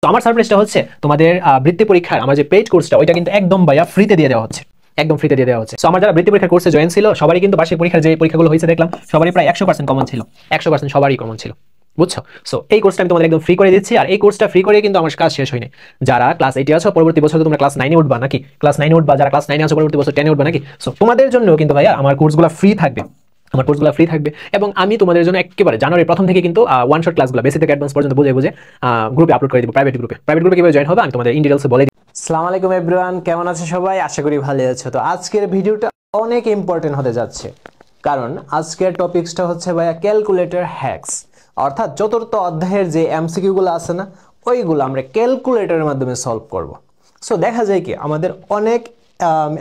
তো আমার সারপ্রাইজটা হচ্ছে তোমাদের বৃত্তি পরীক্ষার আমার যে পেইড কোর্সটা ওইটা কিন্তু একদম ভাইয়া ফ্রিতে দিয়ে দেওয়া হচ্ছে, একদম ফ্রিতে দিয়ে দেওয়া হচ্ছে। সো আমার যারা বৃত্তি পরীক্ষার কোর্সে জয়েন ছিল সবারই কিন্তু বার্ষিক পরীক্ষার যে পরীক্ষাগুলো হয়েছে দেখলাম সবারই প্রায় 100% কমন ছিল, 100% সবারই কমন ছিল, বুঝছো? সো এই কোর্সটা আমি তোমাদের একদম ফ্রি করে দিচ্ছি, আর এই কোর্সটা ফ্রি করে কিন্তু আমার কাজ শেষ হয়নি। যারা ক্লাস 8 আছো পরবর্তী বছর তোমরা ক্লাস 9 এ উঠবা নাকি, ক্লাস 9 এ উঠবা, যারা ক্লাস 9 এ আছো পরবর্তী বছর 10 এ উঠবা নাকি, সো তোমাদের জন্য কিন্তু ভাইয়া আমার কোর্সগুলো ফ্রি থাকবে, আমার কোর্সগুলো ফ্রি থাকবে। এবং আমি তোমাদের জন্য একেবারে জানুয়ারির প্রথম থেকে কিন্তু ওয়ান শট ক্লাসগুলো বেসিক থেকে অ্যাডভান্স পর্যন্ত বুঝে বুঝে গ্রুপে আপলোড করে দিব, প্রাইভেট গ্রুপে কিভাবে জয়েন হবে আমি তোমাদের ইন ডিটেইলসে বলে দিই। আসসালামু আলাইকুম এভরিওয়ান, কেমন আছে সবাই? আশা করি ভালো আছো। তো আজকের ভিডিওটা অনেক ইম্পর্টেন্ট হতে যাচ্ছে, কারণ আজকের টপিকসটা হচ্ছে ভাইয়া ক্যালকুলেটর হ্যাকস, অর্থাৎ চতুর্থ অধ্যায়ের যে এমসিকিউগুলো আছে না ওইগুলো আমরা ক্যালকুলেটরের মাধ্যমে সলভ করব। সো দেখা যায় কি আমাদের অনেক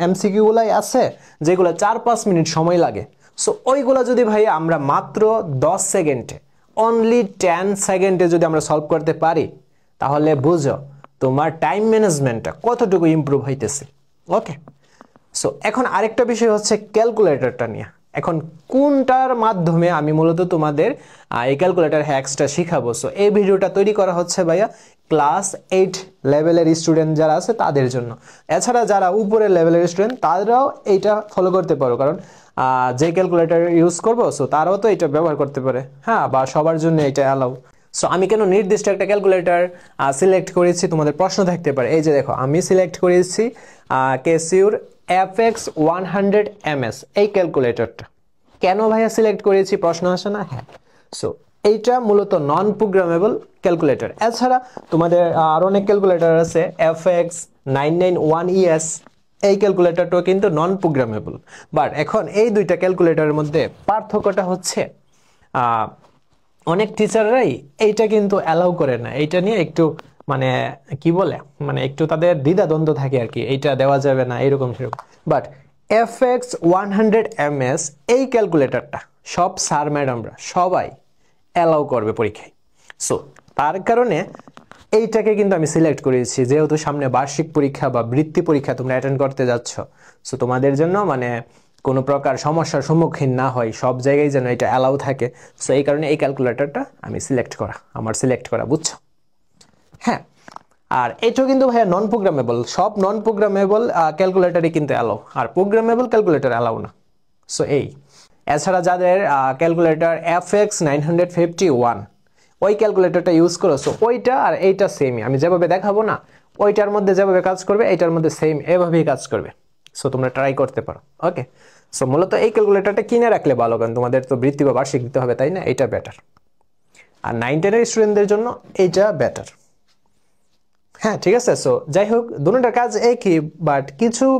এমসিকিউগুলাই আছে যেগুলো 4-5 মিনিট সময় লাগে। সো ওইগুলো যদি ভাই আমরা মাত্র 10 সেকেন্ডে, অনলি 10 সেকেন্ডে যদি আমরা সলভ করতে পারি তাহলে বুঝো তোমার টাইম ম্যানেজমেন্টটা কতটুকু ইমপ্রুভ হইতেছে। ওকে, সো এখন আরেকটা বিষয় হচ্ছে ক্যালকুলেটরটা নিয়ে। এখন কোনটার মাধ্যমে আমি মূলত তোমাদের এই ক্যালকুলেটর হ্যাকসটা শিখাবো। সো এই ভিডিওটা তৈরি করা হচ্ছে ভাইয়া ক্লাস 8 লেভেলের স্টুডেন্ট যারা আছে তাদের জন্য। এছাড়া যারা উপরের লেভেলের স্টুডেন্ট তারাও এইটা ফলো করতে পারো, কারণ যে ক্যালকুলেটর ইউজ করবো সো তারাও তো এটা ব্যবহার করতে পারে, হ্যাঁ, বা সবার জন্য এটা অ্যালাউ। সো আমি কেন নির্দিষ্ট একটা ক্যালকুলেটর সিলেক্ট করেছি তোমাদের প্রশ্ন থাকতে পারে। এই যে দেখো আমি সিলেক্ট করেছি ক্যাসিওর FX100MS এই ক্যালকুলেটরটা। কেন ভাইয়া সিলেক্ট করেছি প্রশ্ন আসে না? হ্যাঁ, সো এইটা মূলত নন প্রোগ্রামেবল ক্যালকুলেটর। এছাড়া তোমাদের আরো অনেক ক্যালকুলেটর আছে, FX991ES এই ক্যালকুলেটরটাও কিন্তু নন প্রোগ্রামেবল। বাট এখন এই দুইটা ক্যালকুলেটরের মধ্যে পার্থক্যটা হচ্ছে অনেক টিচাররাই এইটা কিন্তু অ্যালাউ করে না, এইটা নিয়ে একটু মানে কি বলে মানে একটু তাদের দ্বিধাদ্বন্দ্ব থাকে আর কি, এইটা দেওয়া যাবে না এরকম সেরকম। বাট FX100MS এই ক্যালকুলেটরটা সব স্যার ম্যাডামরা সবাই অ্যালাউ করবে পরীক্ষায়। সো তার কারণে এইটাকে কিন্তু আমি সিলেক্ট করেছি, যেহেতু সামনে বার্ষিক পরীক্ষা বা বৃত্তি পরীক্ষা তোমরা অ্যাটেন্ড করতে যাচ্ছ। সো তোমাদের জন্য মানে কোনো প্রকার সমস্যার সম্মুখীন না হয়, সব জায়গায় যেন এটা অ্যালাউ থাকে। সো এই কারণে এই ক্যালকুলেটরটা আমি সিলেক্ট করা, বুঝছো? হ্যাঁ, আর এটাও কিন্তু ভাইয়া নন প্রোগ্রামেবল। সব নন প্রোগ্রামেবল ক্যালকুলেটরই কিন্তু অ্যালাউ, আর প্রোগ্রামেবল ক্যালকুলেটর অ্যালাউ না। সো এই এছাড়া যাদের ক্যালকুলেটর FX951 ওই ক্যালকুলেটরটা ইউজ করো, সো ওইটা আর এইটা সেমই, আমি যেভাবে দেখাবো না ওইটার মধ্যে যেভাবে কাজ করবে এইটার মধ্যে সেম এভাবেই কাজ করবে। সো তোমরা ট্রাই করতে পারো। ওকে, সো মূলত এই ক্যালকুলেটরটা কিনে রাখলে ভালো, কারণ তোমাদের তো বৃত্তি বা বার্ষিক দিতে হবে, তাই না? এটা বেটার। আর 9-10 স্টুডেন্টদের জন্য এইটা বেটার। হ্যাঁ, ঠিক আছে। সো যাই হোক, দুটোটার কাজ একই, বাট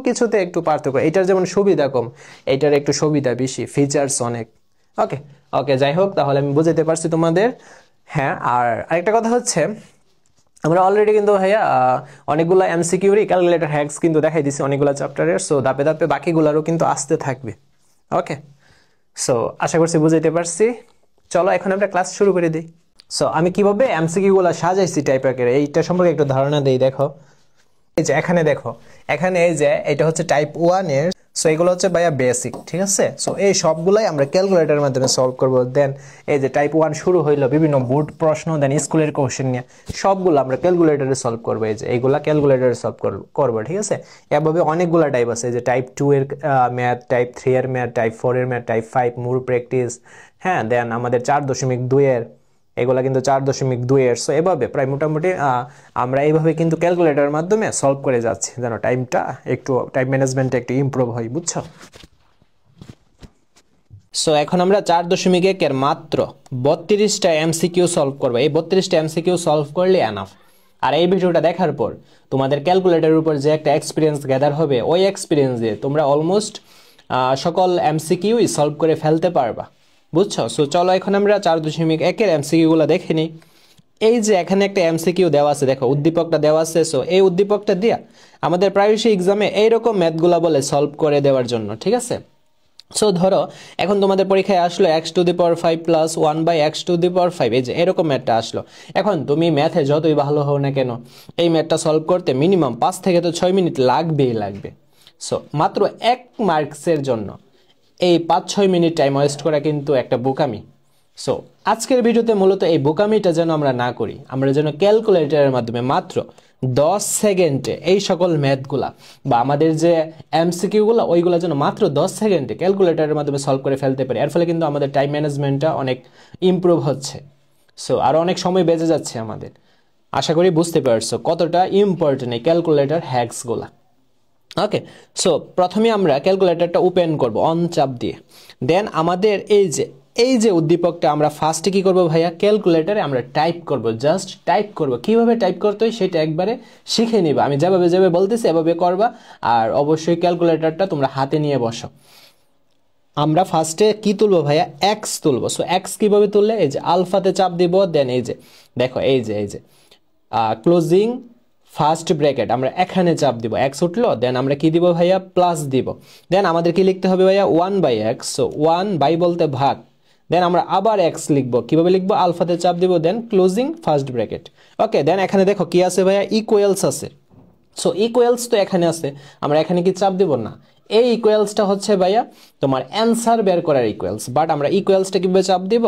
কিছুতে একটু পার্থক্য। এটার যেমন সুবিধা কম, এইটার একটু সুবিধা বেশি, ফিচার্স অনেক। ওকে ওকে, যাই হোক, তাহলে আমি বুঝাতে পারছি তোমাদের। হ্যাঁ, আর আরেকটা কথা হচ্ছে আমরা অলরেডি কিন্তু ভাইয়া অনেকগুলো এমসিকিউরই ক্যালকুলেটর হ্যাকস কিন্তু দেখাই দিছি অনেকগুলো চ্যাপ্টারের। সো ধাপে ধাপে বাকিগুলোরও কিন্তু আসতে থাকবে। ওকে, সো আশা করছি বুঝাইতে পারছি। চলো এখন আমরা ক্লাস শুরু করে দিই। সো আমি কিভাবে এমসিকিউগুলো সাজাইছি টাইপের এইটা সম্পর্কে একটু ধারণা দেই। দেখো এই যে এখানে দেখো, এখানে এই যে এটা হচ্ছে টাইপ 1 এর। সো এগুলো হচ্ছে ভাইয়া বেসিক, ঠিক আছে? সো এই সবগুলাই আমরা ক্যালকুলেটরের মাধ্যমে সলভ করব। দেন এই যে টাইপ 1 শুরু হইলো বিভিন্ন বোর্ড প্রশ্ন, দেন স্কুলের কোশ্চেন নিয়ে সবগুলো আমরা ক্যালকুলেটরে সলভ করবো। এই যে এইগুলা ক্যালকুলেটরে সলভ করবো, ঠিক আছে? এভাবে অনেকগুলো টাইপ আছে, যে টাইপ 2 এর ম্যাথ, টাইপ 3 এর ম্যাথ, টাইপ 4 এর ম্যাথ, টাইপ 5 মূল প্র্যাকটিস, হ্যাঁ, দেন আমাদের 4.2 এর, এগুলা কিন্তু 4.2 এর। সো এভাবে প্রায় মোটামুটি আমরা এইভাবে কিন্তু ক্যালকুলেটরের মাধ্যমে সলভ করে যাচ্ছি, যেন টাইম ম্যানেজমেন্টটা একটু ইমপ্রুভ হয়, বুঝছো? সো এখন আমরা 4.1 এর মাত্র 32টা এমসিকিউ সলভ করবো। এই 32টা এমসিকিউ সলভ করলে এনাফ। আর এই ভিডিওটা দেখার পর তোমাদের ক্যালকুলেটরের উপর যে একটা এক্সপিরিয়েন্স গ্যাদার হবে, ওই এক্সপিরিয়েন্স দিয়ে তোমরা অলমোস্ট সকল এমসিকিউই সলভ করে ফেলতে পারবা, বুঝছো? সো চলো এখন আমরা 4.1 এর এমসিকিউগুলো দেখে নিই। এই যে এখানে একটা এমসিকিউ দেওয়া আছে, দেখো উদ্দীপকটা দেওয়া আছে। সো এই উদ্দীপকটা দিয়া আমাদের প্রায়শই এক্সামে এইরকম ম্যাথগুলা বলে সলভ করে দেওয়ার জন্য, ঠিক আছে? সো ধরো এখন তোমাদের পরীক্ষায় আসলো x⁵ প্লাস 1/x⁵, এই যে এরকম ম্যাথটা আসলো। এখন তুমি ম্যাথে যতই ভালো হও না কেন এই ম্যাথটা সলভ করতে মিনিমাম 5 থেকে 6 মিনিট লাগবে। সো মাত্র 1 মার্কসের জন্য এই 5-6 মিনিট টাইম ওয়েস্ট করা কিন্তু একটা বোকামি। সো আজকের ভিডিওতে মূলত এই বোকামিটা যেন আমরা না করি, আমরা যেন ক্যালকুলেটরের মাধ্যমে মাত্র 10 সেকেন্ডে এই সকল ম্যাথগুলা বা আমাদের যে এমসিকিউগুলো ওইগুলো যেন মাত্র 10 সেকেন্ডে ক্যালকুলেটরের মাধ্যমে সলভ করে ফেলতে পারি। এর ফলে কিন্তু আমাদের টাইম ম্যানেজমেন্টটা অনেক ইমপ্রুভ হচ্ছে। সো আরও অনেক সময় বেঁচে যাচ্ছে আমাদের। আশা করি বুঝতে পারছো কতটা ইম্পর্টেন্ট এই ক্যালকুলেটর হ্যাকসগুলা। ওকে, সো প্রথমে আমরা ক্যালকুলেটরটা ওপেন করব অন চাপ দিয়ে। দেন আমাদের এই যে উদ্দীপকটা আমরা ফার্স্টে কি করব ভাইয়া, ক্যালকুলেটরে আমরা টাইপ করব, জাস্ট টাইপ করব। কিভাবে টাইপ করতে হয় সেটা একবারে শিখে নিবা। আমি যেভাবে বলতেছি এভাবে করবা, আর অবশ্যই ক্যালকুলেটরটা তোমরা হাতে নিয়ে বসো। আমরা ফার্স্টে কি তুলবো ভাইয়া, এক্স তুলবো। সো এক্স কিভাবে তুললে, এই যে আলফাতে চাপ দিব, দেন এই যে দেখো এই যে ক্লোজিং ফার্স্ট ব্র্যাকেট আমরা এখানে চাপ দিব, এক্স উঠলো, দেন আমরা কি দিব ভাইয়া, প্লাস দিব। দেন আমাদের কি লিখতে হবে ভাইয়া, 1/x। সো 1 বলতে ভাগ, দেন আমরা আবার এক্স লিখবো। কিভাবে লিখবো, আলফাতে চাপ দিব, দেন ক্লোজিং ফার্স্ট ব্র্যাকেট। ওকে, দেন এখানে দেখো কি আছে ভাইয়া, ইকুয়ালস আছে। সো ইকুয়ালস তো এখানে আছে, আমরা এখানে কি চাপ দিব না। এই ইকুয়ালসটা হচ্ছে ভাইয়া তোমার অ্যান্সার বের করার ইকুয়ালস, বাট আমরা ইকুয়ালসটা কিভাবে চাপ দিব,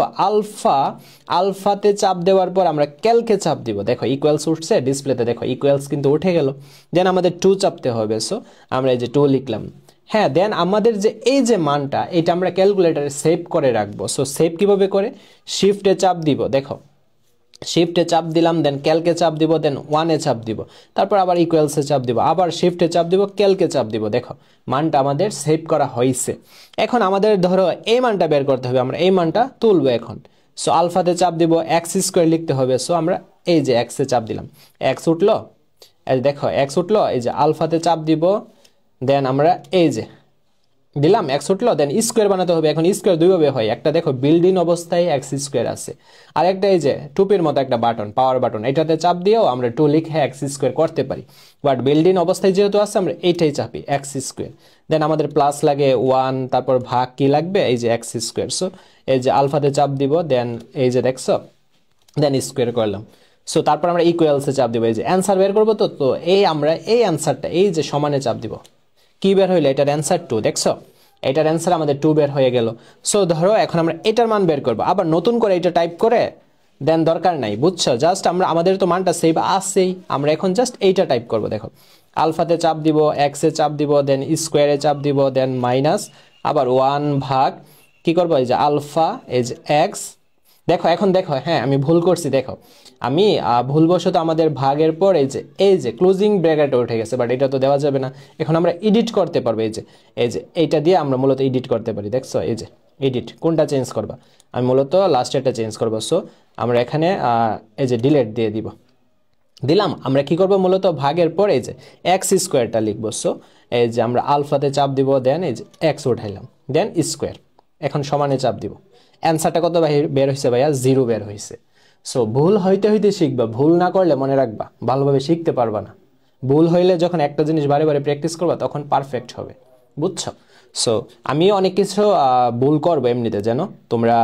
আলফাতে চাপ দেওয়ার পর আমরা ক্যালকে চাপ দিব। দেখো ইকুয়ালস উঠছে ডিসপ্লেতে, দেখো ইকুয়ালস কিন্তু উঠে গেল। দেন আমাদের 2 চাপতে হবে। সো আমরা এই যে 2 লিখলাম। হ্যাঁ, দেন আমাদের যে এই যে মানটা এটা আমরা ক্যালকুলেটরে সেভ করে রাখবো। সো সেভ কিভাবে করে, শিফটে চাপ দিব, দেখো শিফটে চাপ দিলাম, দেন ক্যালকে চাপ দিব, দেন 1-এ চাপ দিব, তারপর আবার ইকুয়ালসে চাপ দিব, আবার শিফটে চাপ দিব, ক্যালকে চাপ দিব। দেখো মানটা আমাদের সেভ করা হয়েছে। এখন আমাদের ধরো এই মানটা বের করতে হবে, আমরা এই মানটা তুলবো এখন। সো আলফাতে চাপ দিব, এক্স স্কোয়ার লিখতে হবে। সো আমরা এই যে এক্সে চাপ দিলাম, এক্স উঠলো, এই দেখো এক্স উঠলো, এই যে আলফাতে চাপ দিব, দেন আমরা এই যে দিলাম, এক্স উঠলো, দেন স্কোয়ার বানাতে হবে। এখন স্কোয়ার দুইভাবে হয়, একটা দেখো বিল্ডিং অবস্থায় এক্স স্কোয়ার আছে, আর একটা এই যে টুপির মতো একটা বাটন, পাওয়ার বাটন, এটাতে চাপ দিয়েও আমরা 2 লিখে এক্স স্কোয়ার করতে পারি। বাট বিল্ডিং অবস্থায় যেহেতু আছে আমরা এইটাই চাপি, এক্স স্কোয়ার। দেন আমাদের প্লাস লাগে 1, তারপর ভাগ কি লাগবে, এই যে এক্স স্কোয়ার। সো এই যে আলফাতে চাপ দিব, দেন এই যে দেখছো, দেন স্কোয়ার করলাম। সো তারপর আমরা ইকুয়ালসে চাপ দিব, এই যে অ্যান্সার বের করবো। তো আমরা এই অ্যান্সারটা এই যে সমানে চাপ দিব, কি বের হইলো, এটার অ্যান্সার 2। দেখছো এটার অ্যান্সার আমাদের 2 বের হয়ে গেল। সো ধরো এখন আমরা এটার মান বের করবো, আবার নতুন করে এটা টাইপ করে দেন দরকার নাই, বুঝছো, জাস্ট আমাদের তো মানটা সেভ আসছেই, আমরা এখন জাস্ট এইটা টাইপ করব। দেখো আলফাতে চাপ দিব, এক্সে চাপ দিব, দেন স্কোয়ারে চাপ দিব, দেন মাইনাস আবার 1 ভাগ কি করবো, এই যে আলফা, এই যে এক্স। দেখো এখন দেখো, হ্যাঁ আমি ভুল করছি, দেখো আমি ভুলবশত আমাদের ভাগের পর এই যে ক্লোজিং ব্র্যাকেট উঠে গেছে, বাট এটা তো দেওয়া যাবে না। এখন আমরা এডিট করতে পারবো, এই যে এইটা দিয়ে আমরা মূলত এডিট করতে পারি। দেখছো এই যে এডিট, কোনটা চেঞ্জ করবা, আমি মূলত লাস্টেরটা চেঞ্জ করবো। সো আমরা এখানে এই যে ডিলেট দিয়ে দিলাম। আমরা কি করব, মূলত ভাগের পর এই যে এক্স স্কোয়ারটা লিখবো। সো এই যে আমরা আলফাতে চাপ দিব, দেন এই যে এক্স উঠাইলাম, দেন স্কোয়ার, এখন সমানে চাপ দিব। অ্যান্সারটা কত বের হয়েছে ভাইয়া, 0 বের হয়েছে। সো ভুল হইতে শিখবা, ভুল না করলে মনে রাখবা ভালোভাবে শিখতে পারবা না। ভুল হইলে যখন একটা জিনিস বারে বারে প্র্যাকটিস করবা তখন পারফেক্ট হবে, বুঝছো। সো আমিও অনেক কিছু ভুল করবো এমনিতে, যেন তোমরা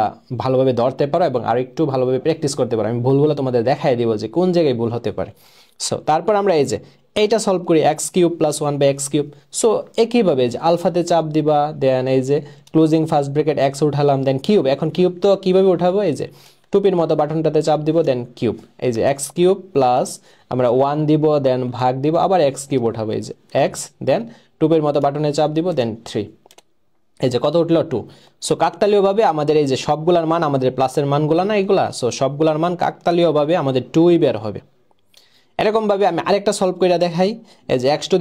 ভালোভাবে ধরতে পারো এবং আরো একটু ভালোভাবে প্র্যাকটিস করতে পারো। আমি ভুলগুলো তোমাদের দেখাই দিব যে কোন জায়গায় ভুল হতে পারে। সো তারপর আমরা এই যে এইটা সলভ করি, x³ + 1/x³। সো একইভাবে যে আলফাতে চাপ দিবা, দেন এই যে ক্লোজিং ফার্স্ট ব্র্যাকেট এক্স উঠালাম, দেন কিউব। এখন কিউব তো কিভাবে উঠাবো, এই যে টুপির মতো বাটনটাতে চাপ দিব, দেন কিউব, এই যে x³ প্লাস আমরা 1 দিব, দেন ভাগ দিব, আবার x³ উঠাবো, এই যে x, দেন টুপির মতো বাটনে চাপ দিব, দেন 3, এই যে কত উঠলো 2। সো কাকতালীয়ভাবে আমাদের এই যে সবগুলার মান, আমাদের প্লাসের মানগুলা না এগুলা, সো সবগুলার মান কাকতালীয়ভাবে আমাদের 2ই বের হবে। এরকমভাবে আমি আরেকটা সলভ করে দেখাই, এই যে x⁵ -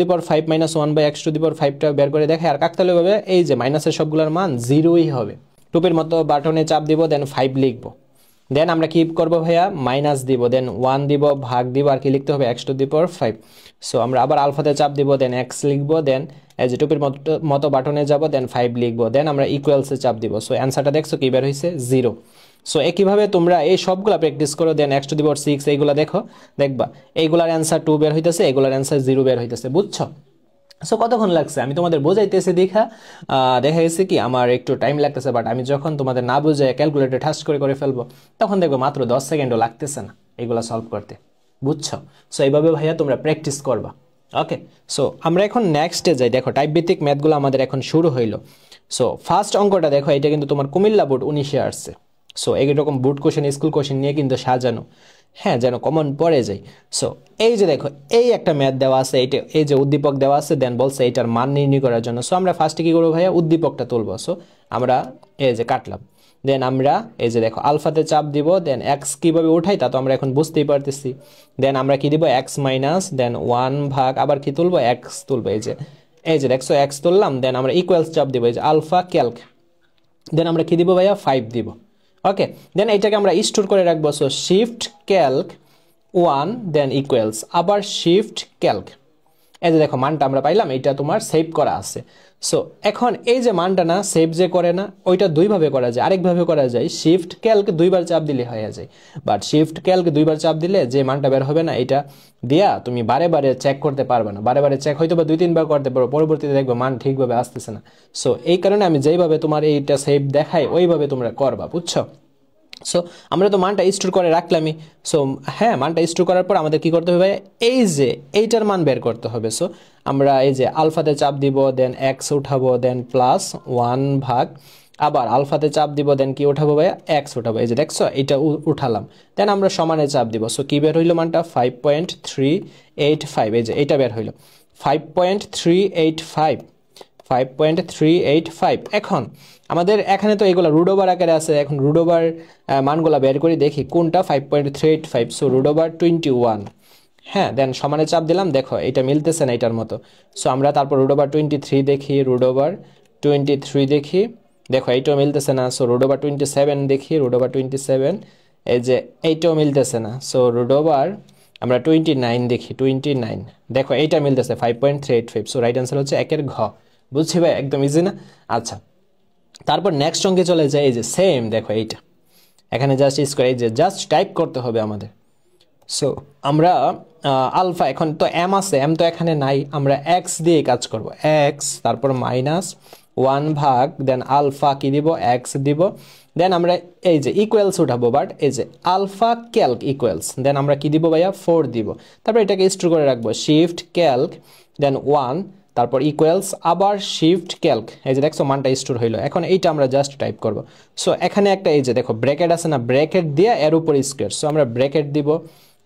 1/x⁵টা বের করে দেখাই, আর কাকতালীয়ভাবে এই যে মাইনাসের সবগুলোর মান 0ই হবে। টুপির মতো বাটনে চাপ দিব, দেন 5 লিখবো, দেন আমরা কি করবো ভাইয়া, মাইনাস দিব, দেন 1 দিব, ভাগ দিব, আর কি লিখতে হবে x⁵। সো আমরা আবার আলফাতে চাপ দিব, দেন x লিখবো, দেন এই যে টুপির মতো বাটনে যাব, দেন 5 লিখবো, দেন আমরা ইকুয়ালসে চাপ দিব। সো অ্যান্সারটা দেখছো কি বের হয়েছে, 0। সো একইভাবে তোমরা এই সবগুলা প্র্যাকটিস করো, দেন x⁶, এইগুলা দেখবা এইগুলার অ্যান্সার 2 বের হইতেছে, এগুলার অ্যান্সার 0 বের হইতেছে, বুঝছো। সো কতক্ষণ লাগছে আমি তোমাদের বোঝাইতেছি, দেখা গেছে কি আমার একটু টাইম লাগতেছে, বাট আমি যখন তোমাদের না বুঝে ক্যালকুলেটর ঠাস করে ফেলবো তখন দেখবো মাত্র 10 সেকেন্ডও লাগতেছে না এগুলা সলভ করতে, বুঝছো। সো এইভাবে ভাইয়া তোমরা প্র্যাকটিস করবা। ওকে, সো আমরা এখন নেক্সটে যাই। দেখো টাইপ ভিত্তিক ম্যাথগুলো আমাদের এখন শুরু হইলো। সো ফার্স্ট অঙ্কটা দেখো, এটা কিন্তু তোমার কুমিল্লা বোর্ড 19-এ আসছে। সো এইরকম বোর্ড কোশ্চেন স্কুল কোশ্চেন নিয়ে কিন্তু সাজানো, হ্যাঁ, যেন কমন পড়ে যায়। সো এই যে দেখো এই একটা ম্যাথ দেওয়া আছে, এইটা এই যে উদ্দীপক দেওয়া আছে, দেন বলছে এটার মান নির্ণয় করার জন্য। সো আমরা ফার্স্টে কি করবো ভাইয়া, উদ্দীপকটা তুলবো। সো আমরা এই যে কাটলাম, দেন আমরা এই যে দেখো আলফাতে চাপ দিব, দেন এক্স কীভাবে উঠাই তা তো আমরা এখন বুঝতেই পারতেছি। দেন আমরা কি দিব, এক্স মাইনাস, দেন 1 ভাগ আবার কি তুলবো, এক্স তুলবো। এই যে দেখছো এক্স তুললাম, দেন আমরা ইকুয়ালস চাপ দিব, এই যে আলফা ক্যালক, দেন আমরা কি দিব ভাইয়া, 5 দিব। ওকে, দেন এইটাকে আমরা স্টোর করে রাখবো। সো শিফট ক্যালক 1 দেন ইকুয়ালস আবার শিফট ক্যালক, এই যে দেখো মানটা আমরা পাইলাম, এটা তোমার সেভ করা আছে। সো এখন এই যে মানটা না সেভ যে করে না, ওইটা দুইভাবে করা যায়, আরেকভাবে করা যায় শিফট ক্যালক 2বার চাপ দিলে হয়ে যায়। বাট শিফট ক্যালক 2বার চাপ দিলে যে মানটা বের হবে না, এটা দিয়া তুমি বারে বারে চেক করতে পারবে না, বারে বারে চেক হয়তো বা 2-3বার করতে পারো, পরবর্তীতে দেখবে মান ঠিকভাবে আসতেছে না। সো এই কারণে আমি যেইভাবে তোমার এইটা সেভ দেখাই ওইভাবে তোমরা করবা, বুঝছো? সো আমরা তো মানটা স্টোর করে রাখলামই। সো হ্যাঁ, মানটা স্টোর করার পর আমাদের কি করতে হবে, এই যে এইটার মান বের করতে হবে। সো আমরা এই যে আলফাতে চাপ দিব, দেন এক্স উঠাবো, দেন প্লাস 1 ভাগ আবার আলফাতে চাপ দিব, দেন কি উঠাবো ভাইয়া, এক্স উঠাবো। এই যে দেখছো এটা উঠালাম, দেন আমরা সমানে চাপ দিব। সো কি বের হইলো মানটা, 5.385। এই যে এটা বের হইলো 5.385, 5.385। এখন আমাদের এখানে তো এগুলো রুট ওভার আকারে আছে, এখন রুট ওভার মানগুলো বের করে দেখি কোনটা 5.385। সো রুট ওভার 21, হ্যাঁ, দেন সমানে চাপ দিলাম, দেখো এটা মিলতেছে না এটার মতো। সো আমরা তারপর রুট ওভার 23 দেখি, রুট ওভার 23 দেখি, দেখো এইটাও মিলতেছে না। সো রুট ওভার 27 দেখি, রুট ওভার 27, এই যে এইটাও মিলতেছে না। সো রুট ওভার আমরা 29 দেখি, 29, দেখো এইটা মিলতেছে 5.385। সো রাইট অ্যান্সার হচ্ছে একের ঘ। বুঝছি ভাই, একদম ইজি না? আচ্ছা, তারপর নেক্সট অঙ্কে চলে যায়। এই যে সেম দেখো এইটা এখানে জাস্ট স্কোয়ার, এই যে জাস্ট টাইপ করতে হবে আমাদের। সো আমরা আলফা, এখন তো এম আছে, এম তো এখানে নাই, আমরা এক্স দিয়ে কাজ করব। এক্স তারপর মাইনাস 1 ভাগ, দেন আলফা কি দিব, এক্স দিব, দেন আমরা এই যে ইকুয়ালস উঠাবো। বাট এই যে আলফা ক্যালক ইকুয়ালস, দেন আমরা কি দিব ভাইয়া, 4 দিব। তারপর এটাকে স্টোর করে রাখবো, শিফট ক্যালক, দেন 1, তারপর ইকুয়ালস আবার শিফট ক্যালক। এই যে দেখছো মানটা স্টোর হইলো। এখন এইটা আমরা জাস্ট টাইপ করব। সো এখানে একটা এই যে দেখো ব্র্যাকেট আছে না, ব্র্যাকেট দিয়ে এর উপর স্কোয়ার। সো আমরা ব্র্যাকেট দিব,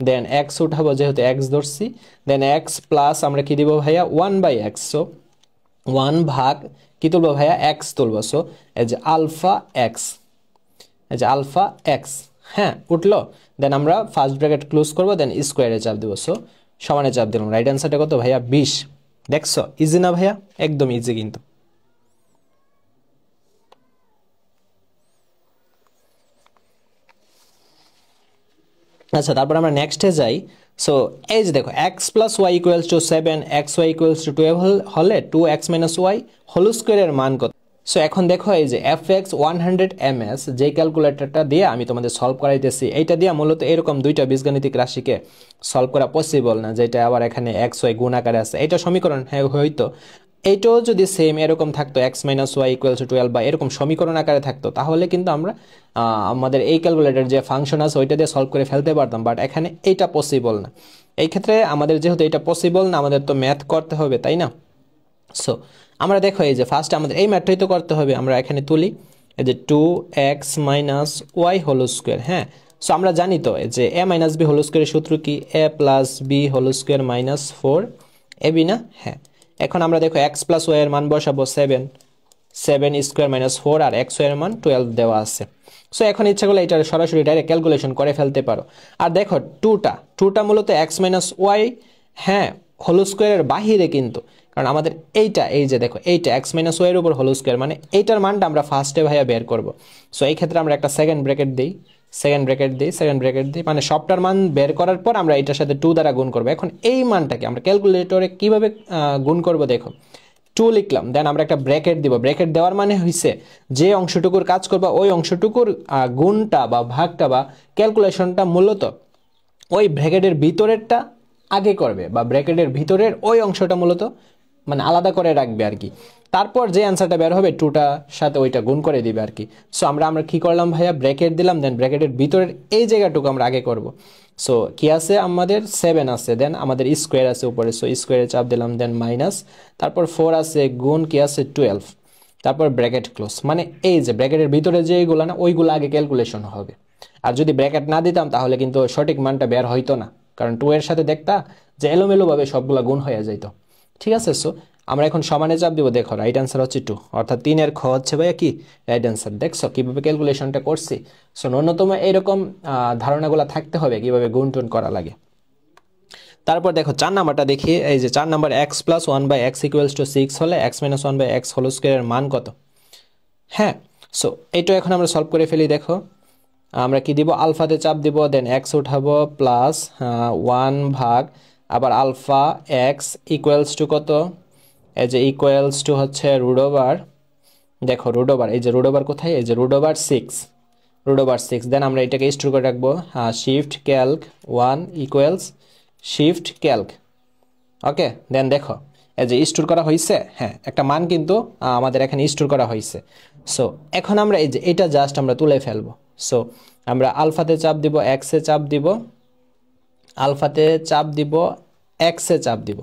দেন এক্স উঠাবো যেহেতু এক্স ধরছি, দেন এক্স প্লাস আমরা কি দিব ভাইয়া, 1/x। সো 1 ভাগ কি তুলবো ভাইয়া, এক্স তুলবো। সো এই যে আলফা এক্স, এই যে আলফা এক্স, হ্যাঁ উঠলো। দেন আমরা ফার্স্ট ব্র্যাকেট ক্লোজ করবো, দেন স্কোয়ারে চাপ দেবো। সো সমানে চাপ দিলাম। রাইট অ্যান্সারটা কত ভাইয়া, 20। দেখছো ইজি না ভাইয়া, একদম ইজি কিন্তু। আচ্ছা, তারপর আমরা নেক্সটে যাই। সো এই যে দেখো x plus y equals to 7, x y equals to 12 হলে 2x মাইনাস ওয়াই হোল স্কোয়ারের মান কত? সো এখন দেখো এই যে fx 100 ms যে ক্যালকুলেটরটা দিয়ে আমি তোমাদের সলভ করাইতেছি, এইটা দিয়ে মূলত এরকম দুইটা বীজগণিতিক রাশিকে সলভ করা পসিবল না, যেটা আবার এখানে এক্স ওয়াই গুণ আকারে আছে। এটা সমীকরণ হ্যাঁ হয়তো, এইটাও যদি সেম এরকম থাকতো x minus y equals to 12 বা এরকম সমীকরণ আকারে থাকতো, তাহলে কিন্তু আমরা আমাদের এই ক্যালকুলেটর যে ফাংশন আছে ওইটা দিয়ে সলভ করে ফেলতে পারতাম। বাট এখানে এইটা পসিবল না। এই ক্ষেত্রে আমাদের যেহেতু এটা পসিবল না, আমাদের তো ম্যাথ করতে হবে, তাই না? সো আমরা দেখো এই যে ফার্স্ট আমাদের এই ম্যাথটাই তো করতে হবে। আমরা এখানে তুলি এই যে 2x minus y whole square, হ্যাঁ। সো আমরা জানি তো যে a মাইনাস বি হোল স্কোয়ারের সূত্র কি, a plus b whole square minus 4ab না? হ্যাঁ, এখন আমরা দেখো x প্লাস ওয়াই এর মান বসাবো 7 স্কোয়ার মাইনাস 4, আর x ওয়াই এর মান 12 দেওয়া আছে। সো এখন ইচ্ছা করলে এটা সরাসরি ডাইরেক্ট ক্যালকুলেশন করে ফেলতে পারো। আর দেখো টুটা মূলত x মাইনাস ওয়াই, হ্যাঁ, হোল স্কোয়ারের বাহিরে কিন্তু, কারণ আমাদের এইটা এই যে দেখো এইটা x মাইনাস ওয়াই এর উপর হোল স্কোয়ার, মানে এইটার মানটা আমরা ফার্স্টে ভাইয়া বের করব। সো এই ক্ষেত্রে আমরা একটা সেকেন্ড ব্র্যাকেট দিই, মানে সবটার মান বের করার পর আমরা এটার সাথে 2 দ্বারা গুণ করব। এখন এই মানটাকে আমরা ক্যালকুলেটরে কিভাবে গুণ করব, দেখো 2 লিখলাম, দেন আমরা একটা ব্র্যাকেট দিব। ব্র্যাকেট দেওয়ার মানে হইছে যে অংশটুকুর কাজ করবা ওই অংশটুকুর গুণটা বা ভাগটা বা ক্যালকুলেশনটা মূলত ওই ব্র্যাকেটের ভিতরেরটা আগে করবে, বা ব্র্যাকেটের ভিতরের ওই অংশটা মূলত মানে আলাদা করে রাখবে আর কি। তারপর যে অ্যান্সারটা বের হবে 2টার সাথে ওইটা গুণ করে দিবে আর কি। সো আমরা কি করলাম ভাইয়া, ব্র্যাকেট দিলাম, দেন ব্র্যাকেটের ভিতরের এই জায়গাটুকু আমরা আগে করব। সো কি আছে আমাদের 7 আছে, দেন আমাদের স্কোয়ার আছে উপরে, সো স্কোয়ারে চাপ দিলাম, দেন মাইনাস, তারপর 4 আছে, গুণ কি আছে 12। তারপর ব্র্যাকেট ক্লোজ, মানে এই যে ব্র্যাকেটের ভিতরে যেগুলো না ওইগুলো আগে ক্যালকুলেশন হবে। আর যদি ব্র্যাকেট না দিতাম তাহলে কিন্তু সঠিক মানটা বের হইতো না, কারণ 2 এর সাথে দেখতা যে এলোমেলোভাবে সবগুলা গুণ হয়ে যাইত। ঠিক আছে, সো আমরা এখন সমানে চাপ দিব। দেখো রাইট অ্যান্সার হচ্ছে 2, অর্থাৎ 3 এর খ হচ্ছে ভাইয়া কি রাইট অ্যান্সার। দেখছো কিভাবে ক্যালকুলেশনটা করছি। সো ন্যূনতম এইরকম ধারণাগুলো থাকতে হবে কিভাবে গুণ টুন করা লাগে। তারপর দেখো 4 নাম্বারটা দেখি। এই যে 4 নাম্বার x + 1/x = 6 হলে x - 1/x হোল স্কয়ারের মান কত? হ্যাঁ, সো এইটা এখন আমরা সলভ করে ফেলি। দেখো আমরা কি দিব, আলফাতে চাপ দিব, দেন x উঠাবো প্লাস 1 ভাগ আবার আলফা x = কত, এই যে ইকুয়ালস টু হচ্ছে রুট ওভার, দেখো রুট ওভার, এই যে রুট ওভার কোথায়, এই যে রুট ওভার 6, দেন আমরা এটাকে স্টোর করে রাখবো shift calc 1 equals shift calc. Okay, then দেখো এই যে স্টোর করা হয়েছে, হ্যাঁ একটা মান কিন্তু আমাদের এখানে স্টোর করা হয়েছে। সো এখন আমরা এই যে এটা জাস্ট আমরা তুলে ফেলবো। সো আমরা আলফাতে চাপ দিব, এক্সে চাপ দিব, আলফাতে চাপ দিব, এক্সে চাপ দিব,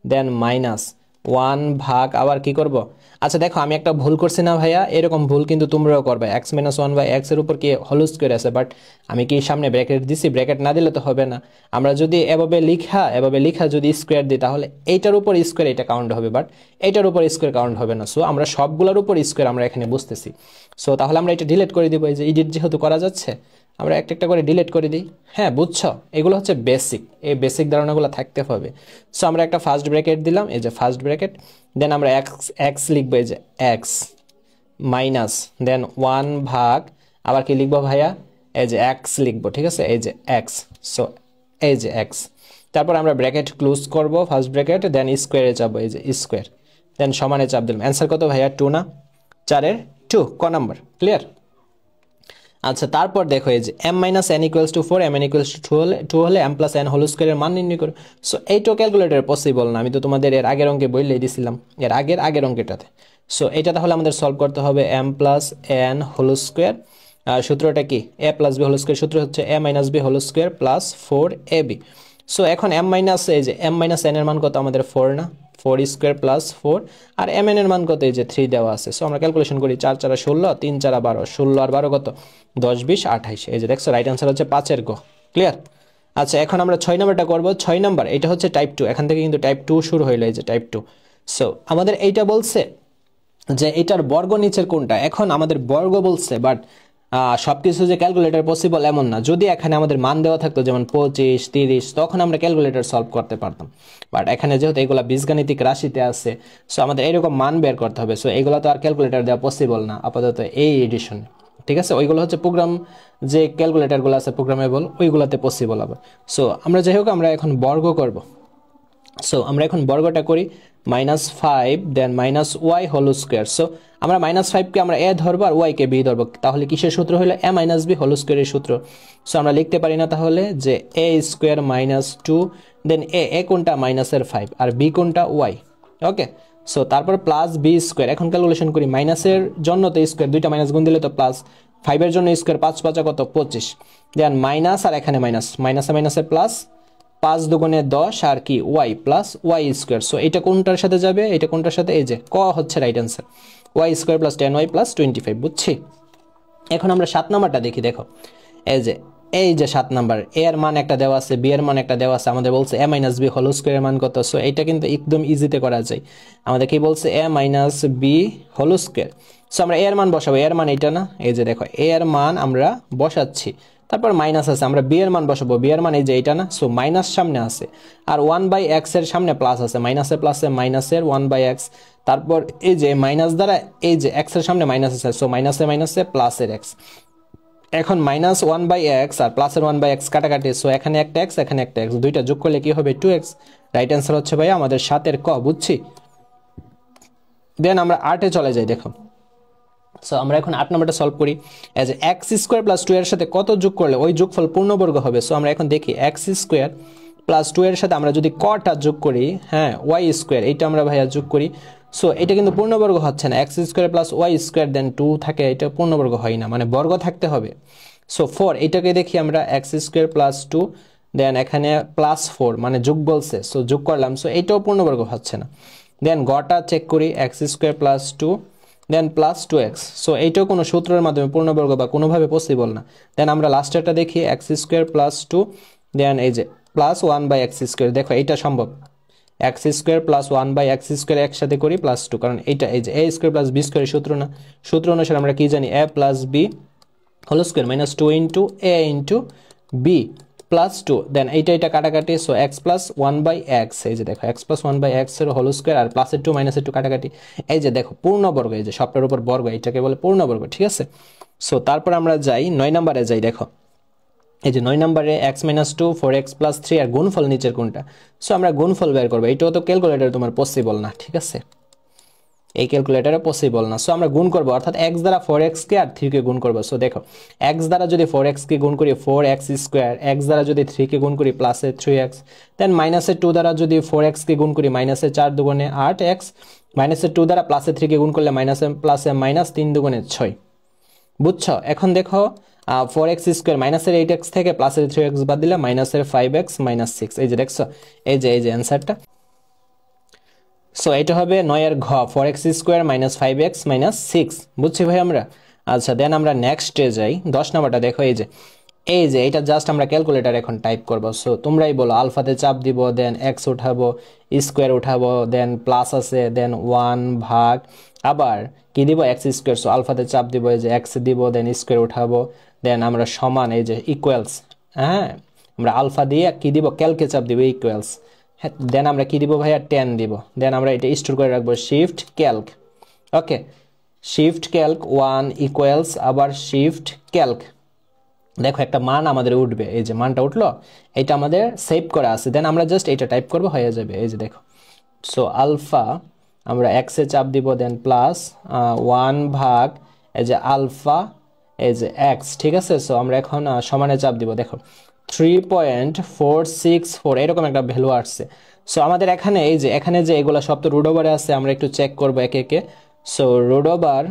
দেন মাইনাস 1 ভাগ আবার কি করব। আচ্ছা দেখো আমি একটা ভুল করছি না ভাইয়া, এরকম ভুল কিন্তু তোমরাও করবে। x - 1/x এর উপর কি হোল স্কয়ার আছে, বাট আমি কি সামনে ব্র্যাকেট দিছি, ব্র্যাকেট না দিলে তো হবে না। আমরা যদি এভাবে লিখা যদি স্কয়ার দিই তাহলে এইটার উপর স্কয়ার এটা কাউন্ট হবে, বাট এইটার উপর স্কয়ার কাউন্ট হবে না। সো আমরা সবগুলোর উপর স্কয়ার আমরা এখানে বুঝতেছি। সো তাহলে আমরা এটা ডিলিট করে দিব। এই যে এডিট যেহেতু করা যাচ্ছে আমরা একটা একটা করে ডিলিট করে দিই। হ্যাঁ বুঝছো, এগুলো হচ্ছে বেসিক, এই বেসিক ধারণাগুলো থাকতে হবে। সো আমরা একটা ফার্স্ট ব্র্যাকেট দিলাম, এই যে ফার্স্ট ব্র্যাকেট, দেন আমরা এক্স লিখবো, এই যে এক্স মাইনাস দেন 1 ভাগ আবার কি লিখবো ভাইয়া, এই যে এক্স লিখবো। ঠিক আছে, এই যে এক্স, সো এই যে এক্স, তারপর আমরা ব্র্যাকেট ক্লোজ করব, ফার্স্ট ব্র্যাকেট, দেন স্কোয়ারে যাবো, এই যে স্কোয়ার, দেন সমানে চাপ দিলাম। অ্যান্সার কত ভাইয়া 2 না, 4 এর 2 ক নাম্বার, ক্লিয়ার। আচ্ছা তারপর দেখো এই যে m - n = 4, m n = 2 হলে m + n হোল স্কয়ারের মান নির্ণয় করো। সো এইটা ক্যালকুলেটর পসিবল না, আমি তো তোমাদের এর আগের অঙ্কে বলেই দিছিলাম, এর আগের অঙ্কেটাতে। সো এটা তাহলে আমাদের সলভ করতে হবে m + n হোল স্কয়ার। সূত্রটা কি, a + b হোল স্কয়ার, সূত্র হচ্ছে a - b whole square plus 4ab। So এখন এই যে m - n এর মান কত আমাদের 4 না, 4 স্কয়ার প্লাস 4, আর m n এর মান কত, এই যে 3 দেওয়া আছে। সো আমরা ক্যালকুলেশন করি, 4 4 16, 3 4 12, 16 আর 12 কত, 10 20 28। এই যে দেখছো রাইট অ্যান্সার হচ্ছে 5 এর গ, ক্লিয়ার। আচ্ছা এখন আমরা 6 নাম্বারটা করব। 6 নাম্বার এটা হচ্ছে টাইপ 2, এখান থেকে কিন্তু টাইপ 2 শুরু হইলো, এই যে টাইপ 2। সো আমাদের এইটা বলছে যে এটার বর্গ নিচের কোনটা, এখন আমাদের বর্গ বলছে, বাট সবকিছু যে ক্যালকুলেটর পসিবল এমন না। যদি এখানে আমাদের মান দেওয়া থাকতো যেমন 25 30, তখন আমরা ক্যালকুলেটর সলভ করতে পারতাম, বাট এখানে যেহেতু এগুলো বীজগাণিতিক রাশিতে আছে, সো আমাদের এরকম মান বের করতে হবে। সো এগুলো তো আর ক্যালকুলেটর দেওয়া পসিবল না আপাতত এই এডিশনে। ঠিক আছে, ওইগুলো হচ্ছে প্রোগ্রাম, যে ক্যালকুলেটরগুলো আছে প্রোগ্রামেবল, ওইগুলোতে পসিবল হবে। সো আমরা যাই হোক আমরা এখন বর্গ করব। সো আমরা এখন বর্গটা করি, -5 দেন -y হোল স্কয়ার। সো আমরা -5কে আমরা a ধরবো আর y কে b ধরবো, তাহলে কিসের সূত্র হলো a - b হোল স্কয়ারের সূত্র। সো আমরা লিখতে পারি না তাহলে যে a স্কয়ার -2 দেন a কোনটা -5 আর b কোনটা y। ওকে, সো তারপর প্লাস b স্কয়ার, এখন ক্যালকুলেশন করি, মাইনাসের জন্য তো স্কয়ার, দুইটা মাইনাস গুণ দিলে তো প্লাস, 5 এর জন্য স্কয়ার, 5 5 কত 25, দেন মাইনাস আর এখানে মাইনাসে প্লাস, 5 দুগুণে 10 আর কি y plus y square. So এটা কোনটার সাথে যাবে, এটা কোনটার সাথে, এই যে ক হচ্ছে right answer, y square plus 10y plus 25, বুঝছি। এখন আমরা 7 নাম্বারটা দেখি। দেখো এই যে 7 নাম্বার, a এর মান একটা দেওয়া আছে, b এর মান একটা দেওয়া আছে, আমাদের বলছে a - b হোল স্কয়ারের মান কত। সো এটা কিন্তু একদম ইজিতে করা যায়। আমাদের কি বলছে, a - b whole square. So আমরা a এর মান বসাবো, a এর মান এটা না, এই যে দেখো a এর মান আমরা বসাচ্ছি, তারপর মাইনাস আছে, আমরা b এর মান বসাবো, b এর মান এই যে এটা না, সো মাইনাস সামনে আছে, আর 1/x এর সামনে প্লাস আছে, মাইনাসে প্লাসে মাইনাসের 1/x, তারপর এই যে মাইনাস দ্বারা এই যে x এর সামনে মাইনাস আছে, সো মাইনাসে প্লাসের x। এখন -1/x আর প্লাসের 1/x কাটাকাটি, সো এখানে একটা x এখানে একটা x, দুইটা যোগ করলে কি হবে 2x। রাইট অ্যান্সার হচ্ছে ভাইয়া আমাদের 7 এর ক, বুঝছি। দেন আমরা 8 এ চলে যাই। দেখো সো আমরা এখন 8 নাম্বারটা সলভ করি। এজ x স্কয়ার প্লাস 2 এর সাথে কত যোগ করলে ওই যোগফল পূর্ণবর্গ হবে। সো আমরা এখন দেখি x স্কয়ার প্লাস 2 এর সাথে আমরা যদি কটা যোগ করি, হ্যাঁ y স্কয়ার, এটা আমরা ভাইয়া যোগ করি। সো এটা কিন্তু পূর্ণবর্গ হচ্ছে না, x square plus y square then 2 থাকে, এটা পূর্ণবর্গ হয় না, মানে বর্গ থাকতে হবে। সো 4, এটাকে দেখি আমরা x স্কয়ার প্লাস 2 দেন এখানে প্লাস 4, মানে যোগ বলছে, সো যোগ করলাম, সো এটাও পূর্ণবর্গ হচ্ছে না। দেন গটা চেক করি, x স্কয়ার প্লাস 2 দেন প্লাস 2x। সো এইটাও কোনো সূত্রের মাধ্যমে পূর্ণবর্গ বা কোনোভাবে পসিবল না। দেন আমরা লাস্টেরটা দেখি x স্কোয়ার প্লাস 2, দেন এই যে প্লাস 1/x স্কোয়ার। দেখো এইটা সম্ভব, x square plus 1/x square একসাথে করি প্লাস 2, কারণ এইটা এই যে a স্কোয়ার প্লাস b স্কোয়ারের সূত্র না। সূত্র অনুসারে আমরা কি জানি, a plus b whole square minus 2 into a into b plus 2, then এইটা কাটাকাটি, সো x প্লাস 1/x, এই যে দেখো x প্লাস 1/x এর হোল স্কোয়ার আর প্লাসের 2 মাইনাসের 2 কাটাকাটি, এই যে দেখো পূর্ণবর্গ, এই যে সবটার উপর বর্গ, এইটাকে বলে পূর্ণবর্গ, ঠিক আছে। সো তারপর আমরা যাই 9 নম্বরে যাই। দেখো এই যে 9 নম্বরে x মাইনাস 2 4x প্লাস 3 আর গুণফল নিচের কোনটা। সো আমরা গুণফল বের করবো, এইটাও তো ক্যালকুলেটর তোমার পসিবল না, ঠিক আছে, এই ক্যালকুলেটরে পসিবল না। সো আমরা গুণ করবো, অর্থাৎ x দ্বারা 4x কে আর 3 কে গুণ করবো। সো দেখো x দ্বারা যদি 4x কে গুণ করি 4x স্কোয়ার, x দ্বারা যদি 3 কে গুণ করি প্লাসের 3x, দেন মাইনাসের 2 দ্বারা যদি 4x কে গুণ করি মাইনাসের 4 দুগুণে 8x, মাইনাসের 2 দ্বারা প্লাসের 3 কে গুণ করলে প্লাসে মাইনাস 3 দুগুণে 6, বুঝছো। এখন দেখো 4x স্কোয়ার মাইনাসের 8x থেকে প্লাসের 3x বাদ দিলে মাইনাসের 5x মাইনাস 6, এই যে দেখছো, এই যে অ্যান্সারটা। সো এটা হবে 9 এর ঘ, 4x square minus 5x minus 6, বুঝছি ভাই আমরা। আচ্ছা দেন আমরা নেক্সটে যাই 10 নম্বরটা। দেখো এই যে এটা জাস্ট আমরা ক্যালকুলেটর এখন টাইপ করব। সো তোমরাই বলো, আলফাতে চাপ দিব, দেন x উঠাবো, স্কোয়ার উঠাবো, দেন প্লাস আছে, দেন 1 ভাগ আবার কি দিব x স্কোয়ার। সো আলফাতে চাপ দিব, এই যে x দিব, দেন স্কোয়ার উঠাবো, দেন আমরা সমান এই যে ইকুয়ালস, হ্যাঁ আমরা আলফা দিয়ে কি দিব, ক্যালকে চাপ দিব ইকুয়ালস, হ্যাঁ দেন আমরা কি দিব ভাইয়া 10 দিব, দেন আমরা এটা স্টোর করে রাখবো শিফট ক্যালক। ওকে, শিফট ক্যালক 1 ইকুয়ালস আবার শিফট ক্যালক। দেখো একটা মান আমাদের উঠবে, এই যে মানটা উঠলো, এটা আমাদের সেভ করা আছে, দেন আমরা জাস্ট এটা টাইপ করবো, হয়ে যাবে। এই যে দেখো, সো আলফা আমরা x এ চাপ দিব, দেন প্লাস 1 ভাগ এই যে আলফা এই যে x, ঠিক আছে। সো আমরা এখন সমানে চাপ দিব, দেখো 3.464 এরকম একটা ভ্যালু আসছে। সো আমাদের এখানে এই যে এখানে যে এগুলো সব তো রুট ওভারে আছে, আমরা একটু চেক করবো একে একে। সো রুট ওভার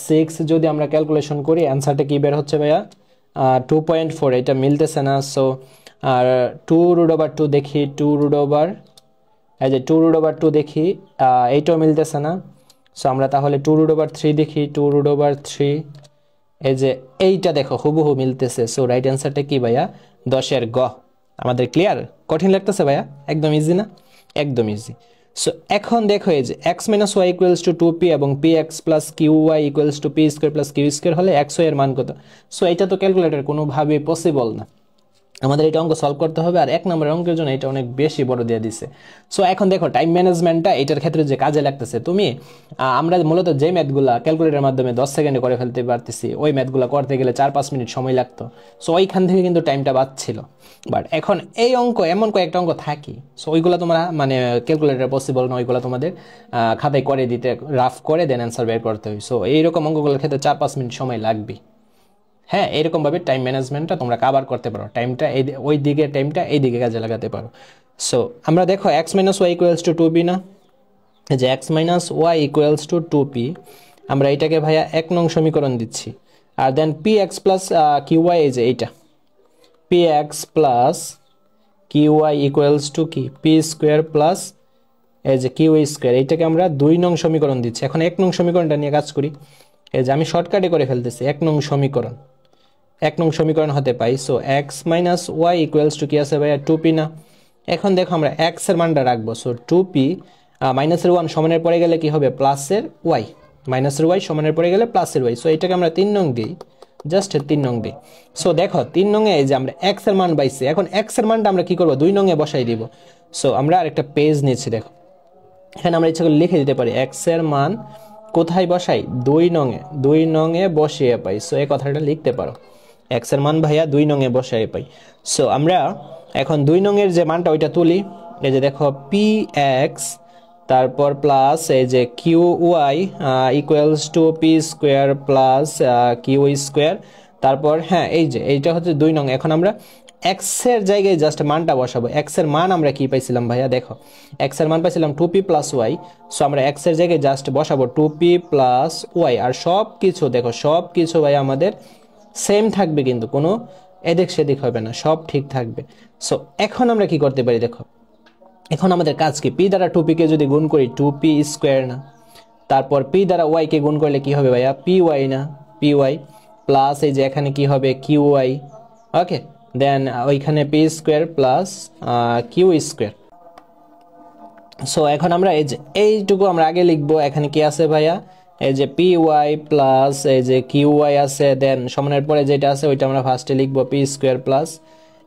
6 যদি আমরা ক্যালকুলেশন করি, অ্যান্সারটা কি বের হচ্ছে ভাইয়া 2.4, এটা মিলতেছে না। সো আর 2 রুট ওভার 2 দেখি, 2 রুট ওভার এই যে 2 রুট ওভার 2 দেখি, এইটাও মিলতেছে না। সো আমরা তাহলে 2 রুট ওভার 3 দেখি, 2 রুট ওভার 3, এই যে এইটা দেখো হুবহু মিলতেছে। সো রাইট অ্যান্সারটা কি ভাইয়া 10 এর গ। আমাদের ক্লিয়ার? কঠিন লাগতেছে ভাইয়া? একদম ইজি না? একদম ইজি। সো এখন দেখো এই যে x minus y equals to 2p এবং px plus qy equals to p square plus q square হলে x এর মান কত। সো এটা তো ক্যালকুলেটর কোনোভাবেই পসিবল না, আমাদের এটা অঙ্ক সলভ করতে হবে, আর 1 নম্বরের অঙ্কের জন্য এটা অনেক বেশি বড় দিয়ে দিছে। সো এখন দেখো টাইম ম্যানেজমেন্টটা এটার ক্ষেত্রে যে কাজে লাগতেছে, তুমি আমরা মূলত যে ম্যাথগুলা ক্যালকুলেটরের মাধ্যমে 10 সেকেন্ডে করে ফেলতে পারতেছি, ওই ম্যাথগুলো করতে গেলে 4-5 মিনিট সময় লাগতো। সো ওইখান থেকে কিন্তু টাইমটা বাঁচছিল, বাট এখন এই অঙ্ক এমন কয়েকটা অঙ্ক থাকি, সো ওইগুলো তোমরা মানে ক্যালকুলেটর পসিবল না, ওইগুলো তোমাদের খাতায় করে দিতে, রাফ করে দেন অ্যান্সার বের করতে হয়। সো এইরকম অঙ্কগুলোর ক্ষেত্রে 4-5 মিনিট সময় লাগবে। হ্যাঁ, এরকমভাবে টাইম ম্যানেজমেন্টটা তোমরা কাভার করতে পারো, টাইমটা ওই দিকে টাইমটা এই দিকে কাজে লাগাতে পারো। সো আমরা দেখো x minus y equals to 2p না, এই যে x minus y equals to 2p, আমরা এইটাকে ভাইয়া 1 নং সমীকরণ দিচ্ছি, আর দেন px প্লাস qy, এই যে এইটা px plus qy equals to কি p স্কোয়ার প্লাস এই যে q স্কোয়ার, এইটাকে আমরা 2 নং সমীকরণ দিচ্ছি। এখন 1 নং সমীকরণটা নিয়ে কাজ করি, এই যে আমি শর্টকাটে করে ফেলতেছি। 1 নং সমীকরণ হতে পাই, so x minus y equals to কি আছে ভাইয়া 2p না। এখন দেখো আমরা x এর মানটা রাখবো, সো 2p মাইনাসের 1 সমানের পরে গেলে কি হবে প্লাসের y, মাইনাসের y সমানের পরে গেলে প্লাসের y। সো এটাকে আমরা 3 নং দিই, জাস্ট 3 নং দিই। সো দেখো 3 নং এ এই যে আমরা x এর মান পাইছি, এখন x এর মানটা আমরা কি করব 2 নং এ বসাই দিব। সো আমরা আরেকটা পেজ নিচ্ছি, দেখো এখানে আমরা ইচ্ছা করে লিখে দিতে পারি x এর মান কোথায় বসাই 2 নং এ বসিয়ে পাই। সো এই কথাটা লিখতে পারো, x এর মান ভাইয়া 2 নং এ বসিয়ে পাই। সো আমরা এখন 2 নং এর যে মানটা ওইটা তুলি, এই যে দেখো px তারপর প্লাস এই যে qy equals to p square plus q square, তারপর হ্যাঁ এই যে এইটা হচ্ছে 2 নং। এখন আমরা x এর জায়গায় জাস্ট মানটা বসাবো। x এর মান আমরা কি পাইছিলাম ভাইয়া, দেখো x এর মান পাইছিলাম 2p প্লাস y। সো আমরা x এর জায়গায় জাস্ট বসাবো 2p প্লাস y, আর সব কিছু দেখো সব কিছু ভাই আমাদের সেম থাকবে, কিন্তু কোনো এদিক সেদিক হবে না, সব ঠিক থাকবে। সো এখন আমরা কি করতে পারি, দেখো এখন আমাদের কাজ কি, p দ্বারা 2p কে যদি গুণ করি 2p স্কোয়ার না, তারপর পি দ্বারা ওয়াই কে গুণ করলে কি হবে ভাইয়া পি ওয়াই না পি ওয়াই প্লাস এই যে এখানে কি হবে কিউ ওয়াই ওকে দেন ওইখানে p square plus q square so এখন আমরা এই যে এইটুকু আমরা আগে লিখবো এখানে কি আছে ভাইয়া এই যে পি ওয়াই প্লাস এই যে কিউ ওয়াই আছে দেন সমানের পরে যেটা আছে ওইটা আমরা ফার্স্টে লিখবো পি স্কোয়ার প্লাস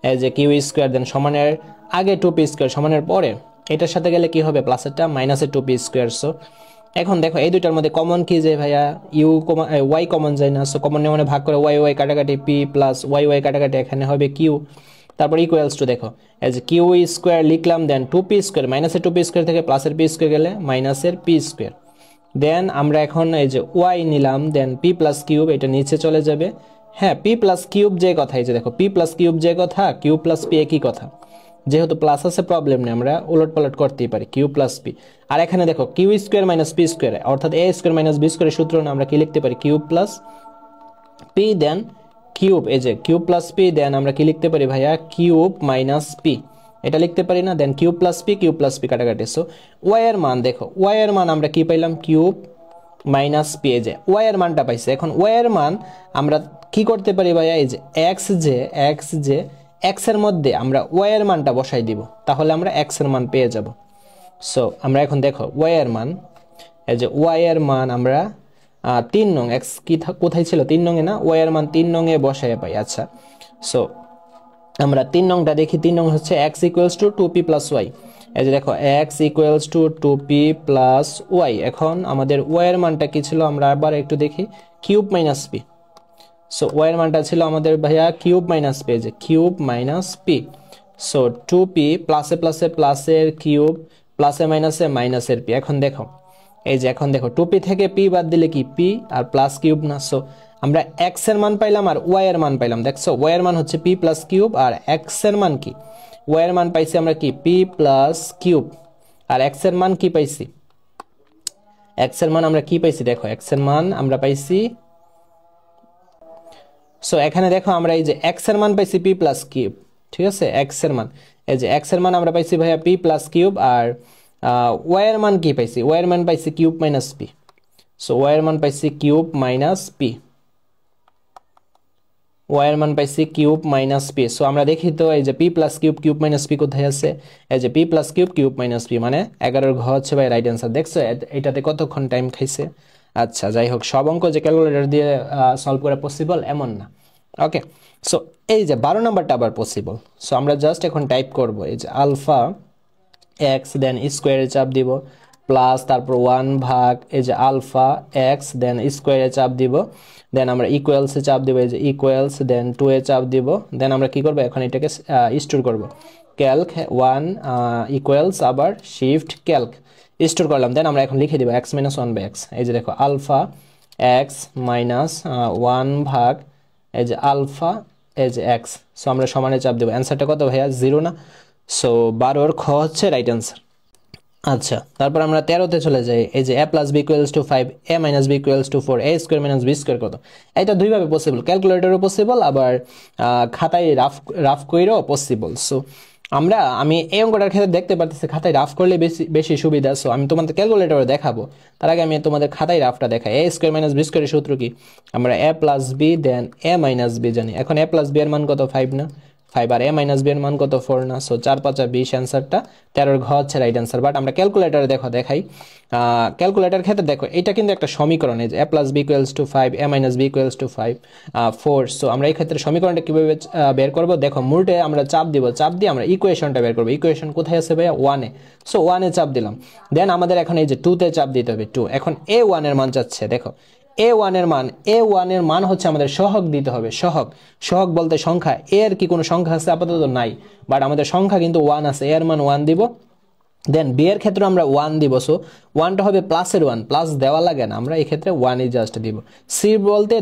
এই যে কিউ স্কোয়ার দেন সমানের আগে টু পি স্কোয়ার সমানের পরে এটার সাথে গেলে কি হবে প্লাসেরটা মাইনাসের টু পি স্কোয়ার সো এখন দেখো এই দুইটার মধ্যে কমন কি যে ভাইয়া ইউ ওয়াই কমন যায় না সো কমন নিয়ে মানে ভাগ করে ওয়াই ওয়াই কাটাকাটি পি প্লাস ওয়াই ওয়াই কাটাকাটি এখানে হবে কিউ তারপর ইকুয়ালস টু দেখো এজ কিউ স্কোয়ার লিখলাম দেন টু পি স্কোয়ার মাইনাসের টু পি স্কোয়ার থেকে প্লাসের পি স্কোয়ার গেলে মাইনাসের পি স্কোয়ার দেন আমরা এখন এই যে ওয়াই নিলাম দেন পি প্লাস কিউব এটা নিচে চলে যাবে হ্যাঁ পি প্লাস কিউব যে কথা এই যে দেখো পি প্লাস কিউব যে কথা কিউ প্লাস পি একই কথা যেহেতু প্লাস আছে প্রবলেম নেই আমরা উলট পালট করতেই পারি কিউ প্লাস পি আর এখানে দেখো q square minus p square অর্থাৎ এ স্কোয়ার মাইনাস বি স্কোয়ারের সূত্র না আমরা কি লিখতে পারি cube plus p then cube এই যে কিউব প্লাস পি দেন আমরা কি লিখতে পারি ভাইয়া কিউব মাইনাস পি এটা লিখতে পারি না দেন কিউব প্লাস পি কাটাকাটি সো ওয়াই এর মান দেখো ওয়াই এর মান আমরা কি পাইলাম কিউব মাইনাস পি এই যে ওয়াই এর মানটা পাইছে এখন ওয়াই এর মান আমরা কি করতে পারি ভাইয়া এই যে এক্স যে এক্স এর মধ্যে আমরা ওয়াই এর মানটা বসাই দিব তাহলে আমরা এক্স এর মান পেয়ে যাব সো আমরা এখন দেখো ওয়াই এর মান এই যে ওয়াই এর মান আমরা 3 নং এক্স কি কোথায় ছিল 3 নং এ না ওয়াই এর মান 3 নং এ বসায় পাই আচ্ছা সো আমরা 3 নংটা দেখি 3 নং হচ্ছে x equals to 2p plus y এই যে দেখো x equals to 2p plus y এখন আমাদের y এর মানটা কি ছিল আমরা আবার একটু দেখি cube minus p so y এর মানটা ছিল আমাদের ভাইয়া কিউব মাইনাস p যে cube minus p so 2p প্লাসে প্লাসে প্লাসের কিউব প্লাসে মাইনাসে মাইনাসের p এখন দেখো এই যে এখন দেখো 2p থেকে p বাদ দিলে কি p আর প্লাস কিউব না সো আমরা x এর মান পাইলাম আর y এর মান পাইলাম দেখছো y এর মান হচ্ছে p প্লাস কিউব আর x এর মান কি y এর মান পাইছি আমরা কি p প্লাস কিউব আর x এর মান কি পাইছি x এর মান আমরা কি পাইছি দেখো x এর মান আমরা পাইছি সো এখানে দেখো আমরা এই যে x এর মান পাইছি p প্লাস কিউব ঠিক আছে x এর মান এই যে x এর মান আমরা পাইছি ভাইয়া p প্লাস কিউব আর y এর মান কি পাইছি y এর মান পাইছি cube minus p so y এর মান পাইছি কিউব মাইনাস p y এর মান পাইছি কিউব মাইনাস p সো আমরা দেখি তো এই যে p plus cube cube minus p কোথায় আছে এই যে p plus cube cube minus p মানে 11 এর ঘ হচ্ছে ভাই রাইট অ্যানসার দেখছো এটাতে কতক্ষণ টাইম খাইছে আচ্ছা যাই হোক সব অঙ্ক যে ক্যালকুলেটর দিয়ে সলভ করা পসিবল এমন না ওকে সো এই যে 12 নাম্বারটা আবার পসিবল সো আমরা জাস্ট এখন টাইপ করব এই যে আলফা x দেন স্কয়ারে চাপ দিব প্লাস তারপর 1 ভাগ এই যে আলফা x দেন স্কয়ারে চাপ দিব দেন আমরা ইকুয়ালস এ চাপ দিব এই যে ইকুয়ালস দেন 2 এ চাপ দিব দেন আমরা কি করব এখন এটাকে স্টোর করব ক্যালক 1 ইকুয়ালস আবার শিফট ক্যালক স্টোর করলাম দেন আমরা এখন লিখে দিব x - 1/x এই যে দেখো আলফা x - 1 ভাগ এই যে আলফা এই যে x সো আমরা সমানে চাপ দেব অ্যানসারটা কত ভাইয়া 0 না সো 12 এর খ হচ্ছে রাইট অ্যানসার আচ্ছা তারপর আমরা 13 তে চলে যাই এই যে a + b = 5 a - b = 4 a² - b² কত এটা দুই ভাবে পসিবল ক্যালকুলেটরও পসিবল আবার খাতায় রাফ কইরাও পসিবল সো আমি এই অঙ্কটার ক্ষেত্রে দেখতে পারতেছি খাতায় রাফ করলে বেশি সুবিধা সো আমি তোমাদের ক্যালকুলেটরে দেখাবো তার আগে আমি তোমাদের খাতায় রাফটা দেখাই a² - b² এর সূত্র কি আমরা a + b then a - b জানি এখন a + b এর মান কত 5 না 5 আর a - b এর মান কত 4 না সো 4 5 20 অ্যানসারটা 13 এর ঘ হচ্ছে রাইট অ্যানসার বাট আমরা ক্যালকুলেটরে দেখাই ক্যালকুলেটর ক্ষেত্রে দেখো এটা কিন্তু একটা সমীকরণ এই যে a + b = 5 a - b = 5 4 so আমরা এই ক্ষেত্রে সমীকরণটা কিভাবে বের করব দেখো মূলতে আমরা চাপ দিয়ে আমরা ইকুয়েশনটা বের করব ইকুয়েশন কোথায় আছে ভাইয়া 1 এ সো 1 এ চাপ দিলাম দেন আমাদের এখন এই যে 2 তে চাপ দিতে হবে 2 এখন a1 এর মান চাচ্ছে দেখো a1 এর মান হচ্ছে আমাদের সহগ দিতে হবে সহগ বলতে সংখ্যা a এর কি কোনো সংখ্যা আছে আপাতত নাই বাট আমাদের সংখ্যা কিন্তু 1 আছে a এর মান 1 দিব দেন b এর ক্ষেত্রে আমরা 1 দিব সো 1টা হবে প্লাসের 1 প্লাস দেওয়া লাগে না আমরা এই ক্ষেত্রে 1 ই জাস্ট দিব c বলতে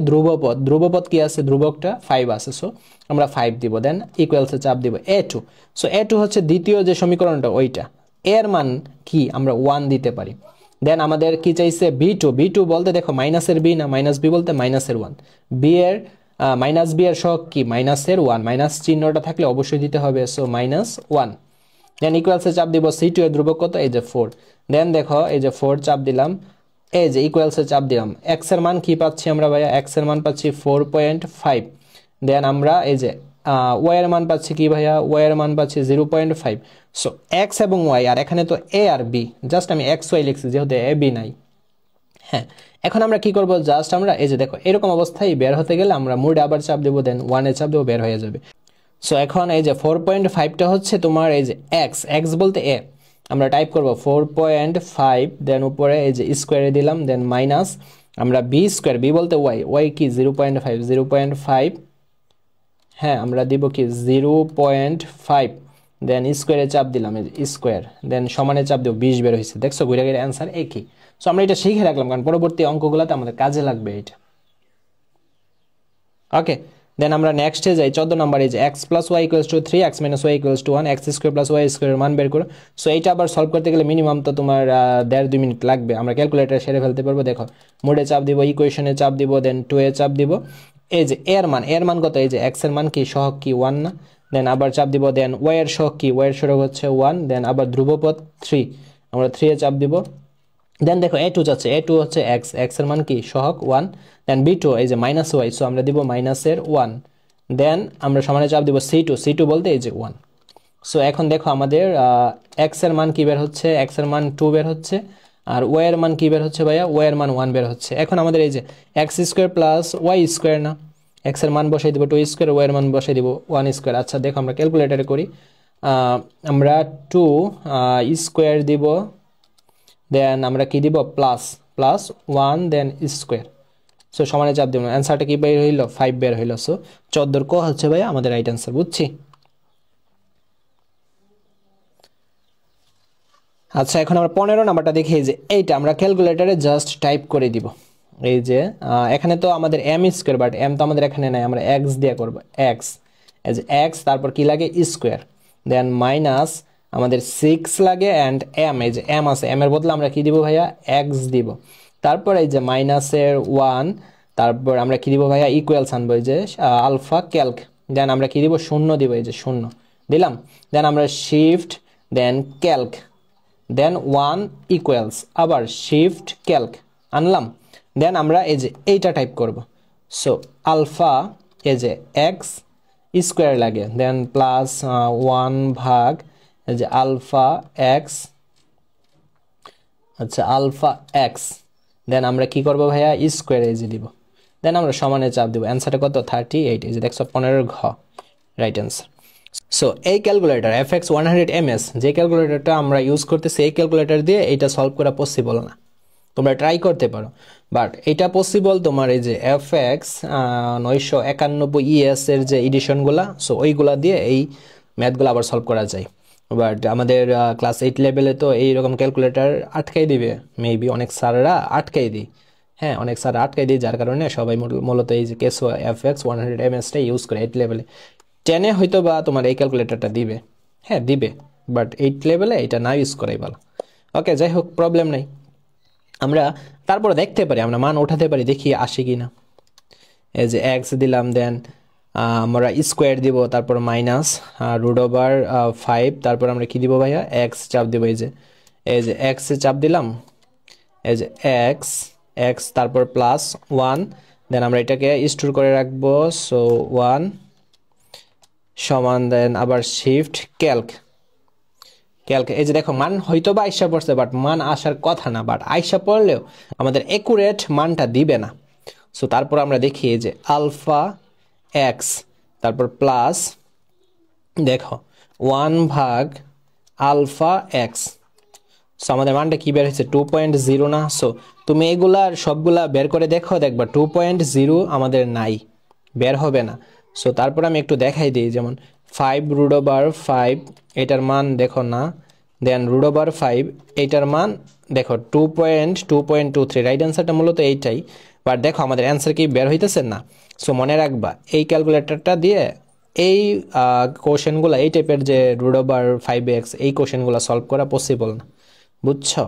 ধ্রুবপদ কি আছে ধ্রুবকটা 5 আছে সো আমরা 5 দিব দেন ইকুয়ালস এ চাপ দিব a2 সো a2 হচ্ছে দ্বিতীয় যে সমীকরণটা ওইটা a এর মান কি আমরা 1 দিতে পারি দেন আমাদের কি চাইছে b2 বলতে দেখো মাইনাসের b না মাইনাস b বলতে মাইনাসের 1 b এর মাইনাস b এর সহগ কি মাইনাসের 1 মাইনাস চিহ্নটা থাকলে অবশ্যই দিতে হবে সো -1 দেন ইকুয়ালস এ চাপ দিব c2 এর ধ্রুবক কত এই যে 4 দেন দেখো এই যে 4 চাপ দিলাম এই যে ইকুয়ালসে চাপ দিলাম, এক্স এর মান কি পাচ্ছি আমরা ভাইয়া, এক্স এর মান পাচ্ছি 4.5। দেন আমরা এই যে ওয়াই এর মান পাচ্ছি কি ভাইয়া, ওয়াই এর মান পাচ্ছি 0.5। সো এক্স এবং ওয়াই, আর এখানে তো এ আর বি, জাস্ট আমি এক্স ওয়াই লিখছি যেহেতু এ বি নাই। হ্যাঁ, এখন আমরা কি করব, জাস্ট আমরা এই যে দেখো এরকম অবস্থায় বের হতে গেলে আমরা মোডে আবার চাপ দেবো, দেন 1 এ চাপ দেবো, বের হয়ে যাবে। সো এখন এই যে 4.5টা হচ্ছে তোমার এই যে এক্স, এক্স বলতে এ, আমরা টাইপ করব 4.5, দেন উপরে এই যে স্কোয়ারে দিলাম, দেন মাইনাস আমরা বি স্কোয়ার, বি বলতে ওয়াই, ওয়াই কি 0.5, 0.5, হ্যাঁ আমরা দিব কি 0.5, দেন স্কোয়ারে চাপ দিলাম স্কোয়ার, দেন সমানে চাপ দেবো, 20 বের হয়েছে। দেখছো ঘুরে ঘুরে অ্যান্সার একই। সো আমরা এটা শিখে রাখলাম কারণ পরবর্তী অঙ্কগুলোতে আমাদের কাজে লাগবে এটা। ওকে, দেন আমরা নেক্সটে যাই 14 নম্বরে, যে x plus y equals to 3, x minus y equals to 1, x square plus y স্কোয়ারের মান বের করো। সো এইটা আবার সলভ করতে গেলে মিনিমাম তো তোমার 1.5-2 মিনিট লাগবে, আমরা ক্যালকুলেটার সেরে ফেলতে পারবো। দেখো মোডে চাপ দিব, ইকুয়েশনে চাপ দিব, দেন 2 এ চাপ দিব। এই যে এর মান কত, এই যে এক্স এর মান কি সহগ কি 1 না, দেন আবার চাপ দিব, দেন ওয়াই এর সহগ কি, ওয়াই এর সহগ হচ্ছে 1, দেন আবার ধ্রুবপদ 3, আমরা 3 এ চাপ দিব। দেন দেখো a2 যাচ্ছে, a2 হচ্ছে এক্স, এক্স এর মান কি সহগ 1, দেন b2 এই যে মাইনাস ওয়াই, সো আমরা দিব মাইনাসের 1, দেন আমরা সমানে চাপ দিব c2, c2 বলতে এই যে 1। সো এখন দেখো আমাদের এক্স এর মান কি বের হচ্ছে, এক্স এর মান 2 বের হচ্ছে, আর ওয়াই এর মান কি বের হচ্ছে ভাইয়া, ওয়াই এর মান 1 বের হচ্ছে। এখন আমাদের এই যে x square plus y square না, এক্স এর মান বসাই দিব 2 স্কোয়ার, ওয়াই এর মান বসাই দিব 1 স্কোয়ার। আচ্ছা দেখো আমরা ক্যালকুলেটারে করি, আমরা 2 স্কোয়ার দিব, দেন আমরা কি দিব প্লাস 1, দেন স্কোয়ার, সো সমানে চাপ দিব, অ্যান্সারটা কি বের হইলো 5 বের হইলো। সো 14 ক হচ্ছে ভাই আমাদের রাইট অ্যান্সার, বুঝছি। আচ্ছা এখন আমরা 15 নাম্বারটা দেখি, যে এইটা আমরা ক্যালকুলেটরে জাস্ট টাইপ করে দিব। এই যে এখানে তো আমাদের এম স্কোয়ার, বাট এম তো আমাদের এখানে নাই, আমরা এক্স দিয়ে করবো, এক্স এই যে এক্স, তারপর কি লাগে স্কোয়ার, দেন মাইনাস আমাদের 6 লাগে, অ্যান্ড এম, এই যে এম আছে, এম এর বদলে আমরা কি দিব ভাইয়া, এক্স দিব। তারপর এই যে মাইনাসের 1, তারপর আমরা কি দিব ভাইয়া, ইকুয়ালস আনবো, এই যে আলফা ক্যালক, দেন আমরা কি দিব 0 দিব, এই যে 0 দিলাম, দেন আমরা শিফট, দেন ক্যালক, দেন 1 ইকুয়ালস, আবার শিফট ক্যালক আনলাম, দেন আমরা এই যে এইটা টাইপ করব। সো আলফা এই যে এক্স স্কোয়ার লাগে, দেন প্লাস 1 ভাগ এই যে আলফা এক্স, আচ্ছা আলফা এক্স, দেন আমরা কি করব ভাইয়া, স্কোয়ার এই যে দিব, দেন আমরা সমানে চাপ দিব, অ্যান্সারটা কত 38, এই যে দেখছো 15 ঘ রাইট অ্যান্সার। সো এই ক্যালকুলেটর FX100MS যে ক্যালকুলেটরটা আমরা ইউজ করতেছি, এই ক্যালকুলেটর দিয়ে এটা সলভ করা পসিবল না, তোমরা ট্রাই করতে পারো, বাট এটা পসিবল তোমার এই যে FX 991ES এর যে এডিশনগুলা, সো ওইগুলা দিয়ে এই ম্যাথগুলো আবার সলভ করা যায়। বাট আমাদের ক্লাস 8 লেভেলে তো এইরকম ক্যালকুলেটর আটকাই দিবে, মেবি অনেক স্যাররা আটকাই দিই, হ্যাঁ অনেক স্যার আটকাই দিই, যার কারণে সবাই মূলত এই যে কেসো FX100MS-টা ইউজ করে 8 লেভেলে। 10-এ হয়তো বা তোমার এই ক্যালকুলেটরটা দিবে, হ্যাঁ দিবে, বাট 8 লেভেলে এটা না ইউজ করাই ভালো। ওকে যাই হোক, প্রবলেম নাই, আমরা তারপরে দেখতে পারি, আমরা মান উঠাতে পারি, দেখি আসে কি না। এই যে এক্স দিলাম, দেন আমরা স্কোয়ার দিব, তারপর মাইনাস √5, তারপর আমরা কি দিব ভাইয়া, এক্স চাপ দিব, এই যে এক্সে চাপ দিলাম, এই যে এক্স তারপর প্লাস 1, দেন আমরা এটাকে স্টোর করে রাখবো, সো 1 সমান, দেন আবার শিফট ক্যালক, এই যে দেখো মান হয়তো বা আইসা পড়ছে, বাট মান আসার কথা না, বাট আইসা পড়লেও আমাদের একুরেট মানটা দিবে না। সো তারপর আমরা দেখি যে আলফা এক্স, তারপর প্লাস দেখো 1 ভাগ আলফা এক্স, সো আমাদের মানটা কি বের হয়েছে 2.0 না। সো তুমি এগুলার সবগুলা বের করে দেখো, দেখবা 2.0 আমাদের নাই, বের হবে না। সো তারপর আমি একটু দেখাই দিই, যেমন 5√5 এটার মান দেখো না, দেন √5 এটার মান দেখো 2.23, রাইট অ্যান্সারটা মূলত এইটাই, বাট দেখো আমাদের অ্যান্সার কি বের হইতেছে না। সো মনে রাখবা এই ক্যালকুলেটরটা দিয়ে এই কোশ্চেনগুলো, এই টাইপের যে √5x এই কোশ্চেনগুলো সলভ করা পসিবল না, বুঝছো,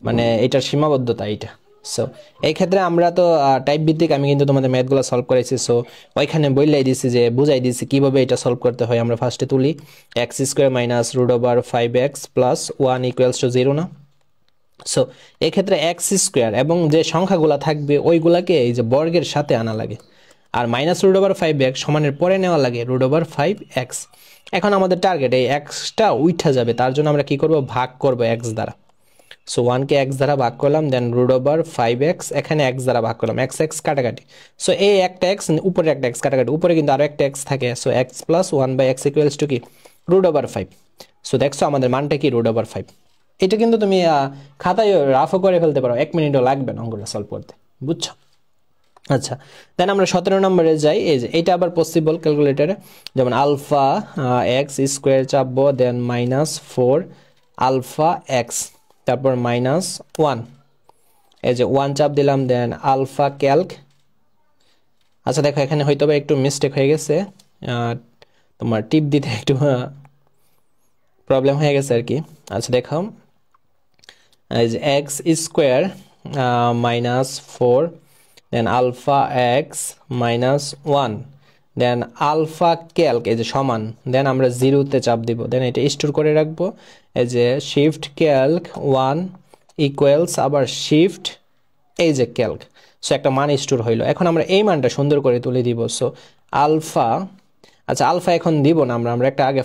মানে এটার সীমাবদ্ধতা এইটা। সো এই ক্ষেত্রে আমরা তো টাইপ ভিত্তিক, আমি কিন্তু তোমাদের ম্যাথগুলো সলভ করেছি, সো ওইখানে বললাই দিছি, যে বুঝাই দিছি কিভাবে এটা সলভ করতে হয়। আমরা ফার্স্টে তুলি x² - √5x + 1 = 0 না, সো এক্ষেত্রে এক্স স্কোয়ার এবং যে সংখ্যাগুলো থাকবে ওইগুলাকে এই যে বর্গের সাথে আনা লাগে, আর মাইনাস রুট ওভার 5x সমানের পরে নেওয়া লাগে রুট ওভার 5x। এখন আমাদের টার্গেট এই এক্সটা উঠা যাবে, তার জন্য আমরা কি করব, ভাগ করব এক্স দ্বারা। সো 1 কে x দ্বারা ভাগ করলাম, দেন রুট ওভার 5x, এখানে x দ্বারা ভাগ করলাম, x x কাটাকাটি। সো এই একটা x উপরে একটা x কাটাকাটি, উপরে কিন্তু আরো একটা x থাকে। So x plus 1/x equals to কি, রুট ওভার 5। সো দেখছো আমাদের মানটা কি, রুট ওভার 5। এটা কিন্তু তুমি খাতায় রাফও করে ফেলতে পারো, 1 মিনিটও লাগবে না অঙ্কটা সলভ করতে, বুঝছো? আচ্ছা, দেন আমরা 17 নম্বরে যাই। এই যে এটা আবার পসিবল ক্যালকুলেটরে, যেমন আলফা এক্স স্কোয়ার চাপবো, দেন -4 আলফা এক্স, তারপর -1, এই যে 1 চাপ দিলাম, দেন আলফা ক্যালক। আচ্ছা দেখো এখানে হয়তো বা একটু মিস্টেক হয়ে গেছে, তোমার টিপ দিতে একটু প্রবলেম হয়ে গেছে আর কি। আচ্ছা দেখো, এই যে এক্স স্কোয়ার -4, দেন আলফা এক্স -1, দেন আলফা ক্যালক, এই যে সমান, দেন আমরা 0-তে চাপ দিব, দেন এটা স্টোর করে রাখবো। এই যে শিফট ক্যালক 1 ইকুয়ালস আবার শিফট এই যে ক্যালক। সো একটা মান স্টোর হইলো। এখন আমরা এই মানটা সুন্দর করে তুলে দিব। সো আলফা, আচ্ছা আলফা এখন দিব না আমরা একটা আগে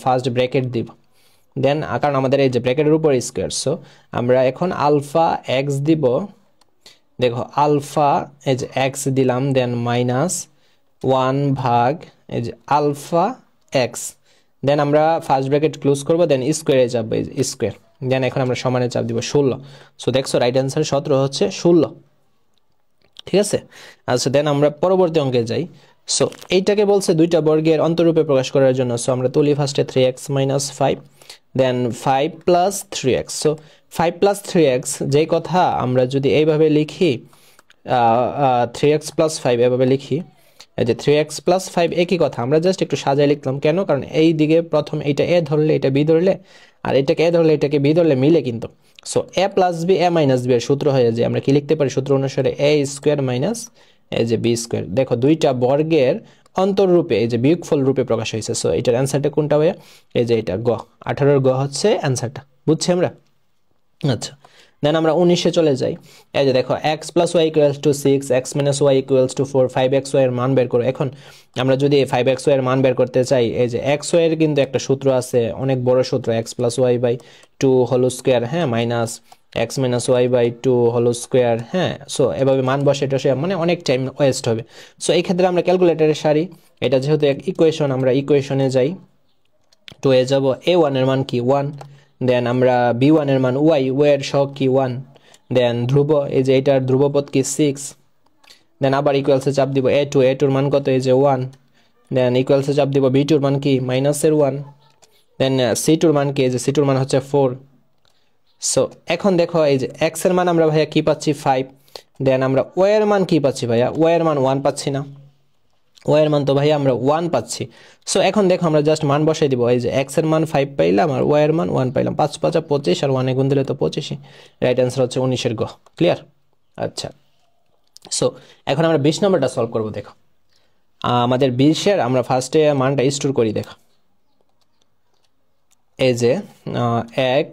ফার্স্ট ব্র্যাকেট দিব, দেন কারণ আমাদের এই যে ব্র্যাকেটের উপর স্কোয়ার। সো আমরা এখন আলফা এক্স দিব, দেখো আলফা এই যে এক্স দিলাম, দেন -1 ভাগ এই যে আলফা এক্স, দেন আমরা ফার্স্ট ব্র্যাকেট ক্লোজ করবো, দেন স্কোয়ারে চাপবো, এই যে স্কোয়ার, দেন এখন আমরা সমানে চাপ দিব 16। সো দেখছো রাইট অ্যান্সার 17 হচ্ছে 16, ঠিক আছে। আচ্ছা দেন আমরা পরবর্তী অঙ্কে যাই। সো এইটাকে বলছে দুইটা বর্গের অন্তরূপে প্রকাশ করার জন্য। সো আমরা তুলি ফার্স্টে 3x - 5, দেন 5 + 3x। সো 5 + 3x যেই কথা আমরা যদি এইভাবে লিখি, 3x + 5 এভাবে লিখি, এই যে 3x + 5 একই কথা, আমরা জাস্ট একটু সাজায় লিখলাম। কেন? কারণ এই দিকে প্রথম এইটা a ধরলে এটা b ধরলে, আর এটাকে a ধরলে এটাকে b ধরলে মিলে কিন্তু। So a + b a - b এর সূত্র হয়ে যায়, আমরা কি লিখতে পারি সূত্র অনুসারে a² মাইনাস এই যে b²। দেখো দুইটা বর্গের অন্তররূপে এই যে বিয়োগফল রূপে প্রকাশ হয়েছে। সো এটার অ্যান্সারটা কোনটা হবে? এই যে এটা গ, 18-এর গ হচ্ছে অ্যান্সারটা, বুঝছি আমরা? আচ্ছা দেন আমরা 19-এ চলে যাই। এই যে দেখো x + y = 6, x - y = 4, 5xy এর মান বের করো। এখন আমরা যদি 5xy এর মান বের করতে চাই, এই যে xy এর কিন্তু একটা সূত্র আছে, অনেক বড় সূত্র, x + y/2 হোল স্কয়ার, হ্যাঁ, minus x - y/2 whole square, হ্যাঁ। সো এভাবে মান বসে এটা মানে অনেক টাইম ওয়েস্ট হবে। সো এই ক্ষেত্রে আমরা ক্যালকুলেটরে সারি, এটা যেহেতু এক ইকুয়েশন, আমরা ইকুয়েশনে যাই, 2 এ যাব, a1 এর মান কি 1, দেন আমরা b1 এর মান y এর সহগ কি 1, দেন ধ্রুব এই যে এটার ধ্রুবপদ কি 6, দেন আবার ইকুয়ালসে চাপ দিব a2 এর মান কত, এই যে 1, দেন ইকুয়ালসে চাপ দিব b2 এর মান কি -1, দেন c2 এর মান কি, এই যে c2 এর মান হচ্ছে 4। সো এখন দেখো এই যে x এর মান আমরা ভাইয়া কি পাচ্ছি 5, দেন আমরা y এর মান কি পাচ্ছি ভাইয়া, y এর মান 1 পাচ্ছি না, y এর মান তো ভাইয়া আমরা 1 পাচ্ছি। সো এখন দেখো আমরা জাস্ট মান বসাই দিব, এই যে x এর মান 5 পাইলাম আর y এর মান 1 পাইলাম, 5 × 5 = 25 আর 1 এ গুণ দিলে তো 25, রাইট অ্যান্সার হচ্ছে 19-এর গ। ক্লিয়ার? আচ্ছা সো এখন আমরা 20 নম্বরটা সলভ করব। দেখো আমাদের 20-এর আমরা ফার্স্টে মানটা স্টোর করি। দেখো এই যে x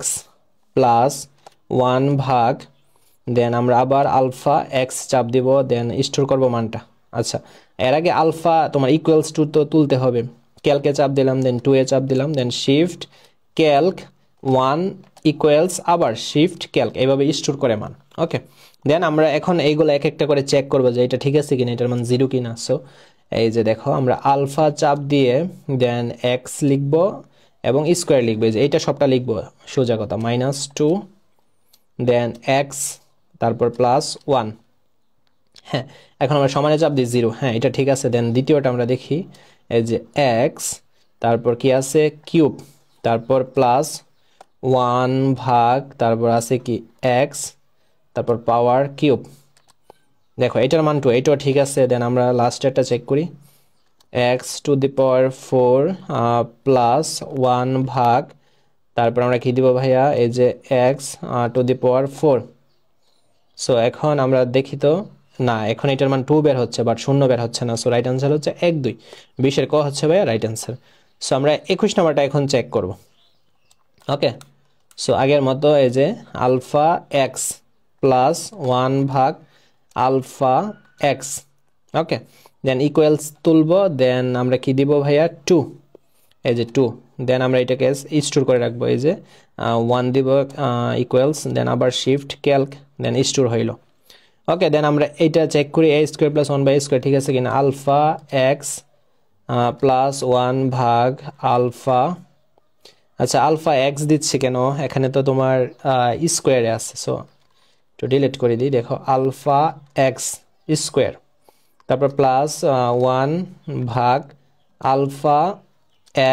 + 1 ভাগ, দেন আমরা আবার আলফা x চাপ দিব, দেন স্টোর করব মানটা। আচ্ছা এর আগে আলফা তোমার ইকুয়ালস টু তো তুলতে হবে, ক্যালকে চাপ দিলাম, দেন 2 এ চাপ দিলাম, দেন শিফট ক্যালক 1 ইকুয়ালস আবার শিফট ক্যালক, এইভাবে স্টোর করে মান। ওকে, দেন আমরা এখন এইগুলো এক একটা করে চেক করবো যে এটা ঠিক আছে কিনা, এটার মান 0 কিনা। সো এই যে দেখো আমরা আলফা চাপ দিয়ে দেন x লিখবো এবং স্কোয়ার লিখবো, যে এইটা সবটা লিখবো সোজা কথা, -2 দেন x তারপর +1, হ্যাঁ। এখন আমরা সমানে চাপ দিই 0, হ্যাঁ এটা ঠিক আছে। দেন দ্বিতীয়টা আমরা দেখি, এই যে x তারপর কি আছে কিউব, তারপর +1 ভাগ, তারপর আছে কি x তারপর পাওয়ার কিউব। দেখো এটার মান 2, এটাও ঠিক আছে। দেন আমরা লাস্টেরটা চেক করি, x⁴ +1 ভাগ, তারপর আমরা কি দিব ভাইয়া, এই যে x⁴। সো এখন আমরা দেখি তো, না এখন এটার মান 2 বের হচ্ছে, বাট 0 বের হচ্ছে না। সো রাইট অ্যান্সার হচ্ছে 1, 2, 20-এর ক হচ্ছে ভাইয়া রাইট অ্যান্সার। সো আমরা 21 নম্বরটা এখন চেক করব। ওকে, সো আগের মতো এই যে আলফা এক্স প্লাস 1 ভাগ আলফা এক্স, ওকে, দেন ইকুয়ালস তুলবো, দেন আমরা কি দিব ভাইয়া 2, এই যে 2, দেন আমরা এটাকে স্টোর করে রাখবো, এই যে 1 দিব ইকুয়ালস, দেন আবার শিফট ক্যালক, দেন স্টোর হইল, ওকে। দেন আমরা এইটা চেক করি a square plus 1 by square, ঠিক আছে কিনা, আলফা এক্স প্লাস 1 ভাগ আলফা, আচ্ছা আলফা এক্স দিচ্ছে কেন, এখানে তো তোমার স্কোয়ারে আছে, সো তো ডিলিট করে দিই, দেখো আলফা এক্স স্কোয়ার, তারপর প্লাস 1 ভাগ আলফা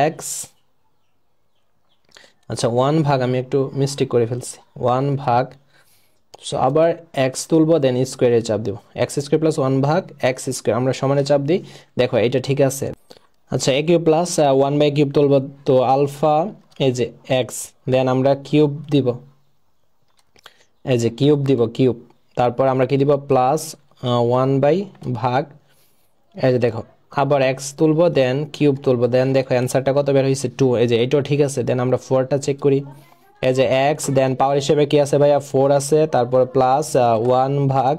এক্স, আচ্ছা 1 ভাগ, আমি একটু মিস্টেক করে ফেলছি, 1 ভাগ, সো আবার এক্স তুলবো, দেন স্কোয়ারে চাপ দিব, এক্স স্কোয়ার প্লাস 1 ভাগ এক্স স্কোয়ার, আমরা সমানে চাপ দিই, দেখো এটা ঠিক আছে। আচ্ছা এ কিউব প্লাস 1 বাই কিউব তুলবো, তো আলফা এই যে এক্স, দেন আমরা কিউব দিব, এই যে কিউব দিব কিউব, তারপর আমরা কি দিব প্লাস 1 বাই ভাগ, এই যে দেখো আবার এক্স তুলবো, দেন কিউব তুলবো, দেন দেখো অ্যান্সারটা কত বের হয়েছে 2, এই যে এটাও ঠিক আছে। দেন আমরা 4টা চেক করি, এই যে এক্স, দেন পাওয়ার হিসেবে কি আছে ভাইয়া 4 আছে, তারপর প্লাস 1 ভাগ,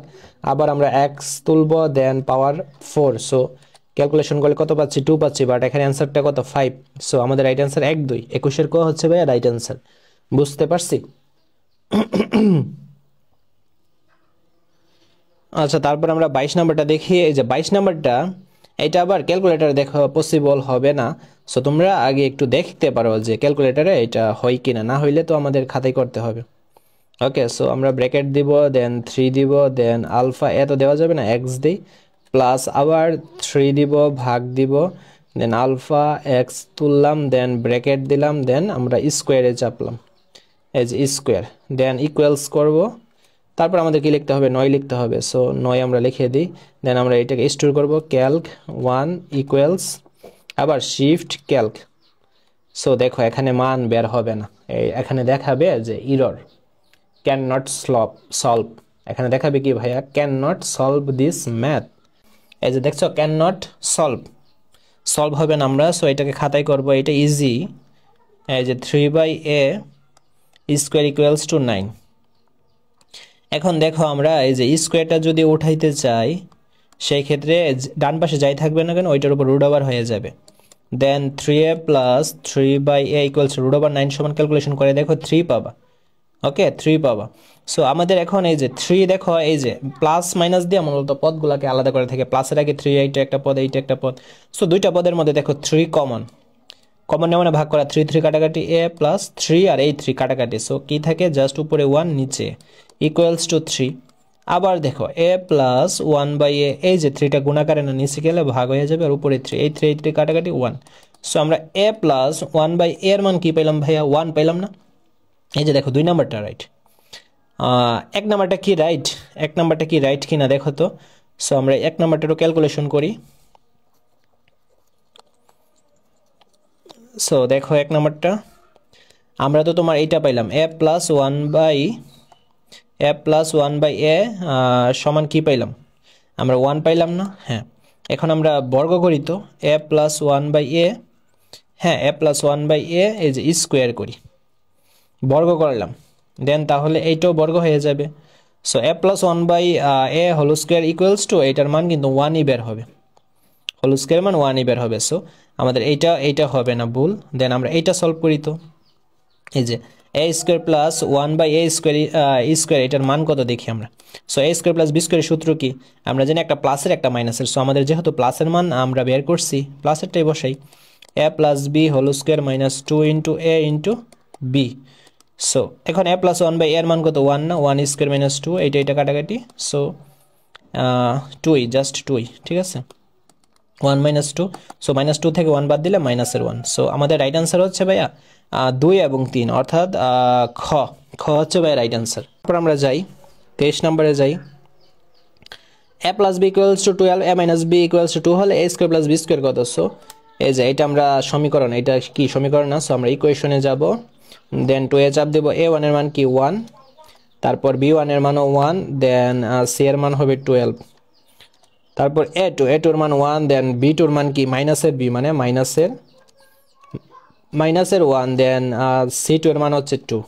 আবার আমরা এক্স তুলবো, দেন পাওয়ার 4, সো ক্যালকুলেশন করলে কত পাচ্ছি 2 পাচ্ছি, বাট এখানে অ্যান্সারটা কত 5, সো আমাদের রাইট অ্যান্সার 1 2, 21 ক হচ্ছে ভাইয়া রাইট অ্যান্সার, বুঝতে পারছি। আচ্ছা তারপর আমরা 22 নাম্বারটা দেখি, এই যে 22 নাম্বারটা, এটা আবার ক্যালকুলেটর দেখো পসিবল হবে না, সো তোমরা আগে একটু দেখতে পারো যে ক্যালকুলেটরে এটা হয় কিনা, না হইলে তো আমাদের খাতায় করতে হবে, ওকে। সো আমরা ব্র্যাকেট দিব, দেন 3 দিব, দেন আলফা এত দেওয়া যাবে না, এক্স দিই, প্লাস আবার 3 দিব, ভাগ দিব, দেন আলফা এক্স তুললাম, দেন ব্র্যাকেট দিলাম, দেন আমরা স্কোয়ারে চাপলাম, এই যে স্কোয়ার, দেন ইকুয়ালস করব, তারপর আমাদের কি লিখতে হবে 9 লিখতে হবে, সো 9 আমরা লিখে দিই, দেন আমরা এটাকে স্টোর করব, ক্যালক 1 ইকুয়ালস, আবার শিফট ক্যালক, সো দেখো এখানে মান বের হবে না, এখানে দেখাবে যে এরর, ক্যান নট সলভ, এখানে দেখাবে কি ভাইয়া can not solve this math, এই যে দেখছো ক্যান নট সলভ হবে না আমরা, সো এটাকে খাতায় করব, এটা ইজি, এই যে 3/a স্কোয়ার ইকুয়ালস টু 9। এখন দেখো আমরা এই যে স্কোয়ারটা যদি উঠাইতে চাই, সেই ক্ষেত্রে ডান পাশে যাই থাকবে না কেন, ওইটার উপর রুট ওভার হয়ে যাবে, then 3a plus 3/a equals root over 9 সমান ক্যালকুলেশন করে দেখো 3 পাবা, ওকে 3 পাবা। সো আমাদের এখন এই যে 3, দেখো এই যে প্লাস মাইনাস দিয়ে মূলত পদগুলোকে আলাদা করে থাকে, প্লাসের আগে 3, এইটা একটা পদ, এইটা একটা পদ, সো দুইটা পদের মধ্যে দেখো 3 কমন নেমনে ভাগ করা, 3 3 কাটাকাটি, a প্লাস 3 আর এই 3 কাটাকাটি, সো কি থাকে জাস্ট উপরে 1 নিচে ইকুয়ালস টু 3, আবার দেখো a প্লাস 1/a, এই যে 3টা গুণাকারে না নিচে গেলে ভাগ হয়ে যাবে, আর উপরে 3, এই 3 কাটাকাটি 1, সো আমরা a প্লাস 1/a এর মান কি পাইলাম ভাইয়া 1 পাইলাম না, এই যে দেখো 2 নাম্বারটা রাইট, 1 নাম্বারটা কি রাইট, 1 নাম্বারটা কি রাইট কিনা দেখো তো, সো আমরা 1 নাম্বারটারও ক্যালকুলেশন করি, সো দেখো 1 নাম্বারটা আমরা তো তোমার এইটা পাইলাম a প্লাস 1/a সমান কি পাইলাম আমরা 1 পাইলাম না, হ্যাঁ। এখন আমরা বর্গ করি তো a প্লাস 1/a, হ্যাঁ a প্লাস 1/a এই যে স্কোয়ার করি, বর্গ করলাম, দেন তাহলে এইটাও বর্গ হয়ে যাবে, so a plus 1/a whole square equals to, এইটার মান কিন্তু 1ই বের হবে, হোল স্কোয়ার মান 1ই বের হবে, সো আমাদের এইটা হবে না, ভুল। দেন আমরা এইটা সলভ করি তো, এই যে a square plus 1/a square এটার মান কত দেখি আমরা, so a square plus b স্কোয়ারের সূত্র কি, আমরা জানি একটা প্লাসের একটা মাইনাসের, সো আমাদের যেহেতু প্লাসের মান আমরা বের করছি, প্লাসেরটাই বসাই, a plus b whole square minus 2 into a into b, so এখন a প্লাস 1/a এর মান কত 1 না, 1 স্কোয়ার মাইনাস 2, এইটা কাটাকাটি, সো 2 জাস্ট 2, ঠিক আছে 1 মাইনাস 2, সো মাইনাস 2 থেকে 1 বাদ দিলে মাইনাসের 1, সো আমাদের রাইট অ্যান্সার হচ্ছে ভাইয়া 2 এবং 3, অর্থাৎ খ হচ্ছে ভাই রাইট অ্যান্সার। তারপর আমরা যাই 23 নম্বরে যাই, a plus b equals to 12, a minus b equals to 2 হলে a square plus b square কত, সো এই যে এটা আমরা সমীকরণ, এটা কি সমীকরণ না, সো আমরা ইকুয়েশনে যাব, দেন 2 এ চাপ দেব, a1 এর মান কি 1, তারপর b1 এর মানও 1, দেন c এর মান হবে 12, তারপর a2 এর মান 1, দেন b2 এর মান কি মাইনাসের b মানে মাইনাসের 1, দেন c2 এর মান হচ্ছে 2,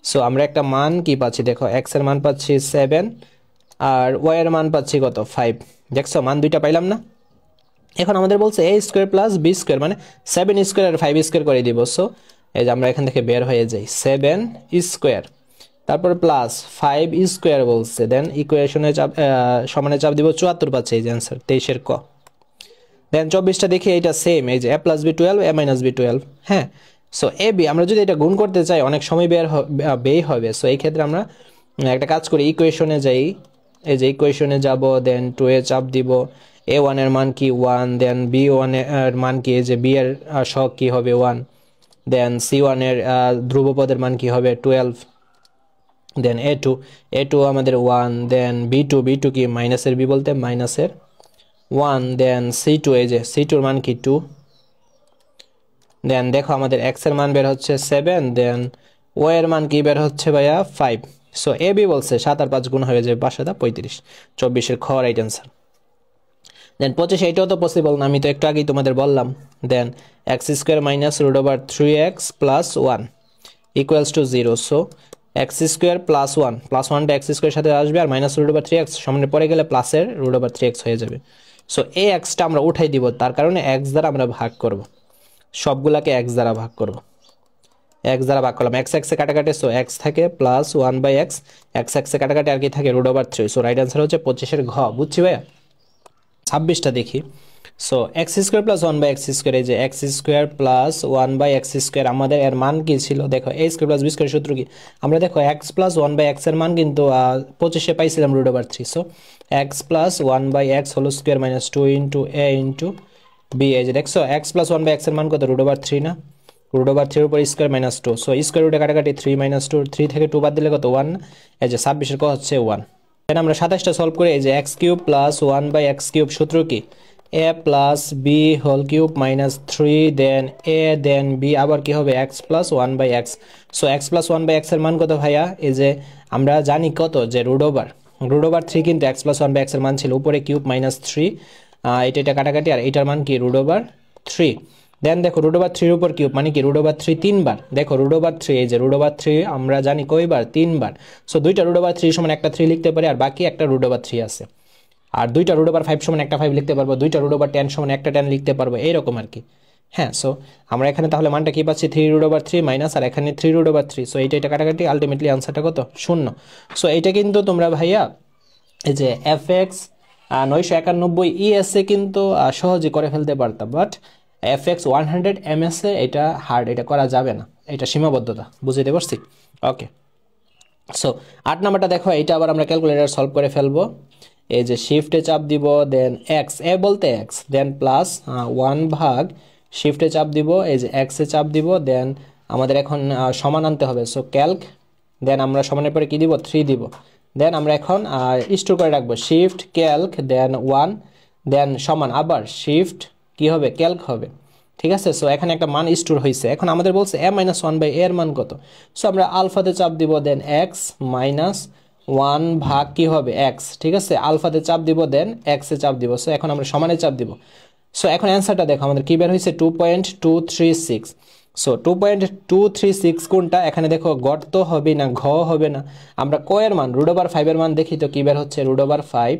সো আমরা একটা মান কি পাচ্ছি দেখো, x এর মান পাচ্ছি 7 আর y এর মান পাচ্ছি কত 5। দেখছো মান দুইটা পাইলাম না। এখন আমাদের বলছে a square plus b square মানে 7 স্কয়ার আর 5 স্কয়ার করে দিব। সো এই যে আমরা এখান থেকে বের হয়ে যাই 7 স্কয়ার তারপর প্লাস 5 স্কয়ার বলছে, দেন ইকুয়েশনে চাপ সমানে চাপ দিব 74 পাচ্ছি এই যে आंसर 23 এর ক। দেন 24টা দেখি এটা সেম, এই যে a + b 12 a - b 12। হ্যাঁ, সো a b আমরা যদি এটা গুণ করতে চাই অনেক সময় ব্যয় হবে। সো এই ক্ষেত্রে আমরা একটা কাজ করি, ইকুয়েশনে যাই, এই যে ইকুয়েশনে যাব, দেন 2 এ চাপ দিব, a1 এর মান কি 1, দেন b1 এর মান কি, এই যে b এর সহগ কি হবে 1, দেন c1 এর ধ্রুবপদের মান কি হবে 12, দেন a2 আমাদের 1, দেন b2 কি মাইনাসের b বলতে মাইনাসের 1, দেন c2 এই যে c2 এর মান কি 2, দেন দেখো আমাদের x এর মান বের হচ্ছে 7, দেন y এর মান কি বের হচ্ছে ভাইয়া 5। সো a b বলছে 7 আর 5 গুণ হয়ে যাবে 5 7 35, 24 এর খ রাইট आंसर। দেন 25 এটাও তো পসিবল না, আমি তো একটু আগেই তোমাদের বললাম। Then x square minus √3x plus 1 equals to 0। So x square plus 1 plus 1টা x স্কয়ারের সাথে আসবে আর মাইনাস √3x সামনে পড়ে গেলে প্লাসের √3x হয়ে যাবে। সো এই x টা আমরা উঠাই দিব, তার কারণে x দ্বারা আমরা ভাগ করব, সবগুলাকে x দ্বারা ভাগ করব, x দ্বারা ভাগ করলাম, x এ কাটাকাটি, সো x থাকে প্লাস 1/x, x এ কাটাকাটি আর কি থাকে √3। সো রাইট आंसर হচ্ছে 25 এর ঘ। বুঝছি ভাইয়া। 26টা দেখি। So x square plus 1/x square, এই যে x square plus 1/x square আমাদের এর মান কি ছিল দেখো, a square plus b square সূত্র কি, আমরা দেখো x প্লাস 1/x এর মান কিন্তু 25 এ পাইছিলাম √3। So x plus 1/x whole square minus 2 into a into b, এই যে দেখছো x প্লাস 1/x এর মান কত √3 না, √3 এর উপর স্কয়ার মাইনাস 2। সো স্কয়ার রুটে কাটাকাটি 3 - 2, 3 থেকে 2 বাদ দিলে কত 1, এই যে 26 এর ক হচ্ছে 1। দেন আমরা 27টা সলভ করে, এই যে x cube plus 1/x cube সূত্র কি, a plus b whole cube minus 3, then a then b আবার কি হবে x plus 1/x। So x plus 1/x এর মান কত ভাইয়া, এই যে আমরা জানি কত যে √3 কিন্তু x প্লাস 1/x এর মান ছিল, উপরে কিউব মাইনাস 3, এটা কাটাকাটি আর এটার মান কি √3। দেন দেখো √3 এর উপর কিউব মানে কি √3 তিনবার, দেখো √3 এই যে √3 আমরা জানি কয়বার তিনবার। সো দুইটা √3 সমান একটা 3 লিখতে পারি আর বাকি একটা √3 আছে, আর দুইটা √5 সমান একটা 5 লিখতে পারবো, দুইটা √10 সমান একটা 10 লিখতে পারবো, এইরকম আর কি। হ্যাঁ, সো আমরা এখানে তাহলে মানটা কি পাচ্ছি 3√3 মাইনাস আর এখানে 3√3। সো এটা কাটাকাটি আলটিমেটলি आंसरটা কত 0। সো এইটা কিন্তু তোমরা ভাইয়া এই যে fx 991 ES এ কিন্তু সহজে করে ফেলতে পারতাম, বাট fx 100 ms এ এটা হার্ড, এটা করা যাবে না, এটা সীমাবদ্ধতা, বুঝতে পারছি। ওকে, সো 8 নাম্বারটা দেখো, এটা আবার আমরা ক্যালকুলেটর সলভ করে ফেলবো। এই যে শিফটে চাপ দিব, দেন x a বলতে x, দেন প্লাস 1 ভাগ শিফটে চাপ দিব, এই যে x এ চাপ দিব, দেন আমাদের এখন সমান আনতে হবে। সো ক্যালক, দেন আমরা সমানের পরে কি দিব 3 দিব, দেন আমরা এখন স্টোর করে রাখবো শিফট ক্যালক, দেন 1, দেন সমান আবার শিফট কি হবে ক্যালক হবে, ঠিক আছে। সো এখানে একটা মান স্টোর হয়েছে, এখন আমাদের বলছে a - 1/a এর মান কত। সো আমরা আলফাতে চাপ দিব, দেন x - 1 ভাগ কি হবে x, ঠিক আছে, আলফাতে চাপ দিব, দেন x এ চাপ দিব। সো এখন আমরা সমানে চাপ দিব। সো এখন অ্যান্সারটা দেখো আমাদের কি বের হয়েছে 2.236। সো 2.236 কোনটা, এখানে দেখো গর্ত হবে না ঘ হবে না, আমরা ক এর মান √5 এর মান দেখি তো কি বের হচ্ছে √5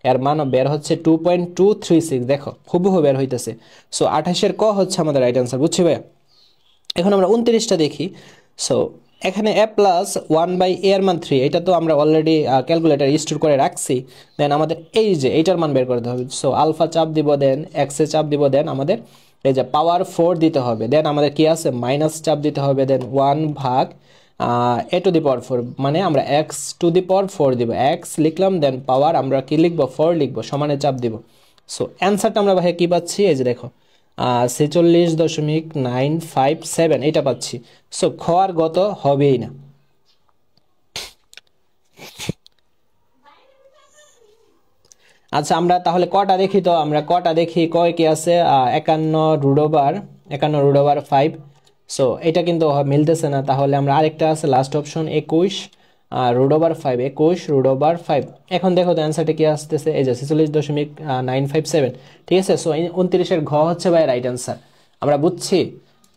এর মান বের হচ্ছে 2.236, দেখো হুবহু বের হইতেছে। সো 28 এর ক হচ্ছে আমাদের রাইট आंसर, বুঝছি ভাই। এখন আমরা 29টা দেখি। সো এখানে a প্লাস 1/a এর মান 3, এটা তো আমরা অলরেডি ক্যালকুলেটর স্টোর করে রাখছি। দেন আমাদের এই যে এইটার মান বের করতে হবে। সো আলফা চাপ দিব, দেন x এ চাপ দিব, দেন আমাদের এই যে পাওয়ার 4 দিতে হবে, দেন আমাদের কি আছে মাইনাস চাপ দিতে হবে, দেন 1 ভাগ a টু দি পাওয়ার 4 মানে আমরা x টু দি পাওয়ার 4 দিব, x লিখলাম, দেন পাওয়ার আমরা কি লিখব 4 লিখব, সমানে চাপ দিব। সো অ্যান্সারটা আমরা ভাই কি পাচ্ছি, এই যে দেখো 46.957 এটা পাচ্ছি। সো খ আর গত হবেই না। আচ্ছা আমরা তাহলে কটা দেখি তো, আমরা কটা দেখি, কয় কি আছে 51√5। সো এটা কিন্তু মিলতেছে না, তাহলে আমরা আরেকটা আছে লাস্ট অপশন 21√5, 21√5। এখন দেখো তো অ্যান্সারটা কি আসতেছে, এই যে 46.957, ঠিক আছে। সো 29 এর ঘ হচ্ছে ভাই রাইট आंसर, আমরা বুঝছি।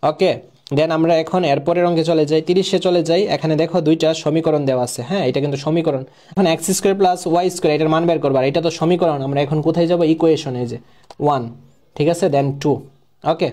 ওকে, দেন আমরা এখন এরপরের অঙ্কে চলে যাই, 30-এ চলে যাই। এখানে দেখো দুইটা সমীকরণ দেওয়া আছে, হ্যাঁ এটা কিন্তু সমীকরণ। এখন x square plus y square এটার মান বের করবার, এটা তো সমীকরণ। আমরা এখন কোথায় যাব? ইকুয়েশনে, যে 1, ঠিক আছে, দেন 2। ওকে,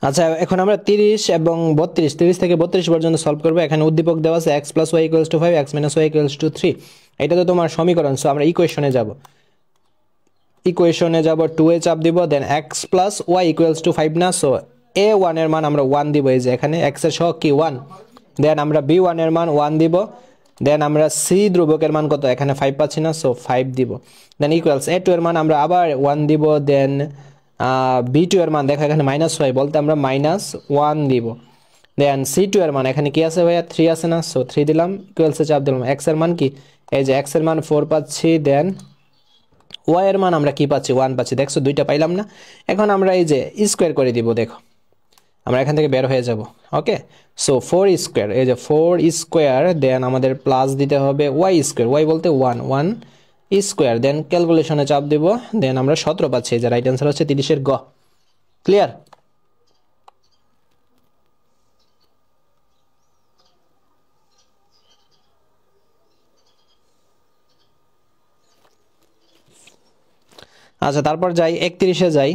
আচ্ছা এখন আমরা 30 এবং 32, 30 থেকে 32 পর্যন্ত সলভ করবো। এখানে উদ্দীপক দেওয়া আছে x plus y equals to 5, x minus y equals to 3। এটা তো তোমার সমীকরণ। সো আমরা ইকুয়েশনে যাব, 2 এ চাপ দিব, then x plus y equals to 5 না। সো a1 এর মান আমরা 1 দিব, এই যে এখানে এক্স এর সহগ কি 1। দেন আমরা b1 এর মান 1 দিব। দেন আমরা সি ধ্রুবকের মান কত, এখানে 5 পাচ্ছি না, সো 5 দিব। দেন ইকুয়ালস a2 এর মান আমরা আবার 1 দিব। দেন b2 এর মান দেখো এখানে -5 বলতে আমরা -1 দিব। দেন c2 এর মান এখানে কি আছে ভাইয়া, 3 আছে না, সো 3 দিলাম। ইকুয়ালসে চাপ দিলাম, x এর মান কি, এই যে x এর মান 4 পাচ্ছি। দেন y এর মান আমরা কি পাচ্ছি, 1 পাচ্ছি। দেখছো দুইটা পাইলাম না। এখন আমরা এই যে স্কোয়ার করে দিব, দেখো আমরা এখান থেকে বের হয়ে যাব। ওকে, সো 4 স্কোয়ার, এই যে 4 স্কোয়ার, দেন আমাদের প্লাস দিতে হবে y স্কোয়ার, y বলতে 1 স্কোয়ার। দেন ক্যালকুলেশনে চাপ দিব, দেন আমরা 17 পাচ্ছি। যে রাইট অ্যান্সার হচ্ছে 30-এর গ। ক্লিয়ার? আচ্ছা তারপর যাই 31-এ যাই।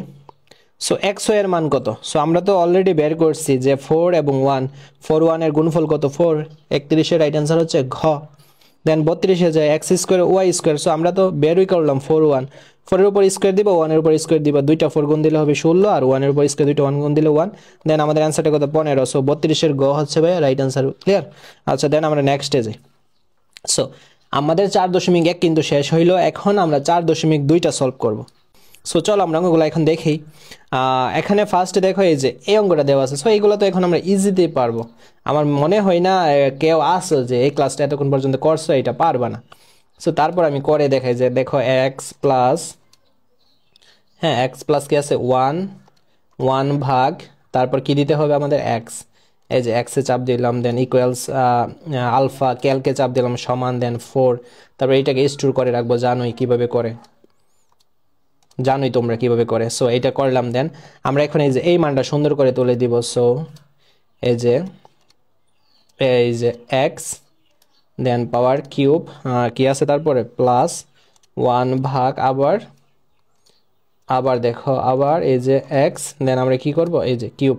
সো এক্স ওয়াই এর মান কত? সো আমরা তো অলরেডি বের করছি যে 4 এবং 1, 4 1 এর গুণফল কত, 4। 31-এর রাইট অ্যান্সার হচ্ছে ঘ। দেন 32-এ যায় x square y square. So আমরা তো বেরই করলাম 4 1, 4 এর উপর স্কোয়ার দিব, 1 এর উপর স্কোয়ার দিব, দুইটা 4 গুণ দিলে হবে 16, আর 1 এর উপর স্কোয়ার দুইটা 1 গুণ দিলে 1। দেন আমাদের অ্যান্সারটা কত, 15। সো 32-এর গ হচ্ছে ভাই রাইট অ্যান্সার। ক্লিয়ার? আচ্ছা দেন আমরা নেক্সটে যাই। সো আমাদের 4.1 কিন্তু শেষ হইলো। এখন আমরা 4.2টা সলভ করব। সো চলো আমরা অঙ্কগুলো এখন দেখি। এখানে ফার্স্টে দেখো এই যে এই অঙ্কটা দেওয়া আছে। সো এইগুলো তো এখন আমরা ইজিতেই পারবো। আমার মনে হয় না কেউ আসো যে এই ক্লাসটা এতক্ষণ পর্যন্ত করছো এটা পারবা না। সো তারপর আমি করে দেখাই যে দেখো এক্স প্লাস, হ্যাঁ এক্স প্লাস কি আছে 1 ভাগ, তারপর কি দিতে হবে আমাদের এক্স, এই যে এক্সে চাপ দিলাম, দেন ইকুয়ালস আলফা, ক্যালকে চাপ দিলাম সমান, দেন 4। তারপর এইটাকে স্টোর করে রাখবো, জানোই কিভাবে করে, জানোই তোমরা কিভাবে করে। সো এটা করলাম। দেন আমরা এখন এই যে এই মানটা সুন্দর করে তুলে দিব। সো এই যে এক্স, দেন পাওয়ার কিউব, কি আছে তারপরে প্লাস 1 ভাগ আবার দেখো আবার এই যে এক্স, দেন আমরা কি করব, এই যে কিউব।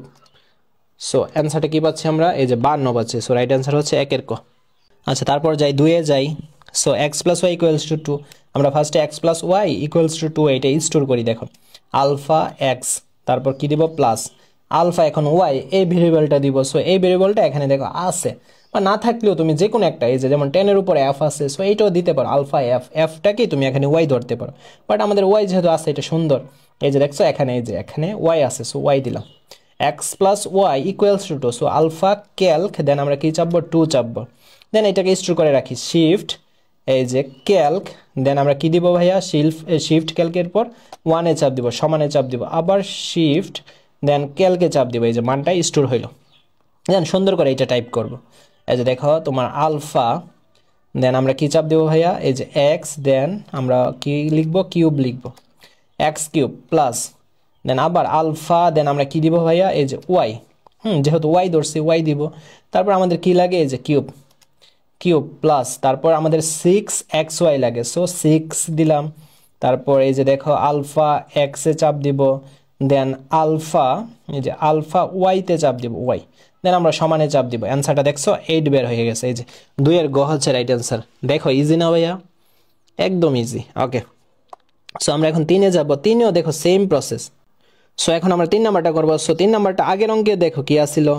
সো অ্যান্সারটা কি পাচ্ছি আমরা, এই যে 52 পাচ্ছি। সো রাইট অ্যান্সার হচ্ছে 1-এর ক। আচ্ছা তারপর যাই 2-এ যাই। So x plus y equals to 2। আমরা ফার্স্টে x plus y equals to 2 এটা স্টোর করি। দেখো আলফা এক্স, তারপর কি দিব প্লাস আলফা, এখন ওয়াই এই ভেরিয়েবলটা দিব। সো এই ভেরিয়েবলটা এখানে দেখো আছে, বা না থাকলেও তুমি যে কোনো একটা, এই যে যেমন 10-এর উপরে এফ আছে, সো এইটাও দিতে পারো আলফা এফ, এফটাকে তুমি এখানে ওয়াই ধরতে পারো। বাট আমাদের ওয়াই যেহেতু আছে এটা সুন্দর, এই যে দেখছো এখানে এই যে এখানে ওয়াই আছে, সো ওয়াই দিলাম। X plus y equals to 2। So alpha calc, then আমরা কি চাপবো 2 চাপবো। দেন এটাকে স্টোর করে রাখি শিফট, এই যে ক্যালক, দেন আমরা কি দিব ভাইয়া শিফট ক্যালকের পর 1-এ চাপ দিব, সমানে চাপ দিব, আবার শিফট, দেন ক্যালকে চাপ দিব, এই যে মানটা স্টোর হইলো। দেন সুন্দর করে এটা টাইপ করব। এই যে দেখো তোমার আলফা, দেন আমরা কি চাপ দেবো ভাইয়া, এই যে এক্স, দেন আমরা কি লিখবো কিউব লিখবো, এক্স কিউব প্লাস, দেন আবার আলফা, দেন আমরা কি দিব ভাইয়া, এই যে ওয়াই, যেহেতু ওয়াই ধরছি ওয়াই দিব। তারপর আমাদের কি লাগে, এই যে কিউব প্লাস, তারপর আমাদের 6xy লাগে, সো 6 দিলাম। তারপর এই যে দেখো আলফা এক্সে চাপ দিব, দেন আলফা, এই যে আলফা ওয়াইতে চাপ দিব ওয়াই, দেন আমরা সমানে চাপ দিব। অ্যান্সারটা দেখছো 8 বের হয়ে গেছে। এই যে 2-এর গ হচ্ছে রাইট অ্যান্সার। দেখো ইজি না ভাইয়া, একদম ইজি। ওকে, সো আমরা এখন 3-এ যাব। 3-এও দেখো সেম প্রসেস। সো এখন আমরা 3 নাম্বারটা করবো। সো 3 নাম্বারটা আগের অঙ্কে দেখো কি আসছিল,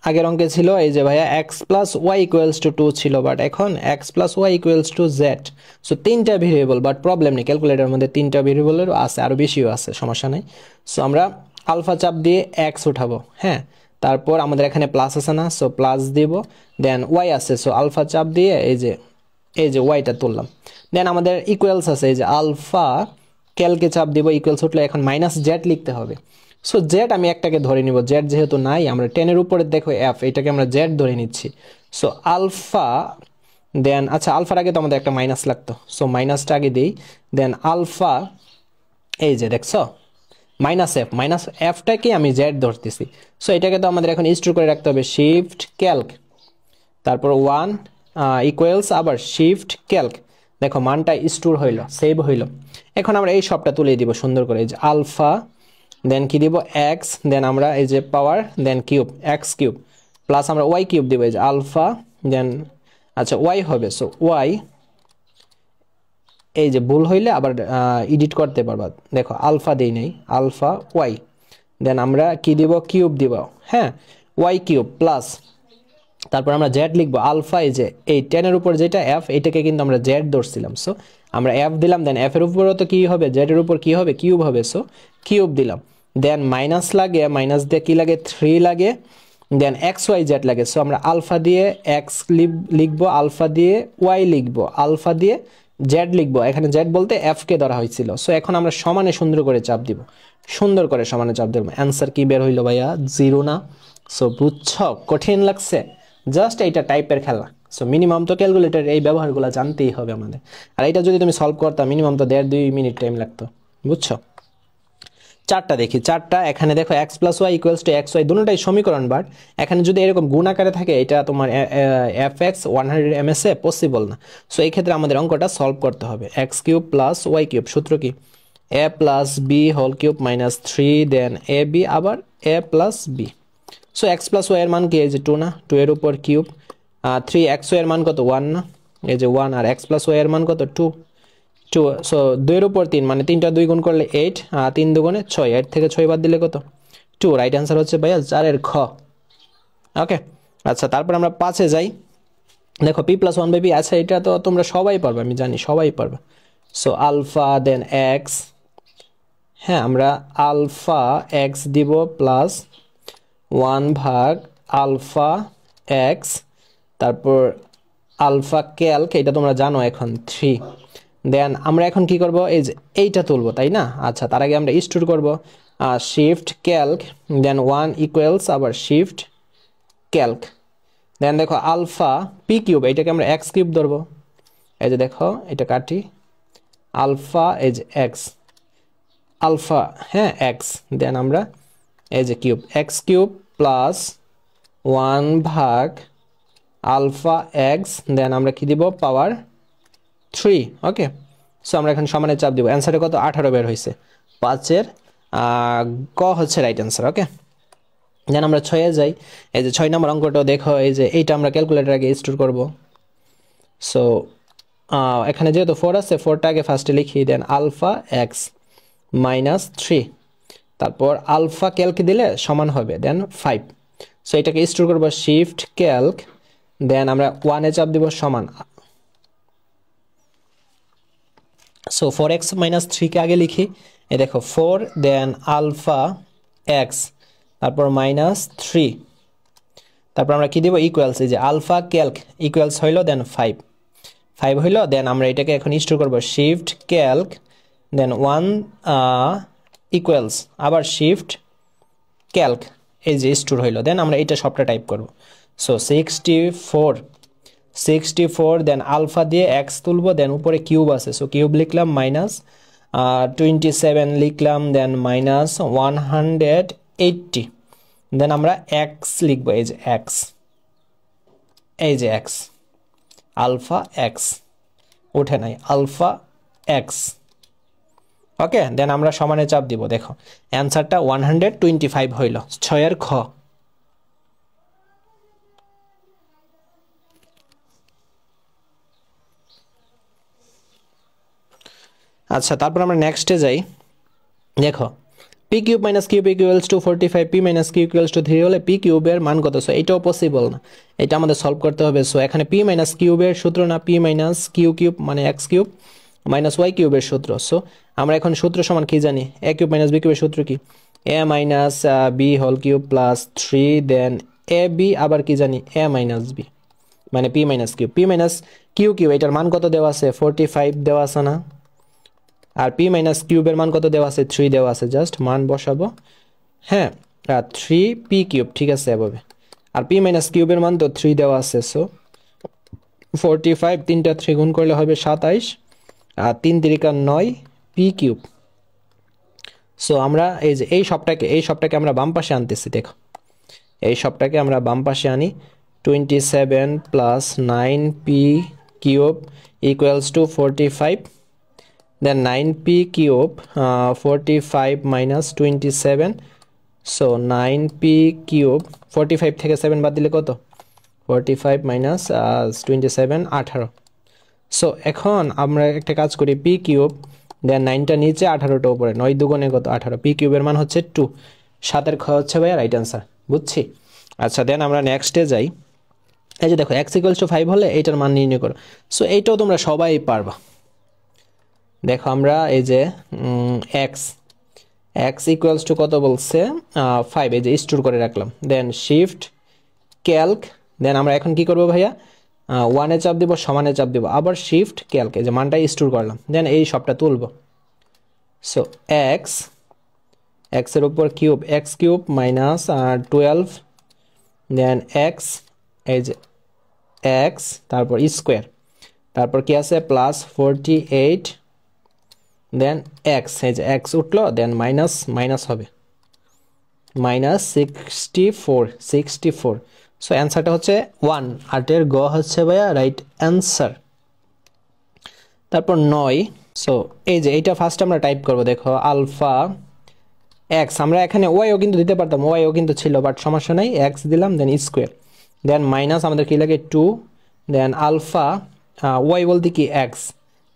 আগের অঙ্কে ছিল এই যে ভাইয়া x plus y equals to 2 ছিল, বাট এখন x plus y equals to z. So 3টা ভেরিয়েবল, বাট প্রবলেম নেই, ক্যালকুলেটারের মধ্যে 3টা ভেরিয়েবলেরও আছে, আরও বেশিও আছে, সমস্যা নেই। সো আমরা আলফা চাপ দিয়ে এক্স উঠাবো, হ্যাঁ, তারপর আমাদের এখানে প্লাস আছে না, সো প্লাস দিব, দেন ওয়াই আছে, সো আলফা চাপ দিয়ে এই যে ওয়াইটা তুললাম। দেন আমাদের ইকুয়ালস আছে, এই যে আলফা ক্যালকে চাপ দিব, ইকুয়ালস উঠলে এখন মাইনাস জেড লিখতে হবে। সো জেড আমি একটাকে ধরে নিব, জেড যেহেতু নাই, আমরা 10 এর উপরে দেখো এফ, এটাকে আমরা জেড ধরে নিচ্ছি। সো আলফা, দেন আচ্ছা আলফার আগে তো আমাদের একটা মাইনাস লাগতো, সো মাইনাসটা আগে দিই, দেন আলফা, এই যে দেখছো মাইনাস এফটাকে আমি জেড ধরতেছি। সো এটাকে তো আমাদের এখন স্টোর করে রাখতে হবে, শিফট ক্যালক, তারপর 1 ইকুয়ালস আবার শিফট ক্যালক, দেখো মানটা স্টোর হইল, সেভ হইল। এখন আমরা এই সবটা তুলে দিব সুন্দর করে, এই যে আলফা, দেন কি দিব এক্স, দেন আমরা এই যে পাওয়ার, দেন কিউব, এক্স কিউব প্লাস আমরা ওয়াই কিউব দিব, এই যে আলফা, দেন আচ্ছা ওয়াই হবে, সো ওয়াই, এই যে ভুল হইলে আবার এডিট করতে পারবা, দেখো আলফা দেই নেই, আলফা ওয়াই, দেন আমরা কি দিব কিউব দিব, হ্যাঁ, ওয়াই কিউব প্লাস, তারপর আমরা জেড লিখবো, আলফা, এই যে এই 10 এর উপর যেটা এফ, এটাকে কিন্তু আমরা জেড ধরছিলাম, সো আমরা এফ দিলাম, দেন এফ এর উপরও তো কি হবে, জেড এর উপর কি হবে, কিউব হবে, সো কিউব দিলাম, দেন মাইনাস লাগে, মাইনাস দিয়ে কি লাগে 3 লাগে, দেন এক্স ওয়াই জেড লাগে, সো আমরা আলফা দিয়ে এক্স লিখবো, আলফা দিয়ে ওয়াই লিখবো, আলফা দিয়ে জেড লিখবো, এখানে জেড বলতে এফ কে ধরা হয়েছিল। সো এখন আমরা সমানে সুন্দর করে চাপ দিব, সুন্দর করে সমানে চাপ দেবো, অ্যান্সার কি বের হইলো ভাইয়া, 0 না? সো বুঝছ কঠিন লাগছে, জাস্ট এইটা টাইপের খেলা। সো মিনিমাম তো ক্যালকুলেটর এই ব্যবহারগুলো জানতেই হবে আমাদের, আর এটা যদি তুমি সলভ করতা মিনিমাম তো 1.5-2 মিনিট টাইম লাগতো, বুঝছো? চারটা দেখি, চারটা এখানে দেখো x plus y equals to x y, দুটোটাই সমীকরণ, বাট এখানে যদি এরকম গুণ আকারে থাকে এটা তোমার এফ এক্স 100 ms এ পসিবল না। সো এই ক্ষেত্রে আমাদের অঙ্কটা সলভ করতে হবে, x cube plus y cube, সূত্র কি, a plus b whole cube minus 3, then a b আবার a plus b. So x plus y এর মান কি, এই যে 2 না, 2 এর উপর কিউব, 3 এক্স ওয়াই এর মান কত 1 না, এই যে 1, আর এক্স প্লাস ওয়াই এর মান কত 2, সো 2 এর উপর 3 মানে 3টা 2 গুণ করলে 8, 3 দুগুণে 6, 8 থেকে 6 বাদ দিলে কত 2, রাইট অ্যান্সার হচ্ছে ভাইয়া 4 এর খ। ওকে, আচ্ছা তারপর আমরা 5-এ যাই, দেখো পি প্লাস 1 বাই পি, আচ্ছা এটা তো তোমরা সবাই পারবে, আমি জানি সবাই পারবে। সো আলফা দেন এক্স, হ্যাঁ আমরা আলফা এক্স দিব প্লাস 1 ভাগ আলফা এক্স, তারপর আলফা ক্যালক, এটা তোমরা জানো এখন 3, দেন আমরা এখন কি করব, এই যে এইটা তুলবো তাই না, আচ্ছা তার আগে আমরা স্টোর করব শিফট ক্যালক, দেন 1 ইকুয়ালস আবার শিফট ক্যালক, দেন দেখো আলফা পি কিউব, এটাকে আমরা এক্স কিউব ধরবো, এই যে দেখো এটা কাটি, আলফা এই যে এক্স, আলফা হ্যাঁ এক্স, দেন আমরা এই যে কিউব, এক্স কিউব প্লাস 1 ভাগ আলফা এক্স, দেন আমরা কি দিব পাওয়ার 3। ওকে, সো আমরা এখন সমানে চাপ দিব, অ্যান্সারে কত 18 বের হয়েছে, 5-এর ক হচ্ছে রাইট অ্যান্সার। ওকে, দেন আমরা 6-এ যাই, এই যে 6 নম্বর অঙ্কটাও দেখো, এই যে এইটা আমরা ক্যালকুলেটর আগে স্টোর করব। সো এখানে যেহেতু 4 আছে, 4টা আগে ফার্স্টে লিখি, দেন আলফা এক্স মাইনাস 3, তারপর আলফা ক্যালক দিলে সমান হবে দেন 5। সো এটাকে স্টোর করব শিফট ক্যালক, দেন আমরা 1-এ চাপ দিব সমান, সো 4x মাইনাস 3 কে আগে লিখি, এই দেখো 4, দেন আলফা এক্স, তারপর মাইনাস 3, তারপর আমরা কি দিব ইকুয়ালস, এই যে আলফা ক্যালক ইকুয়ালস হইলো, দেন 5 হইলো, দেন আমরা এটাকে এখন স্টোর করব শিফট ক্যালক, দেন 1 ইকুয়ালস আবার শিফট ক্যালক, এই যে স্টোর হইলো, দেন আমরা এটা সবটা টাইপ করব। সো 64, দেন আলফা দিয়ে এক্স তুলবো, দেন উপরে কিউব আছে, সো কিউব লিখলাম মাইনাস 27 লিখলাম, দেন মাইনাস 180, দেন আমরা এক্স লিখবো, এই যে এক্স, এই যে এক্স, আলফা এক্স উঠে নাই, আলফা এক্স। ওকে, দেন আমরা সমানে চাপ দিব, দেখো অ্যান্সারটা 125 হইল, 6-এর খ। আচ্ছা তারপর আমরা নেক্সটে যাই, দেখো p cube minus cube equals to 45, p minus q equals to 3 হলে পি কিউবের মান কত, সো এটাও পসিবল না, এটা আমাদের সলভ করতে হবে। সো এখানে পি মাইনাস কিউবের সূত্র না, পি মাইনাস কিউ কিউব মানে এক্স কিউব মাইনাস ওয়াই কিউবের সূত্র। সো আমরা এখন সূত্র সমান কি জানি, এ কিউব মাইনাস বি কিউবের সূত্র কি, a minus b whole cube plus 3 then a b আবার কি জানি a মাইনাস বি মানে পি মাইনাস কিউ কিউ এটার মান কত দেওয়া আছে 45 দেওয়া আছে না আর পি মাইনাস কিউবের মান কত দেওয়া আছে 3 দেওয়া আছে জাস্ট মান বসাবো হ্যাঁ 3 পি কিউব ঠিক আছে এভাবে আর পি মাইনাস কিউবের মান তো 3 দেওয়া আছে সো 45 তিনটা 3 গুণ করলে হবে 27 আর 3 তিরিকা 9 পি কিউব সো আমরা এই যে এই সবটাকে আমরা বাম পাশে আনতেছি দেখো এই সবটাকে আমরা বাম পাশে আনি 27 plus 9 p cube equals to 45 then 9 p cube 45 minus 27 so 9 p cube 45 থেকে 7 বাদ দিলে কত 45 মাইনাস 27 18 সো এখন আমরা একটা কাজ করি পি কিউব দেন 9টা নিচে 18টা উপরে 9 দুগুণে কত 18 পি কিউবের মান হচ্ছে 2 7 এর খ হচ্ছে ভাই রাইট অ্যান্সার বুঝছি আচ্ছা দেন আমরা নেক্সটে যাই এই যে দেখো x = 5 হলে এইটার মান নির্ণয় করো সো এইটাও তোমরা সবাই পারবা দেখো আমরা এই যে x = কত বলছে 5 এই যে স্টোর করে রাখলাম দেন শিফট ক্যালক দেন আমরা এখন কি করব ভাইয়া 1 এ চাপ দিব সমানে চাপ দিব আবার শিফট ক্যালক এই যে মানটা স্টোর করলাম দেন এই সবটা তুলব সো x এর উপর কিউব x কিউব মাইনাস 12 দেন x এই যে x তারপর স্কয়ার তারপর কি আছে প্লাস 48 দেন x এই যে x উঠলো দেন মাইনাস হবে মাইনাস 64 সো অ্যান্সারটা হচ্ছে 1 8 এর গ হচ্ছে ভাইয়া রাইট অ্যান্সার তারপর 9 সো এই যে এইটা ফার্স্ট আমরা টাইপ করব দেখো আলফা x আমরা এখানে y ও কিন্তু দিতে পারতাম y ও কিন্তু ছিল বাট সমস্যা নাই x দিলাম দেন স্কয়ার দেন মাইনাস আমাদের কি লাগে 2 দেন আলফা y বলতে কি x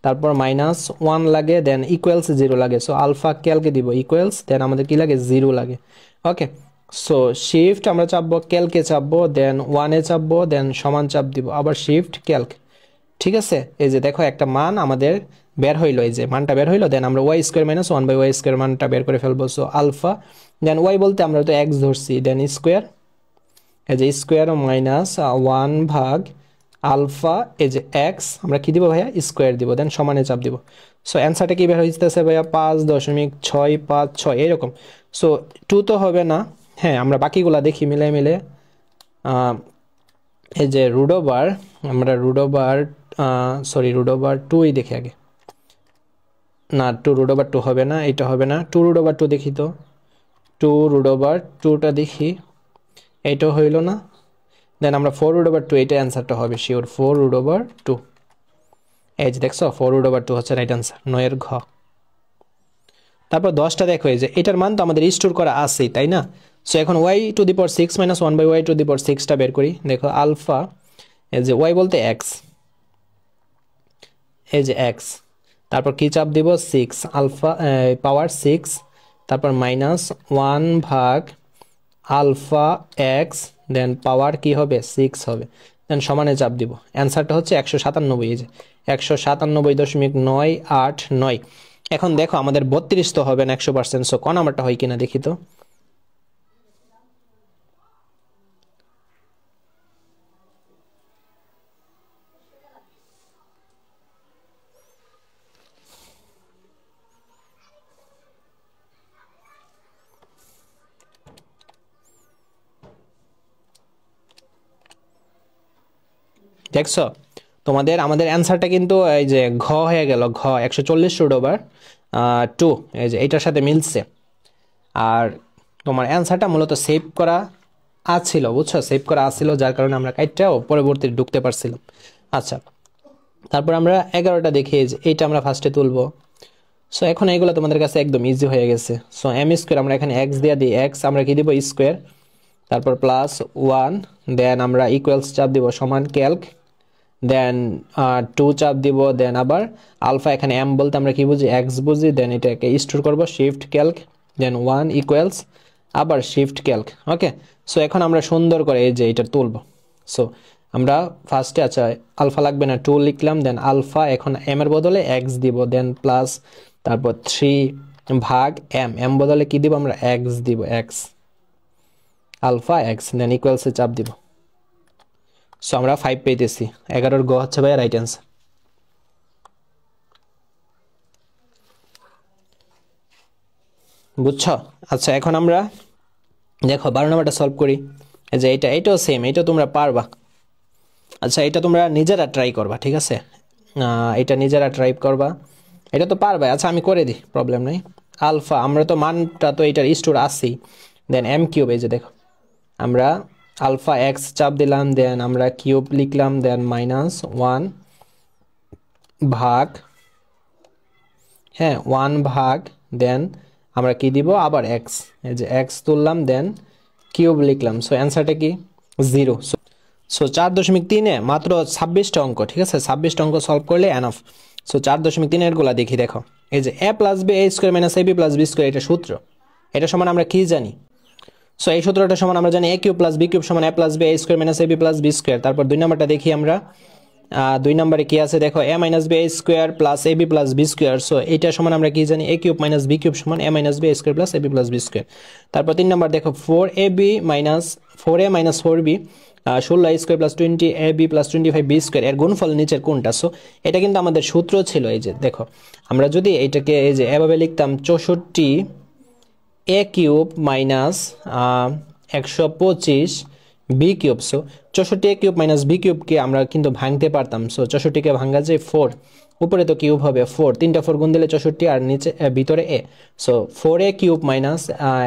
তারপর মাইনাস 1 লাগে দেন ইকুয়ালস 0 লাগে সো আলফা ক্যালকে দিব ইকুয়ালস দেন আমাদের কি লাগে 0 লাগে ওকে সো শিফট আমরা চাপবো ক্যালকে চাপবো দেন 1 এ চাপবো দেন সমান চাপ দিব আবার শিফট ক্যালক ঠিক আছে এই যে দেখো একটা মান আমাদের বের হইলো এই যে মানটা বের হইলো দেন আমরা y² - 1/y² মানটা বের করে ফেলবো সো আলফা দেন y বলতে আমরা তো x ধরছি দেন স্কয়ার এই যে স্কয়ার মাইনাস 1 ভাগ আলফা এই যে x আমরা কি দিব ভাইয়া স্কয়ার দিব দেন সমানে চাপ দিব সো অ্যানসারটা কি বের হইতেছে ভাইয়া 5.656 এরকম সো 2 তো হবে না হ্যাঁ আমরা বাকিগুলা দেখি মিলে এই যে রুট ওভার 2 ই দেখি আগে না 2 রুট ওভার 2 হবে না এটা হবে না 2 রুট ওভার 2 দেখি তো 2 রুট ওভার 2টা দেখি এইটাও হইল না দেন আমরা 4 রুট ওভার 2 এটা অ্যান্সারটা হবে শিওর 4 রুট ওভার 2 এই যে দেখছো 4 রুট ওভার 2 হচ্ছে রাইট অ্যান্সার 9 এর ঘ তারপর 10টা দেখো এই যে এটার মান তো আমাদের স্টোর করা আছেই তাই না সো এখন y⁻6 - 1/y⁻6 টা বের করি দেখো আলফা এই যে y বলতে x এই যে x তারপর কি চাপ দিব 6 আলফা পাওয়ার 6 তারপর মাইনাস 1 ভাগ আলফা x দেন পাওয়ার কি হবে 6 হবে দেন সমানে চাপ দিব অ্যানসারটা হচ্ছে 197 এই যে 197.989 এখন দেখো আমাদের 32 তো হবে না 100% সো কোন নাম্বারটা হয় কিনা দেখি তো দেখছো তোমাদের আমাদের অ্যানসারটা কিন্তু এই যে ঘ হয়ে গেল ঘ 140 রুট ওভার 2 এই যে এটার সাথে মিলছে আর তোমার অ্যানসারটা মূলত সেভ করা আছিল বুঝছো সেভ করা আছিল যার কারণে আমরা কাইটটাও পরবর্তী ঢুকতে পারছিলাম আচ্ছা তারপর আমরা 11টা দেখি যে এইটা আমরা ফার্স্টে তুলবো সো এখন এইগুলো তোমাদের কাছে একদম ইজি হয়ে গেছে সো m² আমরা এখানে x দিয়ে দিই x আমরা কি দিব স্কয়ার তারপর প্লাস 1 দেন আমরা ইকুয়ালস চাপ দিব সমান ক্যালক দেন 2 চাপ দিব দেন আবার আলফা এখানে m বলতে আমরা কি বুঝি x বুঝি দেন এটাকে স্টোর করব শিফট ক্যালক দেন 1 ইকুয়ালস আবার শিফট ক্যালক ওকে সো এখন আমরা সুন্দর করে এই যে এটা তুলব সো আমরা ফার্স্টে আচ্ছা আলফা লাগবে না 2 লিখলাম দেন আলফা এখন m এর বদলে x দিব দেন প্লাস তারপর 3 ভাগ এম, এম বদলে কি দিব আমরা এক্স দিব, এক্স আলফা এক্স, দেন ইকুয়ালসে চাপ দিব। সো আমরা 5 পেয়েছি। 11 গ হচ্ছে ভাই রাইট অ্যান্সার। বুঝছো? আচ্ছা এখন আমরা দেখো 12 নম্বরটা সলভ করি। এই যে এটাও সেম, এটা তোমরা পারবা। আচ্ছা এটা তোমরা নিজেরা ট্রাই করবা, ঠিক আছে? এটা নিজেরা ট্রাই করবা, এটা তো পারবা। আচ্ছা আমি করে দিই, প্রবলেম নেই। আলফা আমরা তো মানটা তো এটার স্টোর আসেই, দেন এম কিউব, এই যে দেখো আমরা আলফা এক্স চাপ দিলাম, দেন আমরা কিউব লিখলাম, দেন -1 ভাগ, হ্যাঁ 1 ভাগ, দেন আমরা কি দিব আবার এক্স, এই যে এক্স তুললাম, দেন কিউব লিখলাম। সো অ্যান্সারটা কি 0। সো 4.3-এ মাত্র 26টা অঙ্ক, ঠিক আছে? 26টা অঙ্ক সলভ করলে এনাফ। সো 4.3 গুলা দেখি, দেখো এই যে a plus b a square minus ab plus b square, এটা সূত্র। এটা সমান আমরা কি জানি? সো এই সূত্রটা সমান আমরা জানি a cube plus b cube সমান a plus b a square minus ab plus b square. তারপর 2 নম্বরটা দেখি আমরা, 2 নম্বরে কি আছে দেখো, a minus b a square plus ab plus b square. So এটা সমান আমরা কি জানি? a cube minus b cube সমান a minus b a square plus ab plus b square. তারপর 3 নম্বর দেখো 4a minus 4b 16 square plus 20ab plus 25b square, এর গুণফল নিচের কোনটা? সো এটা কিন্তু আমাদের সূত্র ছিল। এই যে দেখো আমরা যদি এইটাকে এই যে এভাবে লিখতাম, 64 a cube minus 125 b cube. So 64 a cube minus b কিউবকে আমরা কিন্তু ভাঙতে পারতাম। সো 64কে ভাঙা যায় 4, উপরে তো কিউব হবে 4, 3টা 4 গুণ দিলে 64 আর নিচে ভিতরে a। So 4a cube minus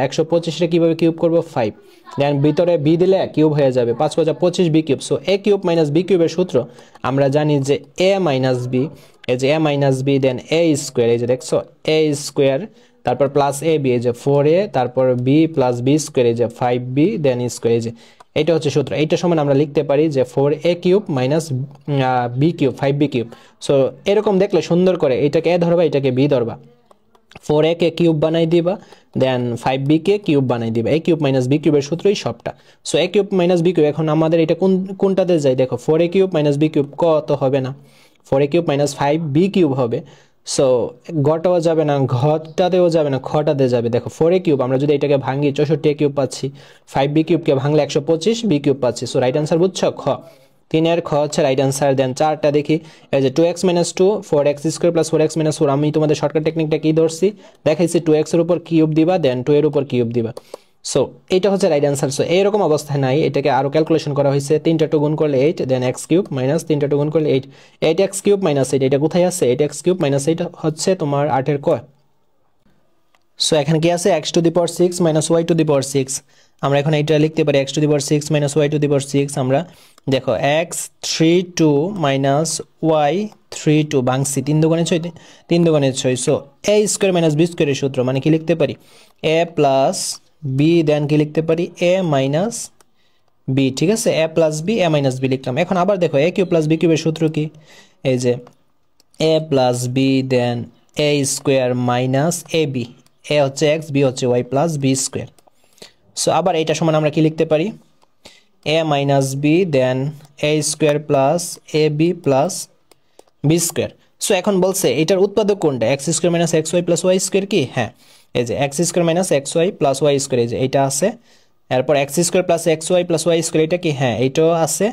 125 কিভাবে কিউব করব 5, দেন ভিতরে b দিলে কিউব হয়ে যাবে 5 × 25 b cube. So a cube minus b কিউবের সূত্র আমরা জানি যে a মাইনাস বি, এই যে a minus b then a square, এই যে দেখছো a স্কোয়ার, তারপর প্লাস a বি, এই যে 4a, তারপর b প্লাস বি স্কোয়ার, এই যে 5b দেন স্কোয়ার। এই যে এটা হচ্ছে সূত্র। এইটা সমান আমরা লিখতে পারি যে 4a cube minus b cube 5b cube. So এরকম দেখলে সুন্দর করে এটাকে a ধরবা, এটাকে b ধরবা, 4a কে কিউব বানাই দিবা, দেন 5b কে কিউব বানাই দিবা। a কিউব মাইনাস বি কিউবের সূত্রই সবটা। So a cube minus b cube, এখন আমাদের এটা কোনটাতে যায় দেখো, 4a cube minus b cube, ক তো হবে না, 4a cube minus 5b cube হবে। সো গটাও যাবে না, ঘটাতেও যাবে না, খটাতে যাবে। দেখো 4a কিউব আমরা যদি এটাকে ভাঙি 64a কিউব পাচ্ছি, 5b কিউবকে ভাঙলে 125b কিউব পাচ্ছি। সো রাইট আনসার বুঝছো, খ। 3-এর খ হচ্ছে রাইট আনসার। দেন 4টা দেখি, এই যে 2x minus 2 4x square plus 4x minus 4, আমি তোমাদের শর্টকাট টেকনিকটা কি ধরছি দেখাইছি, 2x এর উপর কিউব দিবা, দেন 2 এর উপর কিউব দিবা। সো এইটা হচ্ছে রাইট আনসার। সো এইরকম অবস্থায় নাই, এটাকে আরো ক্যালকুলেশন করা হয়েছে, 3টা 2 গুণ করলে 8, দেন x কিউব মাইনাস 3টা 2 গুণ করলে 8, 8x কিউব মাইনাস 8, এটা কোথায় আছে? 8x কিউব মাইনাস 8 হচ্ছে তোমার 8-এর ক। সো এখানে কি আছে? x to the power 6 minus y to the power 6। আমরা এখন এইটা লিখতে পারি x to the power 6 minus y to the power 6। আমরা দেখো x 32 মাইনাস y 32 ভাঙছি, 3 দুগুণে 6, 3 দুগুণে 6। So a square minus b স্কোয়ারের সূত্র মানে কি লিখতে পারি? a প্লাস b, দেন কি লিখতে পারি? a মাইনাস b, ঠিক আছে? a plus b a minus b লিখলাম। এখন আবার দেখো a কিউব প্লাস b কিউবের সূত্র কি? এই যে a plus b, then a square minus ab, a হচ্ছে x, b হচ্ছে y plus b square. So আবার এটা সমান আমরা কি লিখতে পারি? a minus b, then a square plus ab plus b square. So এখন বলছে এটার উৎপাদক কোনটা? x square minus x y plus y square কি? হ্যাঁ, এই যে x square minus x y plus y square, এই যে এইটা আছে। এরপর x square plus x y plus y square, এটা কি? হ্যাঁ, এইটাও আছে।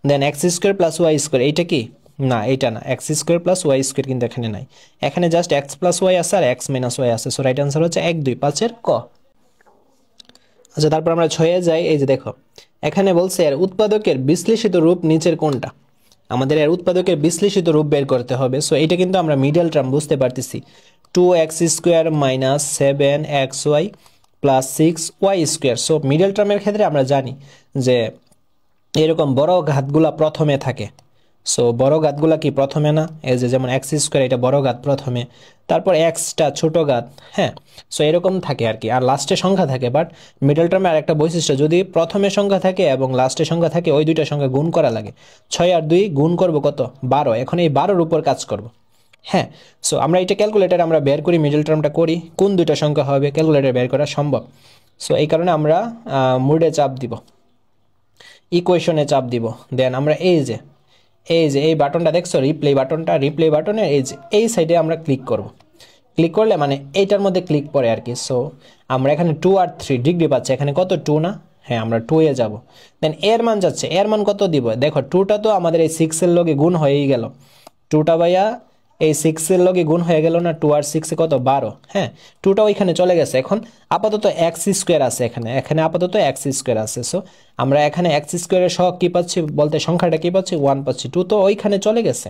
Then x square plus y square, এইটা কি? না, এটা না, x square plus y square কিন্তু এখানে নাই, এখানে জাস্ট এক্স প্লাস ওয়াই আছে আর এক্স মাইনাস ওয়াই আছে। সো রাইট আনসার হচ্ছে 1, 2, 5-এর ক। আচ্ছা তারপর আমরা 6-এ যাই। এই যে দেখো এখানে বলছে এর উৎপাদকের বিশ্লেষিত রূপ নিচের কোনটা? আমাদের এর উৎপাদকের বিশ্লেষিত রূপ বের করতে হবে। সো এটা কিন্তু আমরা মিডল টার্ম বুঝতে পারতেছি, 2x square minus 7xy plus 6y square. So middle টার্মের ক্ষেত্রে আমরা জানি যে এরকম বড় ঘাতগুলা প্রথমে থাকে। সো বড় ঘাতগুলা কি প্রথমে না? এই যে যেমন এক্স স্কোয়ার, এটা বড় ঘাত প্রথমে, তারপর এক্সটা ছোট ঘাত, হ্যাঁ। সো এরকম থাকে আর কি, আর লাস্টে সংখ্যা থাকে। বাট মিডল টার্মে আর একটা বৈশিষ্ট্য, যদি প্রথমে সংখ্যা থাকে এবং লাস্টে সংখ্যা থাকে, ওই দুইটা সংখ্যা গুণ করা লাগে। 6 আর 2 গুণ করব কত? 12। এখন এই 12-র উপর কাজ করব, হ্যাঁ। সো আমরা এটা ক্যালকুলেটার আমরা বের করি, মিডল টার্মটা করি, কোন দুইটা সংখ্যা হবে ক্যালকুলেটার বের করা সম্ভব। সো এই কারণে আমরা মুডে চাপ দিব, ইকুয়েশনে চাপ দিব, দেন আমরা এই যে এই বাটনটা দেখছো, রিপ্লে বাটনটা, রিপ্লে বাটনে এই যে এই সাইডে আমরা ক্লিক করব। ক্লিক করলে মানে এইটার মধ্যে ক্লিক করে আর কি। সো আমরা এখানে 2 আর 3 ডিগ্রি পাচ্ছি, এখানে কত 2 না, হ্যাঁ আমরা 2 এ যাব। দেন এর মান যাচ্ছে, এর মান কত দিব, দেখো 2টা তো আমাদের এই 6 এর লগে গুণ হয়েই গেল, 2টা ভাইয়া এই 6 এর লগে গুণ হয়ে গেল না, 2 আর 6 এ কত 12, হ্যাঁ 2টা ওইখানে চলে গেছে। এখন আপাতত x স্কয়ার আছে এখানে, এখানে আপাতত x স্কয়ার আছে। সো আমরা এখানে x স্কয়ারের সহগ কি পাচ্ছি বলতে সংখ্যাটা কি পাচ্ছি 1 পাচ্ছি, 2 তো ওইখানে চলে গেছে,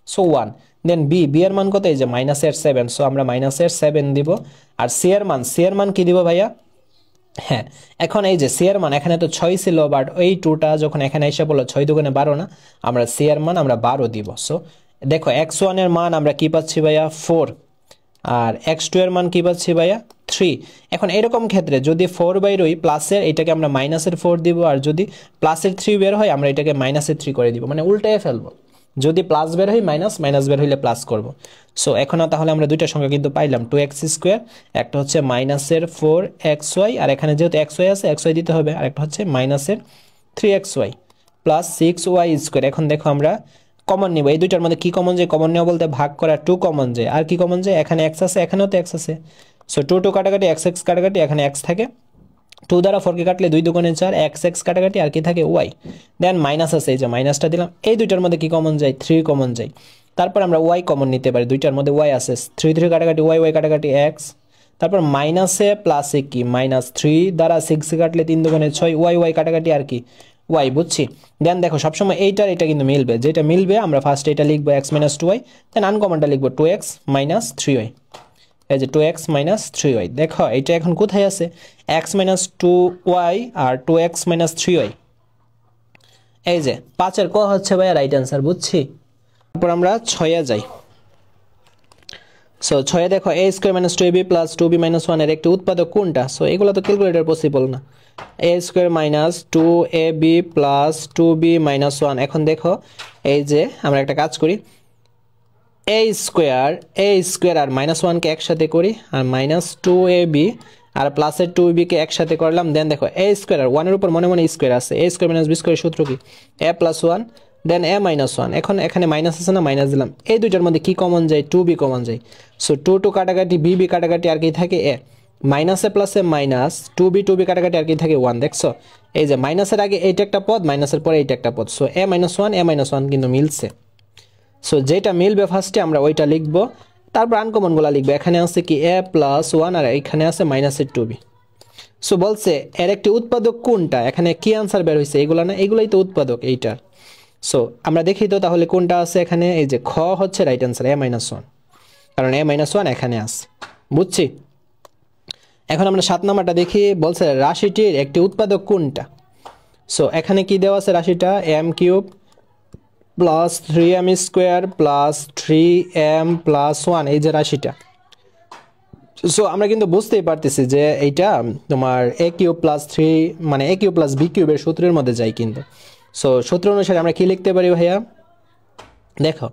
সো 1। দেন b এর মান কত, এই যে -7, সো আমরা -7 দিব। আর c এর মান কি দিব ভাইয়া, হ্যাঁ এখন এই যে সি এর মান এখানে তো 6 ছিল, বাট ওই 2টা যখন এখানে এসে বললো 6 দুগুণে 12 না, আমরা সি এর মান আমরা 12 দিব। সো দেখো x1 এর মান আমরা কি পাচ্ছি ভাইয়া 4, আর x2 এর মান কি পাচ্ছি ভাইয়া 3। এখন এরকম ক্ষেত্রে যদি 4 বাইর হই প্লাসের, এটাকে আমরা -4 দিব, আর যদি প্লাসের 3 বের হয় আমরা এটাকে -3 করে দিব, মানে উল্টায় ফেলবো, যদি প্লাস বের হয় মাইনাস, মাইনাস বের হইলে প্লাস করব। সো এখন তাহলে আমরা দুইটা সংখ্যা কিন্তু পাইলাম, 2x², একটা হচ্ছে -4xy, আর এখানে যেহেতু xy আছে xy দিতে হবে, আর একটা হচ্ছে -3xy প্লাস 6y²। এখন দেখো আমরা কমন নিব, এই দুইটার মধ্যে কি কমন যায়, কমন নেওয়া বলতে ভাগ করা 2 কমন যায়, আর কি কমন যায়, এখানে x আছে এখানেও তো x আছে, সো 2 2 কাটাকাটি x x কাটাকাটি, এখানে x থাকে 2 দ্বারা 4 কে কাটলে 2 দুগুণে 4, x কাটাকাটি, আর কি থাকে y। দেন মাইনাস আছে, এই যে মাইনাসটা দিলাম, এই দুইটার মধ্যে কি কমন যায় 3 কমন যায়, তারপর আমরা y কমন নিতে পারি, দুইটার মধ্যে y আছে, 3 3 কাটাকাটি y y কাটাকাটি x, তারপর মাইনাসে প্লাসে কি -3 দ্বারা 6 কাটলে 3 দুগুণে 6 y y কাটাকাটি, আর কি y, বুঝছি। দেন দেখো সবসময় এইটার এটা কিন্তু মিলবে, যেটা মিলবে আমরা ফার্স্ট এটা লিখবো x - 2y, দেন আনকমনটা লিখবো 2x - 3y, এই যে 2x - 3y। দেখো এটা এখন কোথায় আছে, x - 2y আর 2x - 3y, এই যে 5 এর ক হচ্ছে ভাইয়া রাইট অ্যান্সার, বুঝছি। তারপর আমরা 6 এ যাই। সো 6 এ দেখো a² - 2ab + 2b - 1 এর একটি উৎপাদক কোনটা, সো এগুলো তো ক্যালকুলেটর পসিবল না, a² - 2ab + 2b - 1। এখন দেখো এই যে আমরা একটা কাজ করি, a স্কোয়ার আর -1 কে একসাথে করি, আর -2ab আর প্লাসের 2b কে একসাথে করলাম। দেন দেখো a স্কোয়ার আর 1 এর উপর মনে মনে স্কোয়ার আছে, a² - b² সূত্র কি a + 1, দেন a - 1। এখন এখানে মাইনাস আছে না, মাইনাস দিলাম, এই দুইটার মধ্যে কি কমন যায় 2b কমন যায়, সো 2 2 কাটাকাটি bb কাটাকাটি, আর কি থাকে a, মাইনাসে প্লাসে মাইনাস, 2b কাটাকাটি, আর কি থাকে 1। দেখছো এই যে মাইনাসের আগে এইটা একটা পদ, মাইনাসের পরে এইটা একটা পদ, সো a - 1 a - 1 কিন্তু মিলছে। সো যেটা মিলবে ফার্স্টে আমরা ওইটা লিখবো, তারপর আনকমনগুলো লিখবো, এখানে আছে কি a + 1 আর এখানে আছে -2b। সো বলছে এর একটি উৎপাদক কোনটা, এখানে কি আনসার বের হয়েছে, এগুলা না, এগুলাই তো উৎপাদক এইটার। সো আমরা দেখি তো তাহলে কোনটা আছে এখানে, এই যে খ হচ্ছে রাইট অ্যান্সার a - 1, কারণ a - 1 এখানে আছে, বুঝছি। এখন আমরা 7 নাম্বারটা দেখি, বলছে রাশিটির একটি উৎপাদক কোনটা। সো এখানে কি দেওয়া আছে, রাশিটা m³ + 3m² + 3m + 1, এই যে রাশিটা। সো আমরা কিন্তু বুঝতেই পারতেছি যে এইটা তোমার a³ + 3 মানে a³ + b³ এর সূত্রের মধ্যে যায় কিন্তু। সো সূত্র অনুসারে আমরা কি লিখতে পারি ভাইয়া, দেখো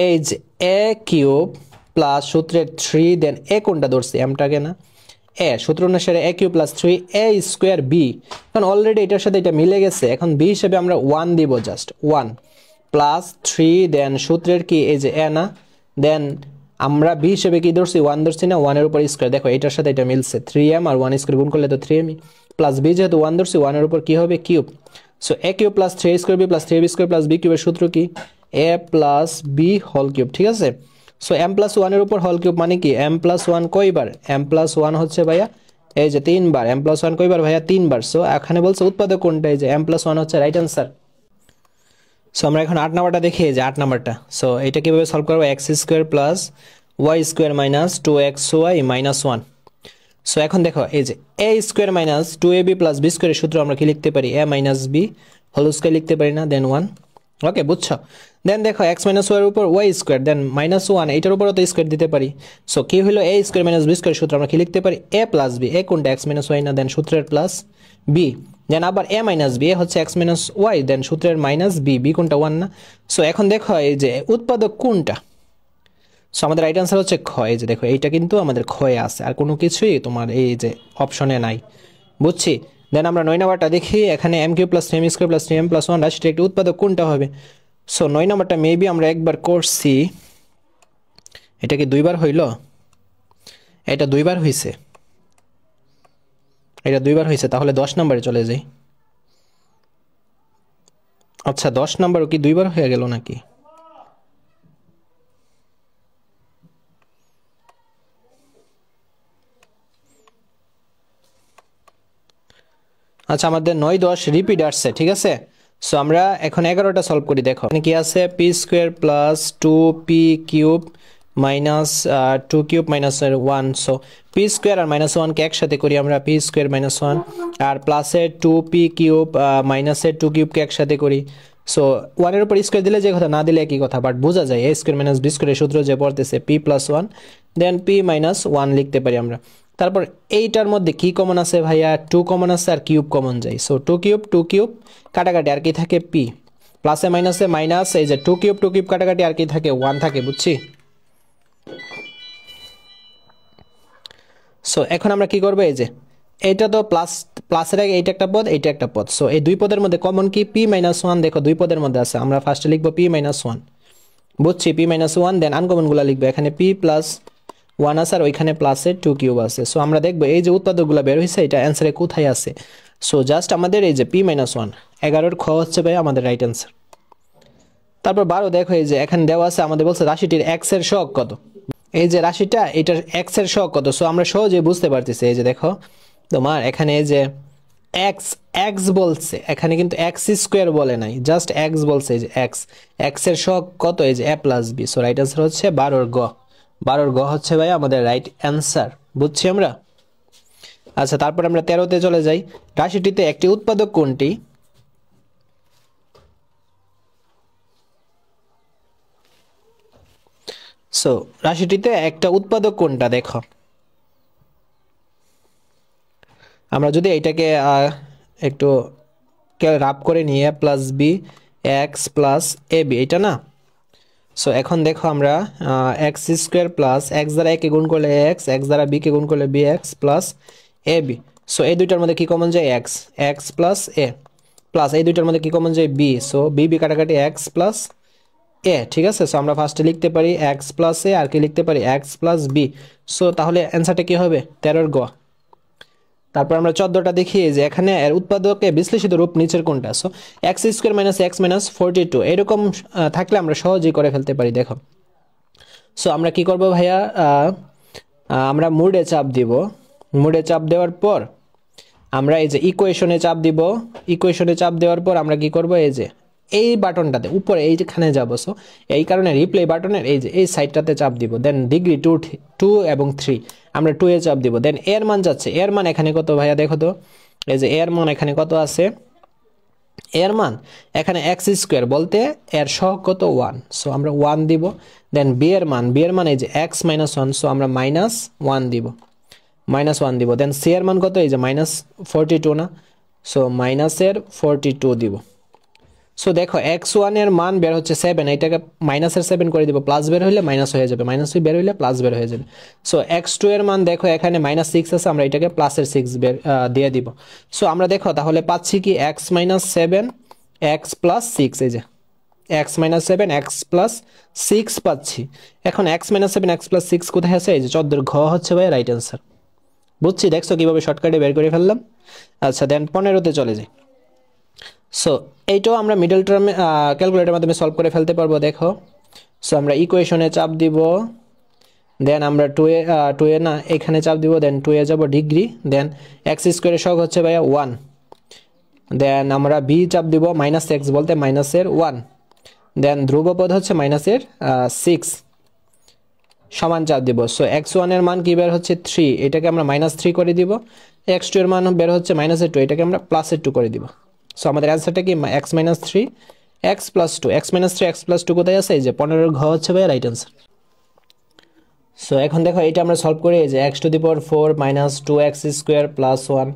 এই যে a³ প্লাস সূত্রের 3, দেন a কোনটা ধরছি mটাকে না, a, সূত্র অনুসারে a³ + 3a² b, কারণ অলরেডি এটার সাথে এটা মিলে গেছে, এখন b হিসেবে আমরা 1 দিব, জাস্ট 1 + 3, দেন সূত্রের কি এই যে a না, দেন আমরা b হিসেবে কি ধরছি 1 ধরছি না, 1 এর উপর স্কয়ার, দেখো এটার সাথে এটা মিলছে, 3m আর 1 স্কয়ার গুণ করলে তো 3m, প্লাস b যেহেতু 1 ধরছি 1 এর উপর কি হবে cube. So a³ + 3a² b + 3b² + b³ এর সূত্র কি a + b হোল কিউব, ঠিক আছে। সো m + 1 এর উপর হোল কিউব মানে কি m + 1 কয়বার, m + 1 হচ্ছে ভাইয়া এই যে 3 বার, m + 1 কয়বার ভাইয়া 3 বার। সো এখানে বলছে উৎপাদক কোনটা, এই যে m + 1 হচ্ছে রাইট অ্যান্সার। সো আমরা এখন 8 নাম্বারটা দেখি, এই যে 8 নাম্বারটা। সো এটা কিভাবে সলভ করব, x² + y² - 2xy - 1। সো এখন দেখো এই যে a² - 2ab + b² এর সূত্র আমরা কি লিখতে পারি, a - b হোল স্কয়ার লিখতে পারি না, দেন 1, ওকে বুঝছো। দেন দেখো x - y এর উপর y², দেন -1 এটার উপরও তো স্কয়ার দিতে পারি। সো কি হলো a² - b² সূত্র আমরা কি লিখতে পারি a + b, a কোনটা x - y না, দেন সূত্রের প্লাস b, দেন আবার a - b, a হচ্ছে x - y, দেন সূত্রের -b, b কোনটা 1 না। সো এখন দেখো এই যে উৎপাদক কোনটা, সো আমাদের রাইট অ্যান্সার হচ্ছে খ, এই যে দেখো এইটা কিন্তু আমাদের ক্ষয়ে আছে, আর কোনো কিছুই তোমার এই যে অপশনে নাই, বুঝছি। দেন আমরা 9 নাম্বারটা দেখি, এখানে m³ + 3m² + 3m + 1 রাশিটির একটি উৎপাদক কোনটা হবে। সো 9 নাম্বারটা মেবি আমরা একবার করছি, এটা কি দুইবার হইল? এটা দুইবার হইছে, এটা দুইবার হইছে, তাহলে 10 নম্বরে চলে যাই। আচ্ছা 10 নম্বরও কি দুইবার হয়ে গেল নাকি? আচ্ছা আমাদের 9 10 রিপিট আসছে, ঠিক আছে। সো আমরা এখন 11টা সলভ করি। দেখো কি আছে, p square plus 2p cube minus 2 cube minus 1। So p square আর মাইনাস 1 কে একসাথে করি আমরা, পি স্কোয়ার মাইনাস 1, আর প্লাসের 2p কিউব মাইনাসের 2 কিউবকে একসাথে করি। সো 1 এর উপর স্কোয়ার দিলে যে কথা, না দিলে একই কথা, বাট বোঝা যায় এ স্কোয়ার মাইনাস বি স্কোয়ারের সূত্র যে পড়তেছে p প্লাস 1, দেন p মাইনাস 1 লিখতে পারি আমরা। তারপর এইটার মধ্যে কি কমন আছে ভাইয়া? 2 কমন আছে আর কিউব কমন যায়। সো 2 কিউব কাটাকাটি আর কি থাকে p, প্লাসে মাইনাসে মাইনাস, এই যে 2 কিউব কাটাকাটি আর কি থাকে 1 থাকে, বুঝছি। সো এখন আমরা কি করব, এই যে এটা তো প্লাসের আগে এইটা একটা পদ, এইটা একটা পদ। সো এই দুই পদের মধ্যে কমন কি? p minus 1। দেখো দুই পদের মধ্যে আছে, আমরা ফার্স্টে লিখবো p মাইনাস 1, বুঝছি, p মাইনাস 1। দেন আনকমনগুলো লিখবো, এখানে p প্লাস 1 আছে আর ওইখানে প্লাসের 2 কিউব আছে। সো আমরা দেখবো এই যে উৎপাদকগুলো বের হয়েছে এটা অ্যান্সারে কোথায় আছে। সো জাস্ট আমাদের এই যে p মাইনাস 1, 11 খ হচ্ছে ভাই আমাদের রাইট অ্যান্সার। তারপর 12 দেখো, এই যে এখানে দেওয়া আছে, আমাদের বলছে রাশিটির x এর সহগ কত। এই যে রাশিটা, এটার x এর সহগ কত। সো আমরা সহজে বুঝতে পারতেছি, এই যে দেখো তোমার এখানে এই যে x বলছে, এখানে কিন্তু x স্কোয়ার বলে নাই, জাস্ট x বলছে। এই যে x এর সহগ কত, এই যে a plus b। So right answer হচ্ছে 12 গ। 12 গ হচ্ছে ভাই আমাদের রাইট অ্যান্সার, বুঝছি আমরা। আচ্ছা তারপর আমরা 13তে চলে যাই। রাশিটিতে একটি উৎপাদক কোনটি? সো রাশিটিতে একটা উৎপাদক কোনটা, দেখো আমরা যদি এইটাকে একটু রাব করে নিই, a plus b x plus a b, এটা না। সো এখন দেখো আমরা এক্স স্কোয়ার প্লাস এক্স দ্বারা একে গুণ করলে এক্স, এক্স দ্বারা বি কে গুণ করলে B x plus a B. So এই দুইটার মধ্যে কি কমন যায়? এক্স প্লাস এ, প্লাস এই দুইটার মধ্যে কি কমন যায়? বি। সো বি কাটাকাটি এক্স প্লাস এ, ঠিক আছে। সো আমরা ফার্স্টে লিখতে পারি এক্স প্লাস এ, আর কি লিখতে পারি এক্স প্লাস বি। সো তাহলে অ্যান্সারটা কি হবে? 13 গ। তারপর আমরা 14টা দেখি, যে এখানে এর উৎপাদকে বিশ্লেষিত রূপ নিচের কোনটা। So x square minus x minus 42 এরকম থাকলে আমরা সহজেই করে ফেলতে পারি। দেখো সো আমরা কি করব ভাইয়া, আমরা মুডে চাপ দিব। মুডে চাপ দেওয়ার পর আমরা এই যে ইকুয়েশনে চাপ দিব। ইকুয়েশনে চাপ দেওয়ার পর আমরা কি করব, এই যে এই বাটনটাতে উপরে এইখানে যাব। সো এই কারণে রিপ্লে বাটনের এই যে এই সাইডটাতে চাপ দিব। দেন ডিগ্রি 2 এবং 3 আমরা 2 এ চাপ দিব। দেন এর মান যাচ্ছে, এর মান এখানে কত ভাইয়া দেখো তো, এই যে এর মান এখানে কত আছে, এর মান এখানে এক্স স্কোয়ার বলতে এর সহগ কত 1। সো আমরা 1 দিব। দেন বি এর মান এই যে এক্স মাইনাস 1। সো আমরা মাইনাস 1 দিব, মাইনাস 1 দিব। দেন সি এর মান কত, এই যে মাইনাস 42 না। সো মাইনাসের 42 দিব। সো দেখো x1 এর মান বের হচ্ছে 7, এইটাকে মাইনাসের 7 করে দিব, প্লাস বের হইলে মাইনাস হয়ে যাবে, মাইনাস বের হইলে প্লাস বের হয়ে যাবে। সো x2 এর মান দেখো এখানে মাইনাস 6 আছে, আমরা এটাকে প্লাসের 6 বের দিয়ে দিব। সো আমরা দেখো তাহলে পাচ্ছি কি x মাইনাস 7 x প্লাস 6, এই যে x মাইনাস 7 x প্লাস 6 পাচ্ছি। এখন x মাইনাস 7 x প্লাস 6 কোথায় আছে? এই যে 14 ঘ হচ্ছে ভাই রাইট অ্যান্সার, বুঝছি। দেখছো কিভাবে শর্টকাটে বের করে ফেললাম। আচ্ছা দেন 15তে চলে যাই। সো এইটাও আমরা মিডল টার্মে ক্যালকুলেটরের মাধ্যমে সলভ করে ফেলতে পারবো। দেখো সো আমরা ইকুয়েশনে চাপ দিব, দেন আমরা 2 এ না এখানে চাপ দিব, দেন 2 এ যাব ডিগ্রি, দেন এক্স স্কোয়ারের সহগ হচ্ছে ভাইয়া 1। দেন আমরা বি চাপ দিব, মাইনাস এক্স বলতে মাইনাসের 1। দেন ধ্রুবপদ হচ্ছে মাইনাসের 6 সমান চাপ দিব। সো x1 এর মান কি বের হচ্ছে 3, এটাকে আমরা মাইনাস 3 করে দিব। x2 এর মান বের হচ্ছে মাইনাসের 2, এটাকে আমরা প্লাসের 2 করে দিব। সো আমাদের অ্যান্সারটা কি x minus 3 x plus 2, x minus 3 x plus 2 কোথায় আছে? এই যে 15 ঘ হচ্ছে ভাই রাইট অ্যান্সার। সো এখন দেখো এটা আমরা সলভ করি, এই যে x to the power 4 minus 2x square plus 1।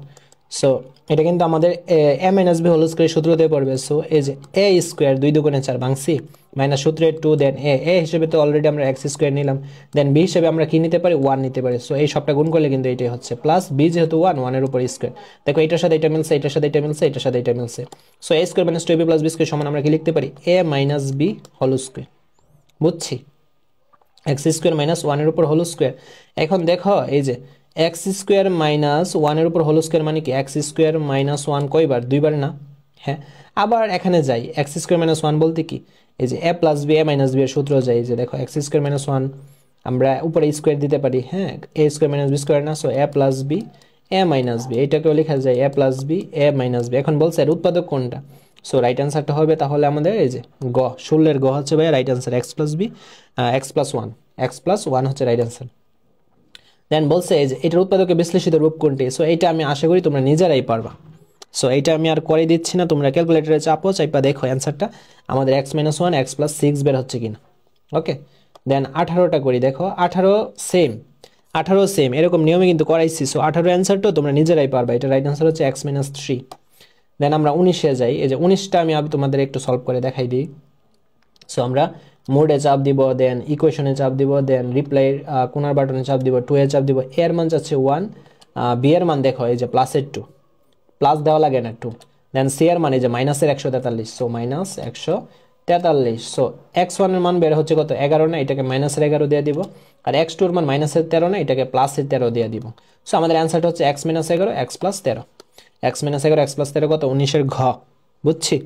So এটা কিন্তু আমাদের a minus b whole square সূত্র দিয়ে পড়বে। সো এই যে a স্কোয়ার 2 দুগুণে 4 ভাঙছি, মাইনাস সূত্রের 2, দেন a হিসেবে তো অলরেডি আমরা x স্কোয়ার নিলাম, দেন b হিসেবে আমরা কি নিতে পারি? 1 নিতে পারি। সো এই সবটা গুণ করলে কিন্তু এটাই হচ্ছে প্লাস b, যেহেতু 1 এর উপর স্কোয়ার। দেখো এটার সাথে এটা মিলছে, এটার সাথে এটা মিলছে, এটার সাথে এটা মিলছে। So a square minus 2ab plus b square সমান আমরা কি লিখতে পারি? a minus b whole square, বুঝছি। এক্স স্কোয়ার মাইনাস ওয়ানের উপর হোল স্কোয়ার। এখন দেখো এই যে এক্স স্কোয়ার মাইনাস ওয়ানের উপর হোল স্কোয়ার মানে কি এক্স স্কোয়ার মাইনাস ওয়ান কয়বার, দুইবার না? হ্যাঁ, আবার এখানে যাই, এক্স স্কোয়ার মাইনাস ওয়ান বলতে কি এই যে এ plus B A minus B এর সূত্র যাই, যে দেখো এক্স স্কোয়ার মাইনাস ওয়ান আমরা উপরে স্কোয়ার দিতে পারি, হ্যাঁ এ স্কোয়ার মাইনাস বি স্কোয়ার না, so A plus B A minus B, এটাকেও লেখা যায় এ plus B A minus B. এখন বলছে এর উৎপাদক কোনটা, সো রাইট অ্যান্সারটা হবে তাহলে আমাদের এই যে গ, 16 গ হচ্ছে ভাই right answer, x plus b x plus one, x plus one হচ্ছে রাইট অ্যান্সার। দেন বলছে এই যে এটার উৎপাদকে বিশ্লেষিত রূপ কোনটি, সো এটা আমি আশা করি তোমরা নিজেরাই পারবা। সো এইটা আমি আর করে দিচ্ছি না, তোমরা ক্যালকুলেটরে চাপো, চাইপা দেখো অ্যান্সারটা আমাদের x minus one x plus six বের হচ্ছে কিনা। ওকে, দেন 18টা করি, দেখো 18 সেম, 18 সেম এরকম নিয়মে কিন্তু করাইছি। সো 18 অ্যান্সারটাও তোমরা নিজেরাই পারবা, এটা রাইট অ্যান্সার হচ্ছে এক্স মাইনাস থ্রি। দেন আমরা 19-এ যাই, এই যে 19টা আমি তোমাদের একটু সলভ করে দেখাই দিই। সো আমরা মোডে চাপ দিব, দেন ইকুয়েশনে চাপ দিব, দেন রিপ্লাই কোনার বাটনে চাপ দিব, 2 এ চাপ দিব, এর মান যাচ্ছে 1, বি এর মান দেখো এই যে প্লাসের 2, প্লাস দেওয়া লাগে না 2, দেন সি এর মান এই যে মাইনাসের 143, সো মাইনাস 143। সো এক্স ওয়ানের মান বের হচ্ছে কত 11 না, এটাকে মাইনাসের 11 দিয়ে দিব, আর এক্স টুর মান মাইনাসের 13 না, এটাকে প্লাসের 13 দিয়ে দিব। সো আমাদের অ্যান্সারটা হচ্ছে x minus 11 x plus 13, x minus 11 x plus 13 কত 19-এর ঘ, বুঝছি।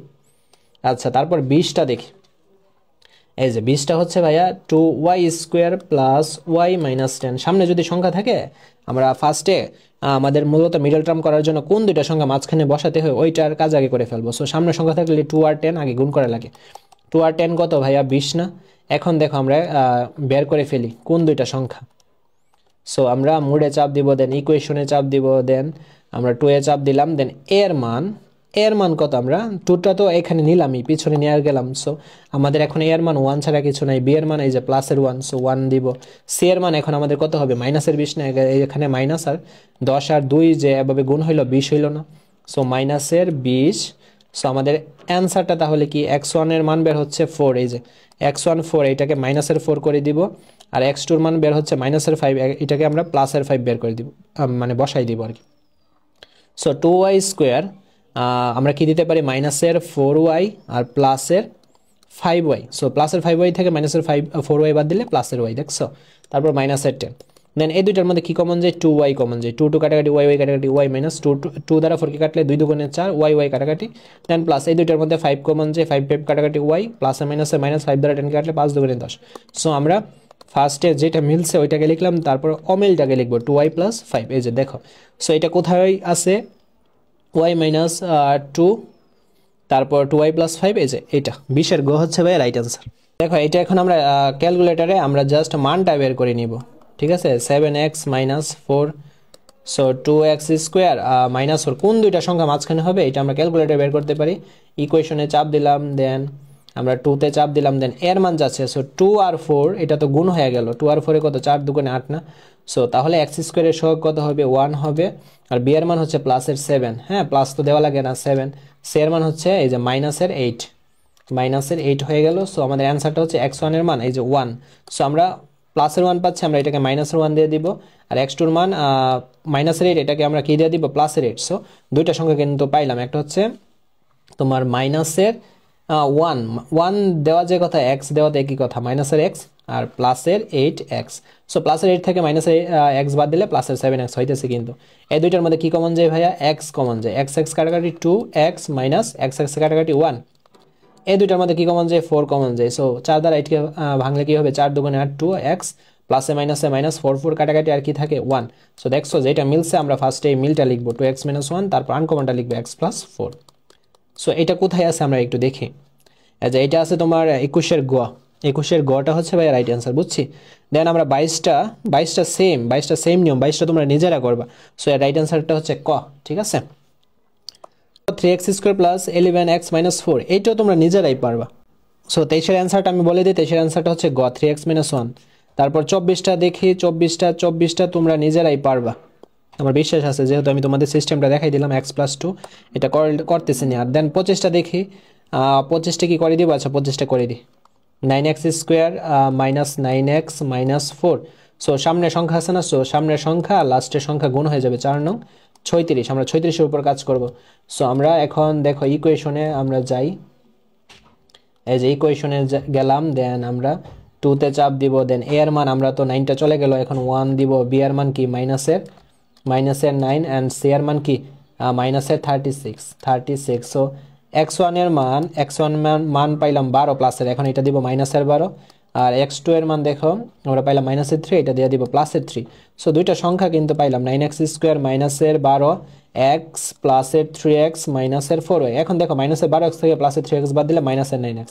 আচ্ছা, তারপর 20টা দেখি, এই যে 20টা হচ্ছে ভাইয়া 2y square plus Y minus 10। সামনে যদি সংখ্যা থাকে আমরা ফার্স্টে আমাদের মূলত মিডল টার্ম করার জন্য কোন দুইটা সংখ্যা মাঝখানে বসাতে হয় ওইটার কাজ আগে করে ফেলবো। সো সামনে সংখ্যা থাকলে 2 আর 10 আগে গুণ করা লাগে, 2 আর 10 কত ভাইয়া 20 না। এখন দেখো আমরা বের করে ফেলি কোন দুইটা সংখ্যা। সো আমরা মোডে চাপ দিব, দেন ইকুয়েশনে চাপ দিব, দেন আমরা 2 এ চাপ দিলাম, দেন এর মান কত, আমরা 2টা তো এখানে নিলামই, পিছনে নিয়ে গেলাম। সো আমাদের এখন এর মান 1 ছাড়া কিছু নাই, বি এর মান এই যে প্লাসের 1, সো 1 দিব। সি এর মান এখন আমাদের কত হবে মাইনাসের 20 না, এখানে মাইনাস আর 10 আর 2 যে এভাবে গুণ হইলো 20 হইলো না, সো মাইনাসের 20। সো আমাদের অ্যান্সারটা তাহলে কি x1 এর মান বের হচ্ছে 4, এই যে x1 4, এটাকে মাইনাসের 4 করে দিব, আর x2 এর মান বের হচ্ছে মাইনাসের 5, এটাকে আমরা প্লাসের 5 বের করে দিব, মানে বসাই দিব আর কি। সো 2y স্কোয়ার আমরা কি দিতে পারি মাইনাসের 4y আর প্লাসের 5y। সো প্লাসের 5y থেকে মাইনাসের 4y বাদ দিলে প্লাসের y, দেখছো, তারপর মাইনাসের 10। দেন এই দুইটার মধ্যে কি কমন যায়, 2y কমন যায়, 2 কাটাকাটি y কাটাকাটি y মাইনাস 2 দ্বারা 4 কে কাটলে 2 দুগুণে 4, y কাটাকাটি, দেন প্লাস এই দুইটার মধ্যে 5 কমন যায়, 5 কাটাকাটি y, প্লাসে মাইনাসে মাইনাস, 5 দ্বারা 10 কে কাটলে 5 দুগুণে 10। সো আমরা ফার্স্টে যেটা মিলছে ওইটাকে লিখলাম, তারপর অমিলটাকে লিখবো 2y প্লাস 5, এই যে দেখো। সো এটা কোথায় আছে y মাইনাস 2, তারপর 2y প্লাস 5, এই যে এটা 20-এর গ হচ্ছে ভাই রাইট অ্যান্সার। দেখো এটা এখন আমরা ক্যালকুলেটরে আমরা জাস্ট মানটা বের করে নিব, ঠিক আছে, 7x minus 4, so 2x square minus 4, কোন দুইটা সংখ্যা মাঝখানে হবে এটা আমরা ক্যালকুলেটরে বের করতে পারি। ইকুয়েশনে চাপ দিলাম, দেন আমরা 2-তে চাপ দিলাম, দেন এর মান যাচ্ছে, সো 2 আর 4 এটা তো গুণ হয়ে গেল, 2 আর 4 কত 4 দুগুণে 8 না, সো তাহলে x স্কোয়ারের সহগ কত হবে 1 হবে, আর বি এর মান হচ্ছে প্লাসের 7, হ্যাঁ প্লাস তো দেওয়া লাগে না 7, সি এর মান হচ্ছে এই যে মাইনাসের 8 হয়ে গেল। সো আমাদের অ্যান্সারটা হচ্ছে x1 এর মান এই যে 1, সো আমরা প্লাসের 1 পাচ্ছি, আমরা এটাকে মাইনাসের 1 দিয়ে দিব, আর x2 এর মান মাইনাসের 8, এটাকে আমরা কি দিয়ে দিব প্লাসের 8। সো দুইটা সংখ্যা কিন্তু পাইলাম, একটা হচ্ছে তোমার মাইনাসের 1 দেওয়া যে কথা, x দেওয়াতে একই কথা, মাইনাসের x আর প্লাসের 8x। সো প্লাসের 8 থেকে মাইনাসের x বাদ দিলে প্লাসের 7x হইতেছে, কিন্তু এই দুইটার মধ্যে কি কমন যায় ভাইয়া, x কমন যায়, x কাটাকাটি 2x মাইনাস x কাটাকাটি 1, এই দুইটার মধ্যে কি কমন যায় 4 কমন যায়। সো 4 দ্বারা 8কে ভাঙলে কি হবে 4 দুগুণে 8, 2x প্লাসে মাইনাসে মাইনাস 4 কাটাকাটি আর কি থাকে 1। সো দেখছো যেটা মিলছে আমরা ফার্স্টে এই মিলটা লিখবো 2x মাইনাস 1, তারপর আনকমনটা লিখবো x প্লাস 4। সো এটা কোথায় আছে আমরা একটু দেখি, যে এটা আছে তোমার 21-এর গটা হচ্ছে ভাই রাইট অ্যান্সার, বুঝছি। দেন আমরা 22টা সেম নিয়ম, 22টা তোমরা নিজেরা করবা। সো এর রাইট অ্যান্সারটা হচ্ছে ক, ঠিক আছে। 3x square plus 11x minus 4, এইটাও তোমরা নিজেরাই পারবা। সো 23-এর অ্যান্সারটা আমি বলে দিই, 23-এর অ্যান্সারটা হচ্ছে গ 3x মাইনাস 1। তারপর 24টা দেখি, 24টা তোমরা নিজেরাই পারবা, আমার বিশ্বাস আছে, যেহেতু আমি তোমাদের সিস্টেমটা দেখাই দিলাম x প্লাস 2, এটা করতেছি না। আর দেন 25টা দেখি, 25টা কি করে দিব, আচ্ছা 25টা করে দিই, 9x square minus 9x minus 4। So সামনের সংখ্যা আছে না, সো সামনের সংখ্যা লাস্টের সংখ্যা গুণ হয়ে যাবে, 4 নং 36, আমরা 36-এর উপর কাজ করব। সো আমরা এখন দেখো ইকুয়েশনে আমরা যাই, এই যে ইকুয়েশনে গেলাম, দেন আমরা 2 তে চাপ দিব, দেন a এর মান আমরা তো 9টা চলে গেল, এখন 1 দিব, b এর মান কি মাইনাসের 9 এন্ড c এর মান কি মাইনাসের 36। সো x1 এর মান পাইলাম 12 প্লাসের, এখন এটা দিব মাইনাসের 12, আর x2 এর মান দেখো আমরা পাইলাম মাইনাসের 3, এটা দিয়ে দিব প্লাসের 3। সো দুইটা সংখ্যা কিন্তু পাইলাম 9x² মাইনাসের 12 x প্লাসের 3x মাইনাসের 4y। এখন দেখো মাইনাসের 12x থেকে প্লাসের 3x বাদ দিলে মাইনাসের 9x।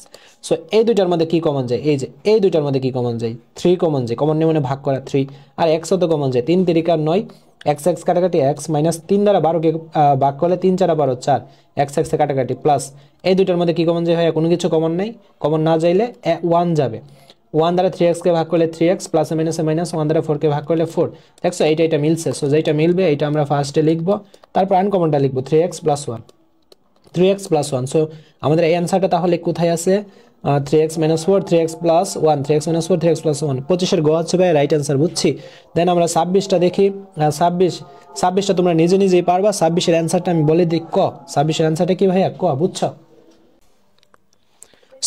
সো এই দুইটার মধ্যে কি কমন যায়, এই যে এই দুইটার মধ্যে কি কমন যায়, 3 কমন যায়, কমন নিয়ে মানে ভাগ করা 3, আর x ও তো কমন যায়, 3 3 আর 9, x x কাটাকাটি x মাইনাস 3 দ্বারা 12 কে ভাগ করলে 3 4 12 4, x x এ কাটাকাটি প্লাস এই দুইটার মধ্যে কি কমন যায় ভাইয়া, কোনো কিছু কমন নাই, কমন না যাইলে 1 যাবে, 1 দ্বারা 3x কে ভাগ করলে 3x প্লাস মাইনাসে মাইনাস, 1 দ্বারা 4 কে ভাগ করলে 4। দেখছো এটা মিলছে। সো যেটা মিলবে এটা আমরা ফার্স্টে লিখব, তারপর আনকমনটা লিখব 3x + 1, 3x + 1। সো আমাদের এই অ্যানসারটা তাহলে কোথায় আছে, 3x - 4 3x + 1, 3x - 4 3x + 1, 25 এর গ হচ্ছে ভাই রাইট অ্যানসার, বুঝছি। দেন আমরা 26টা দেখি, 26টা তোমরা নিজে নিজেই পারবা। 26 এর অ্যানসারটা আমি বলে দিই, ক 26 এর অ্যানসারটা কি ভাইয়া, ক, বুঝছো।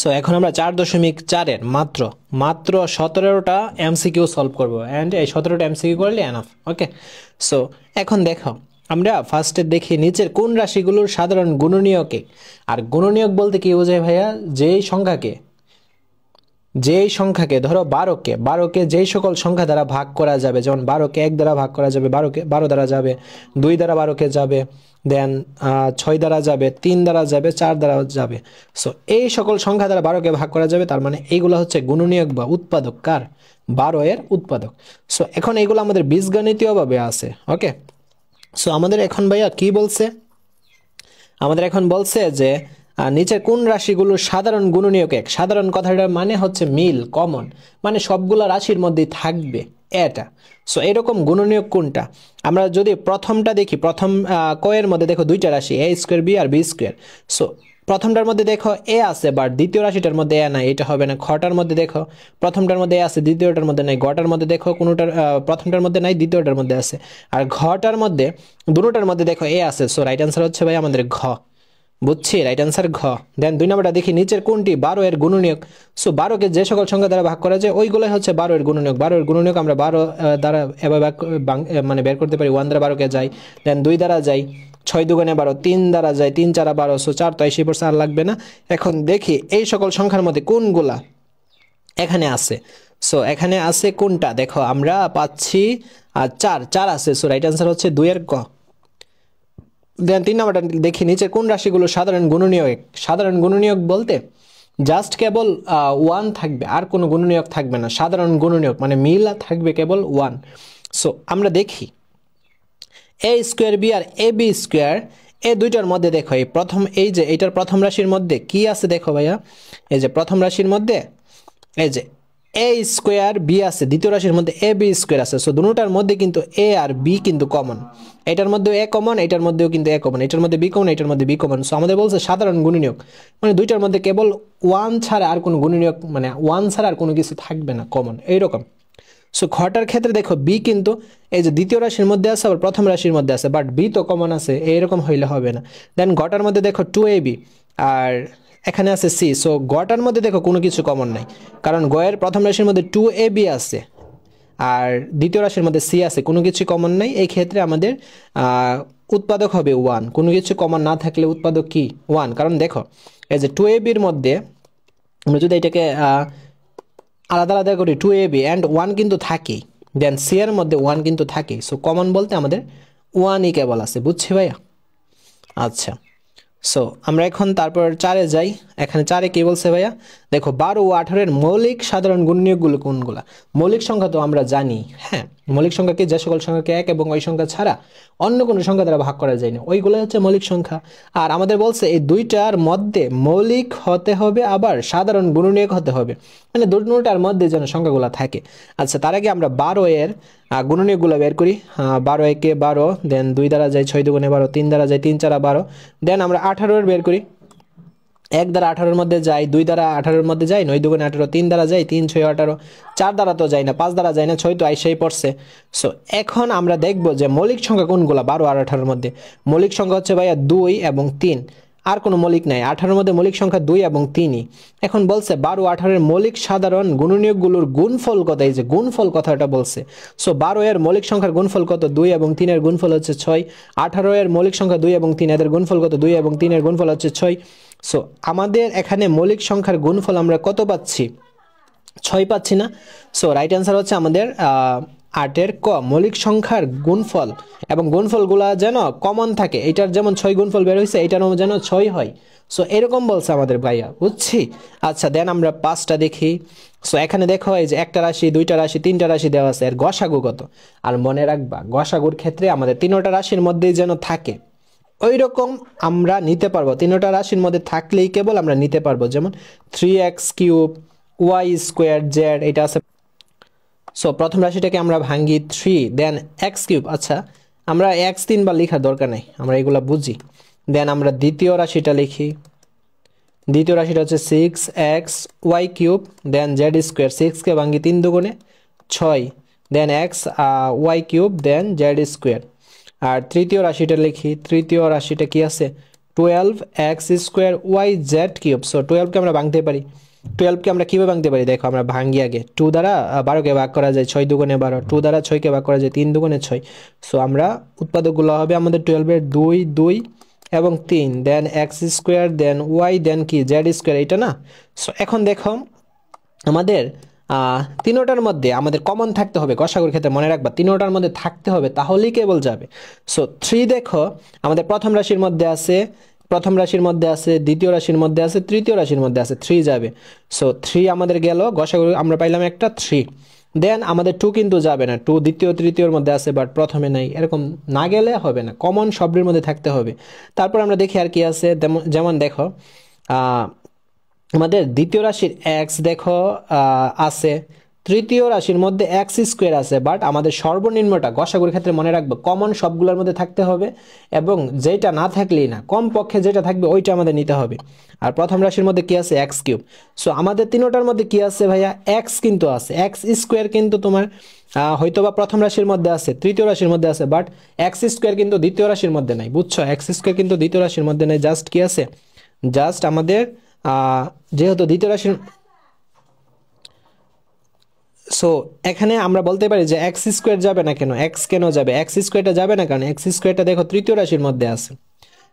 সো এখন আমরা 4.4 এর মাত্র 17টা এমসিকিউ সলভ করব, এন্ড এই 17টা এমসিকিউ করলে এনাফ। ওকে, সো এখন দেখো আমরা ফার্স্টে দেখি নিচের কোন রাশিগুলোর সাধারণ গুণনীয়কে, আর গুণনীয়ক বলতে কি বোঝায় ভাইয়া, যেই সংখ্যাকে ধরো 12কে যেই সকল সংখ্যা দ্বারা ভাগ করা যাবে, যেমন 12কে 1 দ্বারা ভাগ করা যাবে, 12 দ্বারা যাবে, 2 দ্বারা 12কে যাবে, দেন 6 দ্বারা যাবে, 3 দ্বারা যাবে, 4 দ্বারা যাবে। সো এই সকল সংখ্যা দ্বারা 12কে ভাগ করা যাবে, তার মানে এইগুলো হচ্ছে গুণনীয়ক বা উৎপাদক, কার 12 এর উৎপাদক। সো এখন এইগুলো আমাদের বীজগণিতীয়ভাবে আছে। ওকে, সো আমাদের এখন ভাইয়া কি বলছে, আমাদের এখন বলছে যে নিচের কোন রাশিগুলোর সাধারণ গুণনীয়ক 1, সাধারণ কথাটার মানে হচ্ছে মিল, কমন, মানে সবগুলো রাশির মধ্যেই থাকবে এটা। সো এরকম গুণনীয়ক কোনটা, আমরা যদি প্রথমটা দেখি, প্রথম কয়ের মধ্যে দেখো দুইটা রাশি a² b আর b²। সো প্রথমটার মধ্যে দেখো এ আছে, বাট দ্বিতীয় রাশিটার মধ্যে এ নাই, এটা হবে না। খটার মধ্যে দেখো প্রথমটার মধ্যে এ আছে, দ্বিতীয়টার মধ্যে নাই। গটার মধ্যে দেখো কোনোটার প্রথমটার মধ্যে নাই, দ্বিতীয়টার মধ্যে আছে। আর ঘটার মধ্যে দুটোটার মধ্যে দেখো এ আছে। সো রাইট অ্যান্সার হচ্ছে ভাই আমাদের ঘ, বুঝছি, রাইট অ্যান্সার ঘ। দেন 2 নম্বরটা দেখি নিচের কোনটি 12 এর গুণনীয়ক। সো 12কে যে সকল সংখ্যা দ্বারা ভাগ করা যায় ওইগুলোই হচ্ছে 12 এর গুণনীয়ক। 12 এর গুণনীয়ক আমরা 12 দ্বারা এভাবে মানে বের করতে পারি, 1 দ্বারা 12কে যাই, দেন 2 দ্বারা যাই, 6 দুগুণে 12, 3 দ্বারা যায়, 3 4 12। সো 4 তো 80% আর লাগবে না। এখন দেখি এই সকল সংখ্যার মধ্যে কোনগুলা এখানে আছে। সো এখানে আছে কোনটা, দেখো আমরা পাচ্ছি 4 আছে। সো রাইট অ্যান্সার হচ্ছে 2 এর ক। দেন 3 নাম্বারটা দেখি নিচে কোন রাশিগুলো সাধারণ গুণনীয়ক। সাধারণ গুণনীয়ক বলতে জাস্ট কেবল 1 থাকবে, আর কোনো গুণনীয়ক থাকবে না। সাধারণ গুণনীয়ক মানে মিল থাকবে কেবল 1। সো আমরা দেখি a² b আর ab², এই দুইটার মধ্যে দেখো এই প্রথম, এই যে এইটার প্রথম রাশির মধ্যে কি আছে দেখো ভাইয়া, এই যে প্রথম রাশির মধ্যে এই যে a² b আছে, দ্বিতীয় রাশির মধ্যে ab² আছে। সো দুটোটার মধ্যে কিন্তু a আর b কিন্তু কমন, এটার মধ্যেও a কমন, এটার মধ্যেও কিন্তু a কমন, এটার মধ্যে b কমন, এটার মধ্যে b কমন। সো আমাদের বলছে সাধারণ গুণনীয়ক মানে দুইটার মধ্যে কেবল 1 ছাড়া আর কোনো গুণনীয়ক, মানে 1 ছাড়া আর কোনো কিছু থাকবে না কমন, এইরকম। সো ঘটার ক্ষেত্রে দেখো বি কিন্তু এই যে দ্বিতীয় রাশির মধ্যে আছে, আবার প্রথম রাশির মধ্যে আছে, বাট বি তো কমন আছে, এইরকম হইলে হবে না। দেন ঘটার মধ্যে দেখো 2ab আর এখানে আছে সি। সো গটার মধ্যে দেখো কোনো কিছু কমন নাই, কারণ গয়ের প্রথম রাশির মধ্যে 2ab আছে আর দ্বিতীয় রাশির মধ্যে সি আছে, কোনো কিছু কমন নাই। এই ক্ষেত্রে আমাদের উৎপাদক হবে 1, কোনো কিছু কমন না থাকলে উৎপাদক কি 1। কারণ দেখো এই যে 2ab এর মধ্যে আমরা যদি এটাকে আলাদা আলাদা করি, 2ab অ্যান্ড 1 কিন্তু থাকেই, দেন সি এর মধ্যে 1 কিন্তু থাকেই। সো কমন বলতে আমাদের 1ই কেবল আছে, বুঝছি ভাইয়া। আচ্ছা, সো আমরা এখন তারপর 4-এ যাই। এখানে 4-এ কি বলছে ভাইয়া, দেখো 12 ও 18 এর মৌলিক সাধারণ গুণনীয়কগুলো কোনগুলা। মৌলিক সংখ্যা তো আমরা জানি, হ্যাঁ, মৌলিক সংখ্যাকে যে সকল সংখ্যাকে 1 এবং ওই সংখ্যা ছাড়া অন্য কোনো সংখ্যা দ্বারা ভাগ করা যায় না, ওইগুলো হচ্ছে মৌলিক সংখ্যা। আর আমাদের বলছে এই দুইটার মধ্যে মৌলিক হতে হবে, আবার সাধারণ গুণনীয়ক হতে হবে, মানে দুটোটার মধ্যে যেন সংখ্যাগুলো থাকে। আচ্ছা, তার আগে আমরা 12 এর গুণনীয়কগুলো বের করি। 12 একে 12, দেন 2 দ্বারা যায় 6 দুগুণে 12, 3 দ্বারা যায় 3 4 12। দেন আমরা 18 এর বের করি, 1 দ্বারা 18 মধ্যে যায়, 2 দ্বারা 18 মধ্যে যায়, 9 দুগুণে 18, 3 দ্বারা যায় 3 6 18, 4 দ্বারা তো যায় না, 5 দ্বারা যায় না, 6 তো আইসাই পড়ছে। সো এখন আমরা দেখব যে মৌলিক সংখ্যা কোনগুলা 12 আর 18 এর মধ্যে। মৌলিক সংখ্যা হচ্ছে ভাইয়া 2 এবং 3। আর কোনো মৌলিক নাই। 18-এর মধ্যে মৌলিক সংখ্যা 2 এবং 3ই। এখন বলছে 12, 18-এর মৌলিক সাধারণ গুণনীয়কগুলোর গুণফল কত, এই যে গুণফল কথাটা বলছে। সো 12 এর মৌলিক সংখ্যার গুণফল কত, 2 এবং 3 এর গুণফল হচ্ছে 6। 18 এর মৌলিক সংখ্যা 2 এবং 3, এদের গুণফল কত, 2 এবং 3 এর গুণফল হচ্ছে 6। সো আমাদের এখানে মৌলিক সংখ্যার গুণফল আমরা কত পাচ্ছি, 6 পাচ্ছি না। সো রাইট অ্যান্সার হচ্ছে আমাদের 8-এর ক, মৌলিক সংখ্যার গুণফল এবং গুণফলগুলা যেন কমন থাকে। এটার যেমন 6 গুণফল বের হয়েছে, এটারও যেন 6 হয়। সো এরকম বলছে আমাদের ভাইয়া, বুঝছি। আচ্ছা দেন আমরা 5টা দেখি। সো এখানে দেখো এই যে একটা রাশি, দুইটা রাশি, তিনটা রাশি দেওয়া আছে, এর গসাগু কত। আর মনে রাখবা গসাগুর ক্ষেত্রে আমাদের তিনটা রাশির মধ্যেই যেন থাকে, ওই রকম আমরা নিতে পারবো। তিনটা রাশির মধ্যে থাকলেই কেবল আমরা নিতে পারবো। যেমন 3x³ y² z, এটা আছে। সো প্রথম রাশিটাকে আমরা ভাঙি 3, দেন x³ আচ্ছা আমরা x 3বার লেখার দরকার নেই, আমরা এগুলা বুঝি। দেন আমরা দ্বিতীয় রাশিটা লিখি। দ্বিতীয় রাশিটা হচ্ছে 6xy³ দেন z², 6 কে ভাঙি 3 দুগুণে 6, দেন xy³ দেন z²। আর তৃতীয় রাশিটা লিখি। তৃতীয় রাশিটা কি আছে, 12x² yz³। সো 12কে আমরা ভাঙতে পারি। 12কে আমরা কিভাবে ভাঙতে পারি দেখো, আমরা ভাঙি আগে। 2 দ্বারা 12কে ভাগ করা যায়, 6 দুগুণে 12। 2 দ্বারা 6কে ভাগ করা যায়, 3 দুগুণে 6। সো আমরা উৎপাদকগুলো হবে আমাদের 12-এর 2, 2 এবং 3, দেন x² দেন y দেন কি z², এটা না। সো এখন দেখো আমাদের তিনোটার মধ্যে আমাদের কমন থাকতে হবে। গসাগুর ক্ষেত্রে মনে রাখবা তিনোটার মধ্যে থাকতে হবে, তাহলেই কেবল যাবে। সো 3 দেখো আমাদের প্রথম রাশির মধ্যে আছে, প্রথম রাশির মধ্যে আছে, দ্বিতীয় রাশির মধ্যে আছে, তৃতীয় রাশির মধ্যে আছে, 3 যাবে। সো 3 আমাদের গেল, গসাগু আমরা পাইলাম একটা 3। দেন আমাদের 2 কিন্তু যাবে না, 2 দ্বিতীয় তৃতীয়র মধ্যে আছে বাট প্রথমে নাই, এরকম না গেলে হবে না, কমন সবের মধ্যে থাকতে হবে। তারপর আমরা দেখি আর কি আছে। যেমন দেখো আমাদের দ্বিতীয় রাশির x দেখো আছে, তৃতীয় রাশির মধ্যে x² আছে, বাট আমাদের সর্বনিম্নটা গসাগুর ক্ষেত্রে মনে রাখবো কমন সবগুলোর মধ্যে থাকতে হবে, এবং যেটা না থাকলেই না, কমপক্ষে যেটা থাকবে ওইটা আমাদের নিতে হবে। আর প্রথম রাশির মধ্যে কি আছে, x³। সো আমাদের তিনোটার মধ্যে কি আছে ভাইয়া, x কিন্তু আছে, x² কিন্তু তোমার হয়তোবা প্রথম রাশির মধ্যে আছে, তৃতীয় রাশির মধ্যে আছে, বাট x² কিন্তু দ্বিতীয় রাশির মধ্যে নাই, বুঝছো। x² কিন্তু দ্বিতীয় রাশির মধ্যে নাই, জাস্ট কি আছে, জাস্ট আমাদের যেহেতু দ্বিতীয় রাশির। সো এখানে আমরা বলতে পারি যে x² যাবে না কেন, x কেন যাবে, x² যাবে না কারণ x² দেখো তৃতীয় রাশির মধ্যে আছে।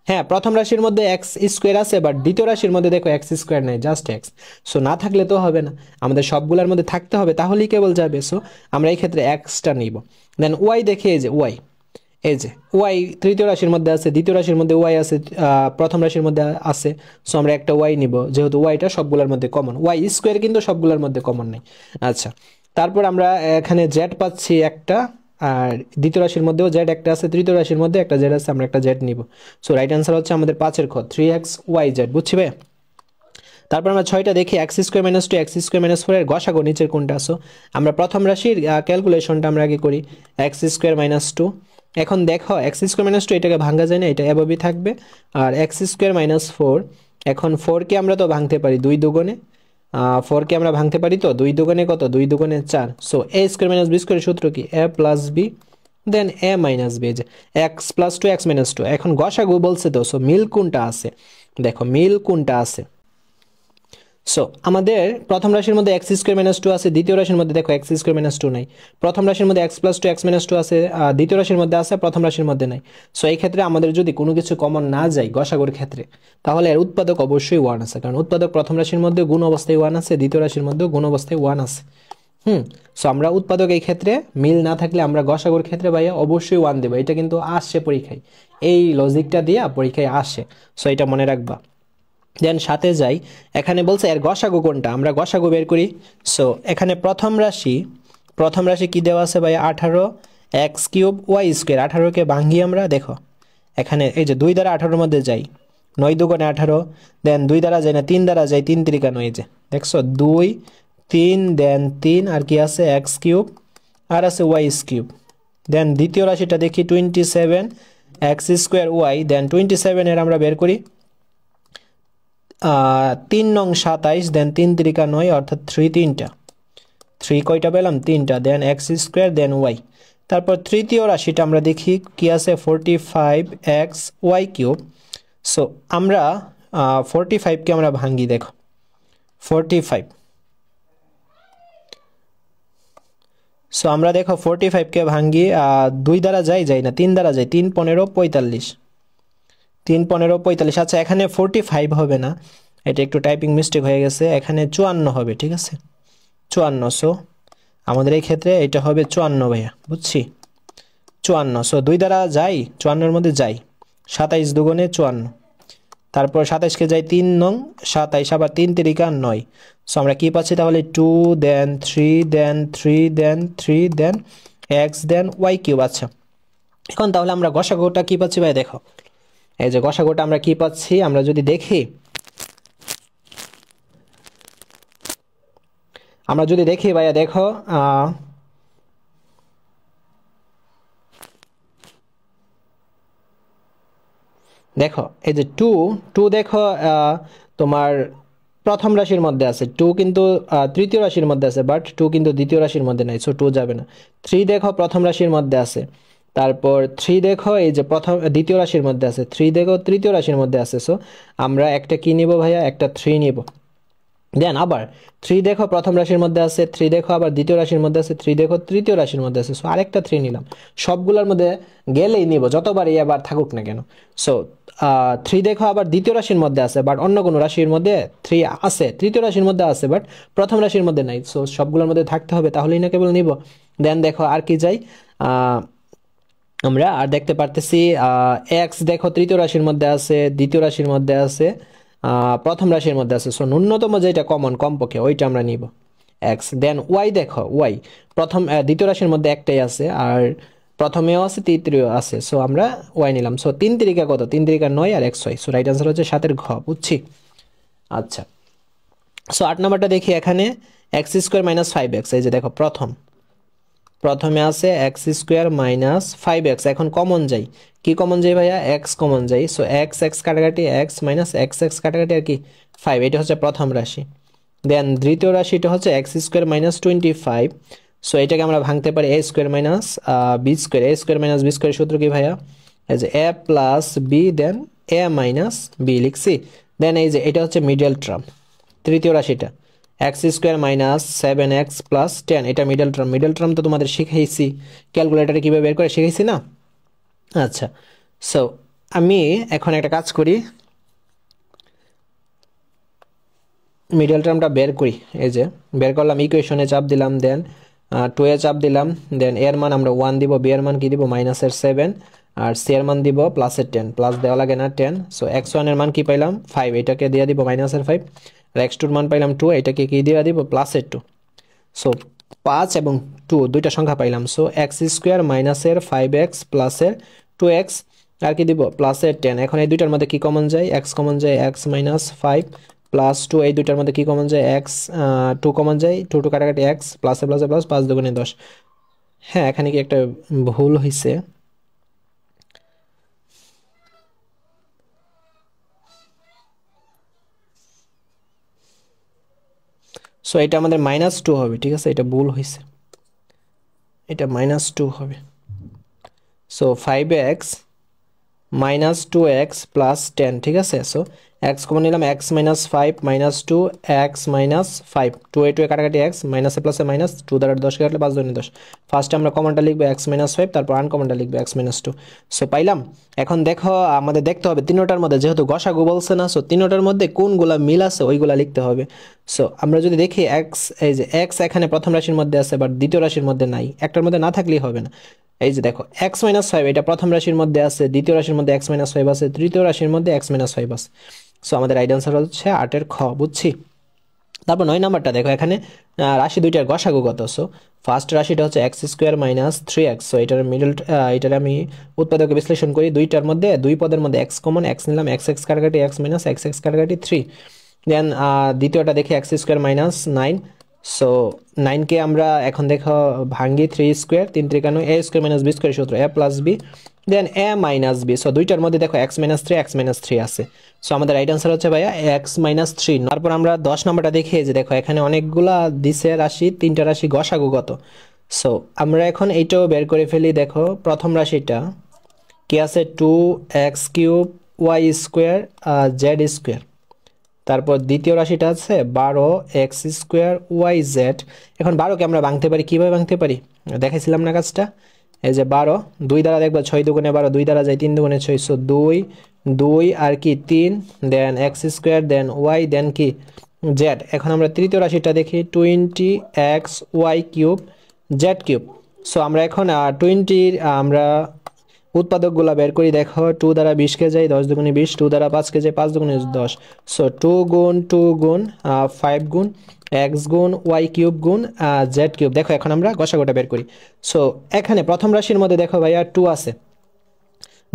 হ্যাঁ প্রথম রাশির মধ্যে x² আছে, বাট দ্বিতীয় রাশির মধ্যে দেখো x² নাই, জাস্ট x। সো না থাকলে তো হবে না, আমাদের সবগুলোর মধ্যে থাকতে হবে, তাহলেই কেবল যাবে। সো আমরা এই ক্ষেত্রে xটা নিব। দেন y দেখে, এই যে y, এই যে y তৃতীয় রাশির মধ্যে আছে, দ্বিতীয় রাশির মধ্যে y আছে, প্রথম রাশির মধ্যে আছে। সো আমরা একটা y নিব, যেহেতু yটা সবগুলোর মধ্যে কমন, y² কিন্তু সবগুলোর মধ্যে কমন নেই। আচ্ছা তারপর আমরা এখানে z পাচ্ছি একটা, আর দ্বিতীয় রাশির মধ্যেও z একটা আছে, তৃতীয় রাশির মধ্যে একটা z আছে, আমরা একটা z নিব। সো রাইট অ্যান্সার হচ্ছে আমাদের 5-এর খ, 3xyz, বুঝছি ভাই। তারপর আমরা 6টা দেখি, x² - 2 x² - 4 এর গসাগু নিচের কোনটা। সো আমরা প্রথম রাশির ক্যালকুলেশনটা আমরা আগে করি, x² - 2। এখন দেখো x² - 2 এটাকে ভাঙা যায় না, এটা এভাবেই থাকবে। আর x² - 4, এখন 4কে আমরা তো ভাঙতে পারি 2 দুগুণে, 4কে আমরা ভাঙতে পারি তো 2 দুগুণে কত, 2 দুগুণে 4। সো a² - b² সূত্র কি, a + b then a - b, যে x + 2 x - 2। এখন গসাগু বলছে তো, সো মিল কোনটা আছে, দেখো মিল কোনটা আছে। সো আমাদের প্রথম রাশির মধ্যে x² - 2 আছে, দ্বিতীয় রাশির মধ্যে দেখো x² - 2 নাই। প্রথম রাশির মধ্যে x + 2 x - 2 আছে, দ্বিতীয় রাশির মধ্যে আছে, প্রথম রাশির মধ্যে নাই। সো এই ক্ষেত্রে আমাদের যদি কোনো কিছু কমন না যায় গসাগুর ক্ষেত্রে, তাহলে এর উৎপাদক অবশ্যই 1 আছে, কারণ উৎপাদক প্রথম রাশির মধ্যে গুণ অবস্থায় 1 আছে, দ্বিতীয় রাশির মধ্যে গুণ অবস্থায় 1 আছে। সো আমরা উৎপাদক এই ক্ষেত্রে মিল না থাকলে আমরা গসাগুর ক্ষেত্রে ভাইয়া অবশ্যই 1 দেবো, এটা কিন্তু আসছে পরীক্ষায়, এই লজিকটা দিয়ে পরীক্ষায় আসে। সো এটা মনে রাখবা। দেন 7-এ যাই, এখানে বলছে এর গসাগু কোনটা, আমরা গসাগু বের করি। সো এখানে প্রথম রাশি কি দেওয়া আছে ভাই, 18x³ y²। 18কে ভাঙি আমরা, দেখো এখানে এই যে 2 দ্বারা 18-এর মধ্যে যাই, 9 দুগুণে 18, দেন 2 দ্বারা যায় না, 3 দ্বারা যায়, 3 3 9, এই যে দেখছো 2 3 দেন 3, আর কি আছে x³ আর আছে y²। দেন দ্বিতীয় রাশিটা দেখি 27x² y, দেন 27 এর আমরা বের করি 3 নং 27, দেন 3 3 9, অর্থাৎ 3 3টা, 3 কয়টা পেলাম, 3টা, দেন x² দেন y। তারপর তৃতীয় রাশিটা আমরা দেখি কি আছে, 45xy³। সো আমরা 45কে আমরা ভাঙ্গি, দেখো 45। সো আমরা দেখো 45কে ভাঙ্গি 2 দ্বারা যায় না, 3 দ্বারা যায়, 3 15 45, 3 15 45। আচ্ছা এখানে 45 হবে না, এটা একটু টাইপিং মিস্টেক হয়ে গেছে, এখানে 54 হবে, ঠিক আছে 54। সো আমাদের এই ক্ষেত্রে এটা হবে 54 ভাইয়া, বুঝছি 54। সো 2 দ্বারা যাই, 54 মধ্যে যাই, 27 দুগুণে 54, তারপর 27কে যাই 3 নং 27, আবার 3 তিরিকা 9। সো আমরা কি পাচ্ছি তাহলে 2 দেন 3 দেন 3 দেন 3 দেন x দেন y কিউব। আচ্ছা এখন তাহলে আমরা গসাগুটা কি পাচ্ছি ভাই, দেখো এই যে গসাগুটা আমরা কি পাচ্ছি, আমরা যদি দেখি, ভাইয়া দেখো দেখো এই যে 2 দেখো তোমার প্রথম রাশির মধ্যে আছে, 2 কিন্তু তৃতীয় রাশির মধ্যে আছে, বাট 2 কিন্তু দ্বিতীয় রাশির মধ্যে নাই, সো 2 যাবে না। 3 দেখো প্রথম রাশির মধ্যে আছে, তারপর 3 দেখো এই যে দ্বিতীয় রাশির মধ্যে আছে, 3 দেখো তৃতীয় রাশির মধ্যে আছে, সো আমরা একটা কি নিব ভাইয়া, একটা 3 নিব। দেন আবার 3 দেখো প্রথম রাশির মধ্যে আছে, 3 দেখো আবার দ্বিতীয় রাশির মধ্যে আছে, 3 দেখো তৃতীয় রাশির মধ্যে আছে, সো আরেকটা 3 নিলাম। সবগুলোর মধ্যে গেলেই নিব, যতবারই আবার থাকুক না কেন। সো 3 দেখো আবার দ্বিতীয় রাশির মধ্যে আছে, বাট অন্য কোনো রাশির মধ্যে 3 আছে, তৃতীয় রাশির মধ্যে আছে, বাট প্রথম রাশির মধ্যে নাই, সো সবগুলোর মধ্যে থাকতে হবে, তাহলেই না কেবল নিব। দেন দেখো আর কি যাই, আমরা আর দেখতে পারতেছি এক্স দেখো তৃতীয় রাশির মধ্যে আছে, দ্বিতীয় রাশির মধ্যে আছে, প্রথম রাশির মধ্যে আছে, সো ন্যূনতম যেটা কমন কমপক্ষে ওইটা আমরা নিব এক্স। দেন ওয়াই দেখো, ওয়াই দ্বিতীয় রাশির মধ্যে একটাই আছে, আর প্রথমেও আছে তৃতীয় আছে, সো আমরা ওয়াই নিলাম। সো 3 তিরিকা কত, 3 তিরিকা 9 আর x y, so right answer হচ্ছে 7 ঘ, বুঝছি। আচ্ছা সো 8 নাম্বারটা দেখি, এখানে এক্স স্কোয়ার মাইনাস 5x, এই যে দেখো প্রথমে আছে এক্স স্কোয়ার মাইনাস 5x, এখন কমন যাই, কি কমন যাই ভাইয়া, এক্স কমন যাই, সো এক্স এক্স কাটাকাটি, এক্স মাইনাস এক্স এক্স কাটাকাটি আর কি 5, এটা হচ্ছে প্রথম রাশি। দেন দ্বিতীয় রাশিটা হচ্ছে এক্স স্কোয়ার মাইনাস 25, সো এটাকে আমরা ভাঙতে পারি এ স্কোয়ার মাইনাস বি স্কোয়ার, এ স্কোয়ার মাইনাস বি স্কোয়ার সূত্র কি ভাইয়া, এই যে এ প্লাস বি দেন এ মাইনাস বি লিখছি। দেন এই যে এটা হচ্ছে মিডল টার্ম, তৃতীয় রাশিটা x square minus 7x plus 10, এটা মিডল টার্ম তো তোমাদের শিখাইছি, ক্যালকুলেটারে কীভাবে বের করে শিখাইছি না। আচ্ছা সো আমি এখন একটা কাজ করি, মিডল টার্মটা বের করি, এই যে বের করলাম, ইকুয়েশনে চাপ দিলাম, দেন 2 এ চাপ দিলাম, দেন এর মান আমরা 1 দিব, বি এর মান কি দিব মাইনাসের 7, আর সি এর মান দিব প্লাসের 10, প্লাস দেওয়া লাগে না 10। সো x1 এর মান কি পাইলাম 5, এটাকে দিয়ে দিব মাইনাসের 5, আর x2 এর মান পাইলাম 2, এটাকে কি দিয়ে দিব প্লাসের 2। সো 5 এবং 2 দুইটা সংখ্যা পাইলাম, সো এক্স স্কোয়ার মাইনাসের 5x প্লাসের 2x, আর কি দিব প্লাসের 10। এখন এই দুইটার মধ্যে কি কমন যায়, এক্স কমন যায়, এক্স মাইনাস 5 প্লাস 2, এই দুইটার মধ্যে কি কমন যায়, এক্স 2 কমন যায়, 2 কাটাকাটি এক্স, প্লাসে প্লাসে প্লাস, 5 দুগুণে 10। হ্যাঁ এখানে কি একটা ভুল হয়েছে, সো এটা আমাদের -2 হবে, ঠিক আছে, এটা ভুল হয়েছে, এটা -2 হবে। So 5x minus 2x plus 10, ঠিক আছে। সো এক্স কমন নিলাম, x minus 5 minus 2 x minus 5, 2 এ 2 এ কাটাকাটি এক্স, মাইনাসে প্লাসে মাইনাস, 2 দ্বারা 10 কাটলে 5 দুগুণে 10। ফার্স্টে আমরা কমনটা লিখবো এক্স মাইনাস 5, তারপর আনকমনটা লিখবো এক্স মাইনাস 2। সো পাইলাম। এখন দেখো আমাদের দেখতে হবে তিনোটার মধ্যে, যেহেতু গসাগু বলছে না, সো তিনোটার মধ্যে কোনগুলা মিল আছে ওইগুলা লিখতে হবে। সো আমরা যদি দেখি এক্স, এই যে এক্স এখানে প্রথম রাশির মধ্যে আছে, বাট দ্বিতীয় রাশির মধ্যে নাই, একটার মধ্যে না থাকলেই হবে না। এই যে দেখো এক্স মাইনাস 5, এটা প্রথম রাশির মধ্যে আছে, দ্বিতীয় রাশির মধ্যে এক্স মাইনাস 5 আছে, তৃতীয় রাশির মধ্যে এক্স মাইনাস 5 আছে। সো আমাদের রাইট আনসার হচ্ছে 8 এর খ, বুঝছি। তারপর 9 নাম্বারটা দেখো, এখানে রাশি দুইটার গসাগু কত। সো ফার্স্ট রাশিটা হচ্ছে x square minus 3x, so এটার আমি উৎপাদকে বিশ্লেষণ করি, দুইটার মধ্যে দুই পদের মধ্যে এক্স কমন, এক্স নিলাম, এক্স এক্স কাটাকাটি এক্স মাইনাস এক্স এক্স কাটাকাটি 3। দেন দ্বিতীয়টা দেখি এক্স স্কোয়ার মাইনাস 9, সো 9কে আমরা এখন দেখো ভাঙ্গি, 3 স্কোয়ার 3 × 9, এ স্কোয়ার মাইনাস বি স্কোয়ার সূত্র এ প্লাস বি, দেন এ মাইনাস বি। সো দুইটার মধ্যে দেখো এক্স মাইনাস 3 আছে, সো আমাদের রাইট আনসার হচ্ছে ভাইয়া এক্স মাইনাস 3। তারপর আমরা 10 নাম্বারটা দেখি, যে দেখো এখানে অনেকগুলা দিছে রাশি, তিনটা রাশি গসাগু কত। সো আমরা এখন এইটাও বের করে ফেলি, দেখো প্রথম রাশিটা কি আছে 2x cube y square z square. তারপর দ্বিতীয় রাশিটা আছে 12x² YZ। এখন 12কে আমরা ভাঙতে পারি, কিভাবে ভাঙতে পারি দেখাইছিলাম না কাজটা। এই যে 12 2 দ্বারা দেখবা 6 দুগুণে 12, 2 দ্বারা যায় 3 দুগুণে 6, সো 2 2 আর কি 3, দেন x² দেন y দেন কি z। এখন আমরা তৃতীয় রাশিটা দেখি 20xy³ z³। সো আমরা এখন 20 আমরা উৎপাদকগুলো বের করি। দেখো 2 দ্বারা 20 কে যায় 10 দুগুণে 20, 2 দ্বারা 5 কে যায় 5 দুগুণে 10, সো 2 গুণ 2 গুণ 5 গুণ x গুণ y³ গুণ z³। দেখো এখন আমরা গসাগুটা বের করি। সো এখানে প্রথম রাশির মধ্যে দেখো ভাইয়া 2 আছে,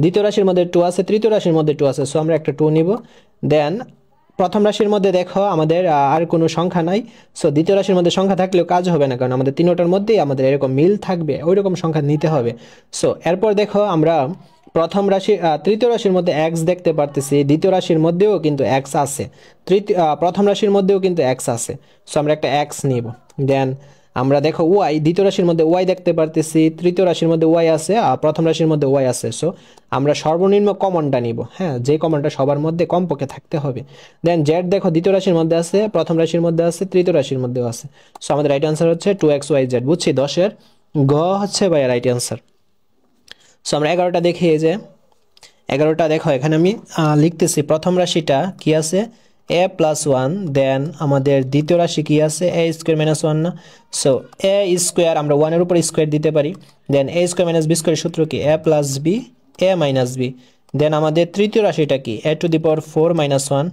দ্বিতীয় রাশির মধ্যে 2 আছে, তৃতীয় রাশির মধ্যে 2 আছে, সো আমরা একটা 2 নিব। দেন প্রথম রাশির মধ্যে দেখো আমাদের আর কোনো সংখ্যা নাই, সো দ্বিতীয় রাশির মধ্যে সংখ্যা থাকলেও কাজ হবে না, কারণ আমাদের তিনটার মধ্যেই আমাদের এরকম মিল থাকবে, ওই রকম সংখ্যা নিতে হবে। সো এরপর দেখো আমরা প্রথম রাশি তৃতীয় রাশির মধ্যে x দেখতে পারতেছি, দ্বিতীয় রাশির মধ্যেও কিন্তু x আছে, প্রথম রাশির মধ্যেও কিন্তু x আছে, সো আমরা একটা x নিব। দেন আমরা দেখো y, দ্বিতীয় রাশির মধ্যে y দেখতে পারতেছি, তৃতীয় রাশির মধ্যে y আছে আর প্রথম রাশির মধ্যে y আছে, সো আমরা সর্বনিম্ন কমনটা নিব। হ্যাঁ, যে কমনটা সবার মধ্যে কমপক্ষে থাকতে হবে। দেন z দেখো দ্বিতীয় রাশির মধ্যে আছে, প্রথম রাশির মধ্যে আছে, তৃতীয় রাশির মধ্যেও আছে, সো আমাদের রাইট আনসার হচ্ছে 2xyz। বুঝছি, 10-এর ঘ হচ্ছে ভাইয়া রাইট আনসার। সো আমরা 11টা দেখি। এই যে 11টা দেখো এখানে আমি লিখতেছি, প্রথম রাশিটা কি আছে a+1, দেন আমাদের দ্বিতীয় রাশি কি আছে a² - 1 না, সো a² আমরা 1 এর উপর স্কোয়ার দিতে পারি, দেন a² - b² সূত্র কি a + b a - b। দেন আমাদের তৃতীয় রাশিটা কি a⁴ - 1।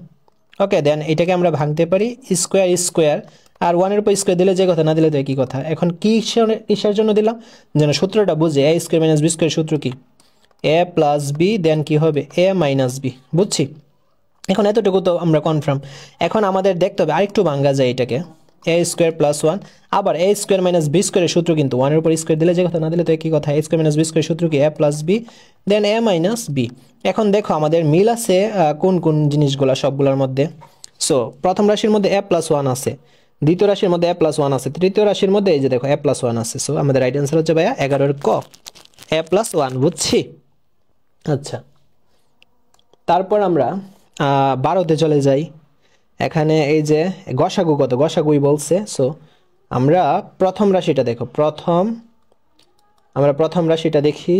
ওকে, দেন এটাকে আমরা ভাঙতে পারি স্কোয়ার স্কোয়ার, আর 1 এর উপর স্কোয়ার দিলে যে কথা, না দিলে তো একই কথা। এখন কিসের জন্য দিলাম, যেন সূত্রটা বুঝে a² - b² সূত্র কি a + b, দেন কি হবে a - b। বুঝছি, এখন এতটুকু তো আমরা কনফার্ম। এখন আমাদের দেখতে হবে আরেকটু ভাঙা যায় এটাকে, a² + 1, আবার a² - b² এর সূত্র কিন্তু 1 এর উপর স্কোয়ার দিলে যে কথা, না দিলে তো একই কথা। a² - b² সূত্র কি a + b, then a - b। এখন দেখো আমাদের মিল আছে কোন কোন জিনিসগুলো সবগুলোর মধ্যে। সো প্রথম রাশির মধ্যে a+1 আছে, দ্বিতীয় রাশির মধ্যে a+1 আছে, তৃতীয় রাশির মধ্যে এই যে দেখো a+1 আছে, সো আমাদের রাইট আনসার হচ্ছে ভাইয়া 11-এর ক a+1। বুঝছি, আচ্ছা। তারপর আমরা 12তে চলে যাই। এখানে এই যে গসাগু কত, গসাগুই বলছে। সো আমরা প্রথম রাশিটা দেখো, আমরা প্রথম রাশিটা দেখি।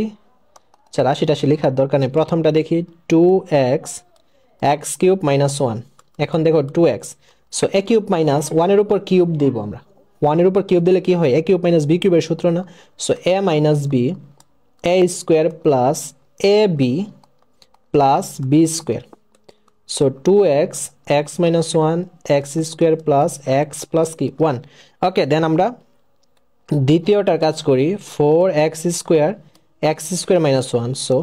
আচ্ছা, রাশিটা লেখার দরকার নেই, প্রথমটা দেখি 2x x³ - 1। এখন দেখো 2x, সো a³ - 1 এর উপর কিউব দিব আমরা, 1 এর উপর কিউব দিলে কি হয় a³ - b³ এর সূত্র না, so a - b a² + ab + b²। So 2x x - 1 x² + x + কি 1। ওকে, দেন আমরা দ্বিতীয়টার কাজ করি 4x² x² - 1, সো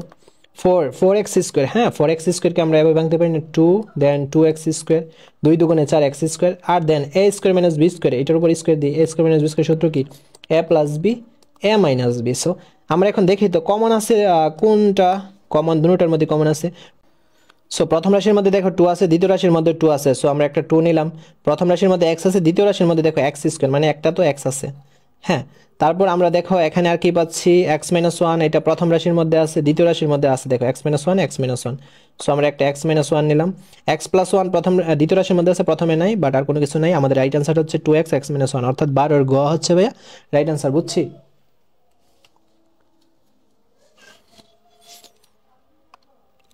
4x²। হ্যাঁ, 4x² কে আমরা এভাবে ভাঙতে পারি না, 2 দেন 2x², 2 দুগুণে 4x², আর দেন a² - b², এটার উপর স্কোয়ার দিই, a² - b² সূত্র কি a + b a - b। So আমরা এখন দেখি তো কমন আছে কোনটা, কমন দুটোটার মধ্যে কমন আছে। সো প্রথম রাশির মধ্যে দেখো 2 আছে, দ্বিতীয় রাশির মধ্যে 2 আছে, সো আমরা একটা 2 নিলাম। প্রথম রাশির মধ্যে x আছে, দ্বিতীয় রাশির মধ্যে দেখো x², মানে একটা তো x আছে। হ্যাঁ, তারপর আমরা দেখো এখানে আর কি পাচ্ছি x - 1, এটা প্রথম রাশির মধ্যে আছে, দ্বিতীয় রাশির মধ্যে আছে, দেখো x - 1 x - 1, সো আমরা একটা x - 1 নিলাম। x + 1 দ্বিতীয় রাশির মধ্যে আছে, প্রথমে নাই, বাট আর কোনো কিছু নাই। আমাদের রাইট আনসার হচ্ছে 2x x - 1, অর্থাৎ 12-এর গ হচ্ছে ভাইয়া রাইট আনসার। বুঝছি,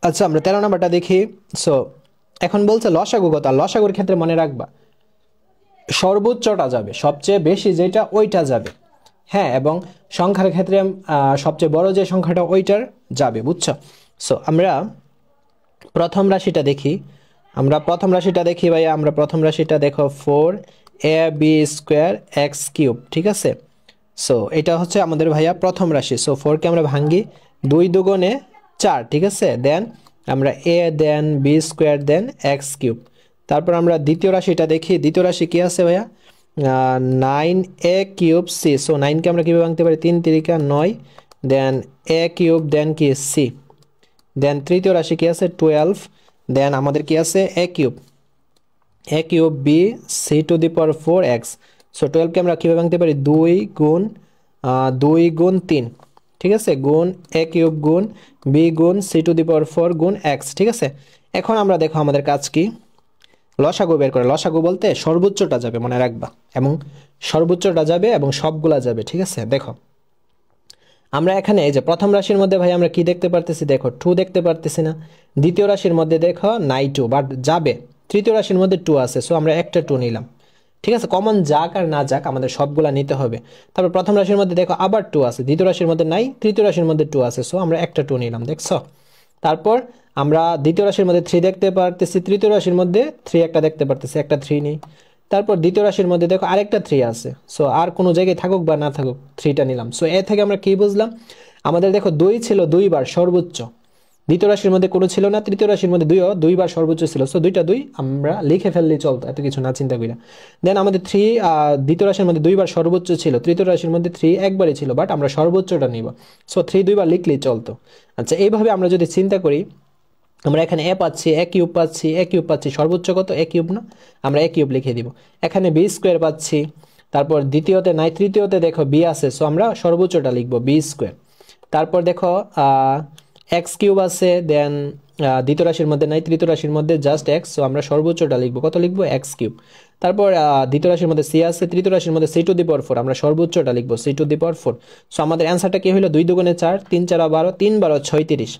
আচ্ছা আমরা 13 নাম্বারটা দেখি। সো এখন বলছে লসাগু কত, লসাগুর ক্ষেত্রে মনে রাখবা সর্বোচ্চটা যাবে, সবচেয়ে বেশি যেটা ওইটা যাবে। হ্যাঁ, এবং সংখ্যার ক্ষেত্রে সবচেয়ে বড় যে সংখ্যাটা ওইটার যাবে। বুঝছো, সো আমরা প্রথম রাশিটা দেখি। ভাইয়া আমরা প্রথম রাশিটা দেখো 4ab² x³। ঠিক আছে, সো এটা হচ্ছে আমাদের ভাইয়া প্রথম রাশি। সো 4কে আমরা ভাঙ্গি, 2 দুগুণে 4, ঠিক আছে, দেন আমরা a then b² then x³। তারপর আমরা দ্বিতীয় রাশিটা দেখি, দ্বিতীয় রাশি কি আছে ভাইয়া 9a³ c। সো 9কে আমরা কিভাবে ভাঙতে পারি, 3 3 9, দেন a³ দেন কি c। দেন তৃতীয় রাশি কি আছে 12, দেন আমাদের কি আছে a³ b c⁴ x। So 12কে আমরা কিভাবে ভাঙতে পারি 2 গুণ 3, ঠিক আছে, গুণ a কিউব গুণ b গুণ c⁴ গুণ x, ঠিক আছে। এখন আমরা দেখো আমাদের কাজ কি, লসাগু বের করে। লসাগু বলতে সর্বোচ্চটা যাবে, মনে রাখবা, এবং সর্বোচ্চটা যাবে এবং সবগুলা যাবে, ঠিক আছে। দেখো আমরা এখানে এই যে প্রথম রাশির মধ্যে ভাই আমরা কি দেখতে পারতেছি, দেখো 2 দেখতে পারতেছি না। দ্বিতীয় রাশির মধ্যে দেখো নাই 2, বাট যাবে। তৃতীয় রাশির মধ্যে 2 আছে, সো আমরা একটা 2 নিলাম, ঠিক আছে। কমন যাক আর না যাক আমাদের সবগুলা নিতে হবে। তারপর প্রথম রাশির মধ্যে দেখো আবার 2 আছে, দ্বিতীয় রাশির মধ্যে নাই, তৃতীয় রাশির মধ্যে 2 আছে, সো আমরা একটা 2 নিলাম, দেখছো। তারপর আমরা দ্বিতীয় রাশির মধ্যে 3 দেখতে পারতেছি, তৃতীয় রাশির মধ্যে 3 একটা দেখতে পারতেছি, একটা 3 নেই। তারপর দ্বিতীয় রাশির মধ্যে দেখো আরেকটা 3 আছে, সো আর কোনো জায়গায় থাকুক বা না থাকুক 3টা নিলাম। সো এ থেকে আমরা কি বুঝলাম, আমাদের দেখো 2 ছিল 2 বার সর্বোচ্চ, দ্বিতীয় রাশির মধ্যে কোনো ছিল না, তৃতীয় রাশির মধ্যে 2 বার সর্বোচ্চ ছিল, সো 2টা 2 আমরা লিখে ফেললেই চলতো, এত কিছু না চিন্তা করি। দেন আমাদের 3 দ্বিতীয় রাশির মধ্যে 2 বার সর্বোচ্চ ছিল, তৃতীয় রাশির মধ্যে 3 একবারই ছিল, বাট আমরা সর্বোচ্চটা নিব, সো 3 2 বার লিখলেই চলতো। আচ্ছা, এইভাবে আমরা যদি চিন্তা করি, আমরা এখানে a পাচ্ছি, a কিউব পাচ্ছি, a কিউব পাচ্ছি, সর্বোচ্চ কত a কিউব না, আমরা a কিউব লিখে দিব। এখানে b স্কোয়ার পাচ্ছি, তারপর দ্বিতীয়তে নাই, তৃতীয়তে দেখো b আছে, সো আমরা সর্বোচ্চটা লিখব b স্কোয়ার। তারপর দেখো এক্স কিউব আছে, দেন দ্বিতীয় রাশির মধ্যে নাই, তৃতীয় রাশির মধ্যে জাস্ট এক্স, সো আমরা সর্বোচ্চটা লিখবো, কত লিখবো এক্স কিউব। তারপর দ্বিতীয় রাশির মধ্যে সি আছে, তৃতীয় রাশির মধ্যে c⁴, আমরা সর্বোচ্চটা লিখবো c⁴। সো আমাদের অ্যান্সারটা কি হলো, 2 দুগুণে 4, 3 4 12, 3 12 36,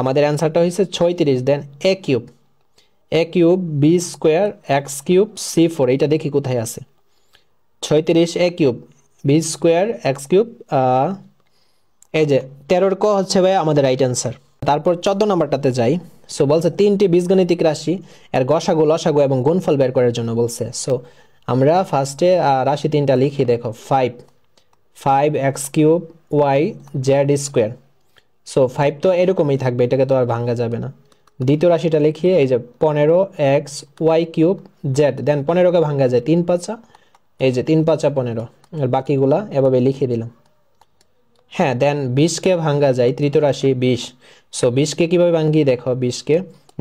আমাদের অ্যান্সারটা হয়েছে 36। Then a cube b square x cube c⁴, এইটা দেখি কোথায় আছে, 36 a cube b square x cube, এই যে 13 ক হচ্ছে ভাই আমাদের রাইট অ্যান্সার। তারপর 14 নাম্বারটাতে যাই। সো বলছে 3টি বীজগণিতিক রাশি এর গসাগু লসাগু এবং গুণফল বের করার জন্য বলছে। সো আমরা ফার্স্টে রাশি 3টা লিখি, দেখো 5 x cube y z square. So 5 তো এরকমই থাকবে, এটাকে তো আর ভাঙা যাবে না। দ্বিতীয় রাশিটা লিখি, এই যে 15 এক্স ওয়াই কিউব জেড, দেন 15কে ভাঙা যায় 3 5, এই যে 3 5 15, আর বাকিগুলা এভাবে লিখে দিলাম। হ্যাঁ, দেন 20কে ভাঙ্গা যায়, তৃতীয় রাশি 20। সো 20কে কিভাবে ভাঙ্গি, দেখো 20কে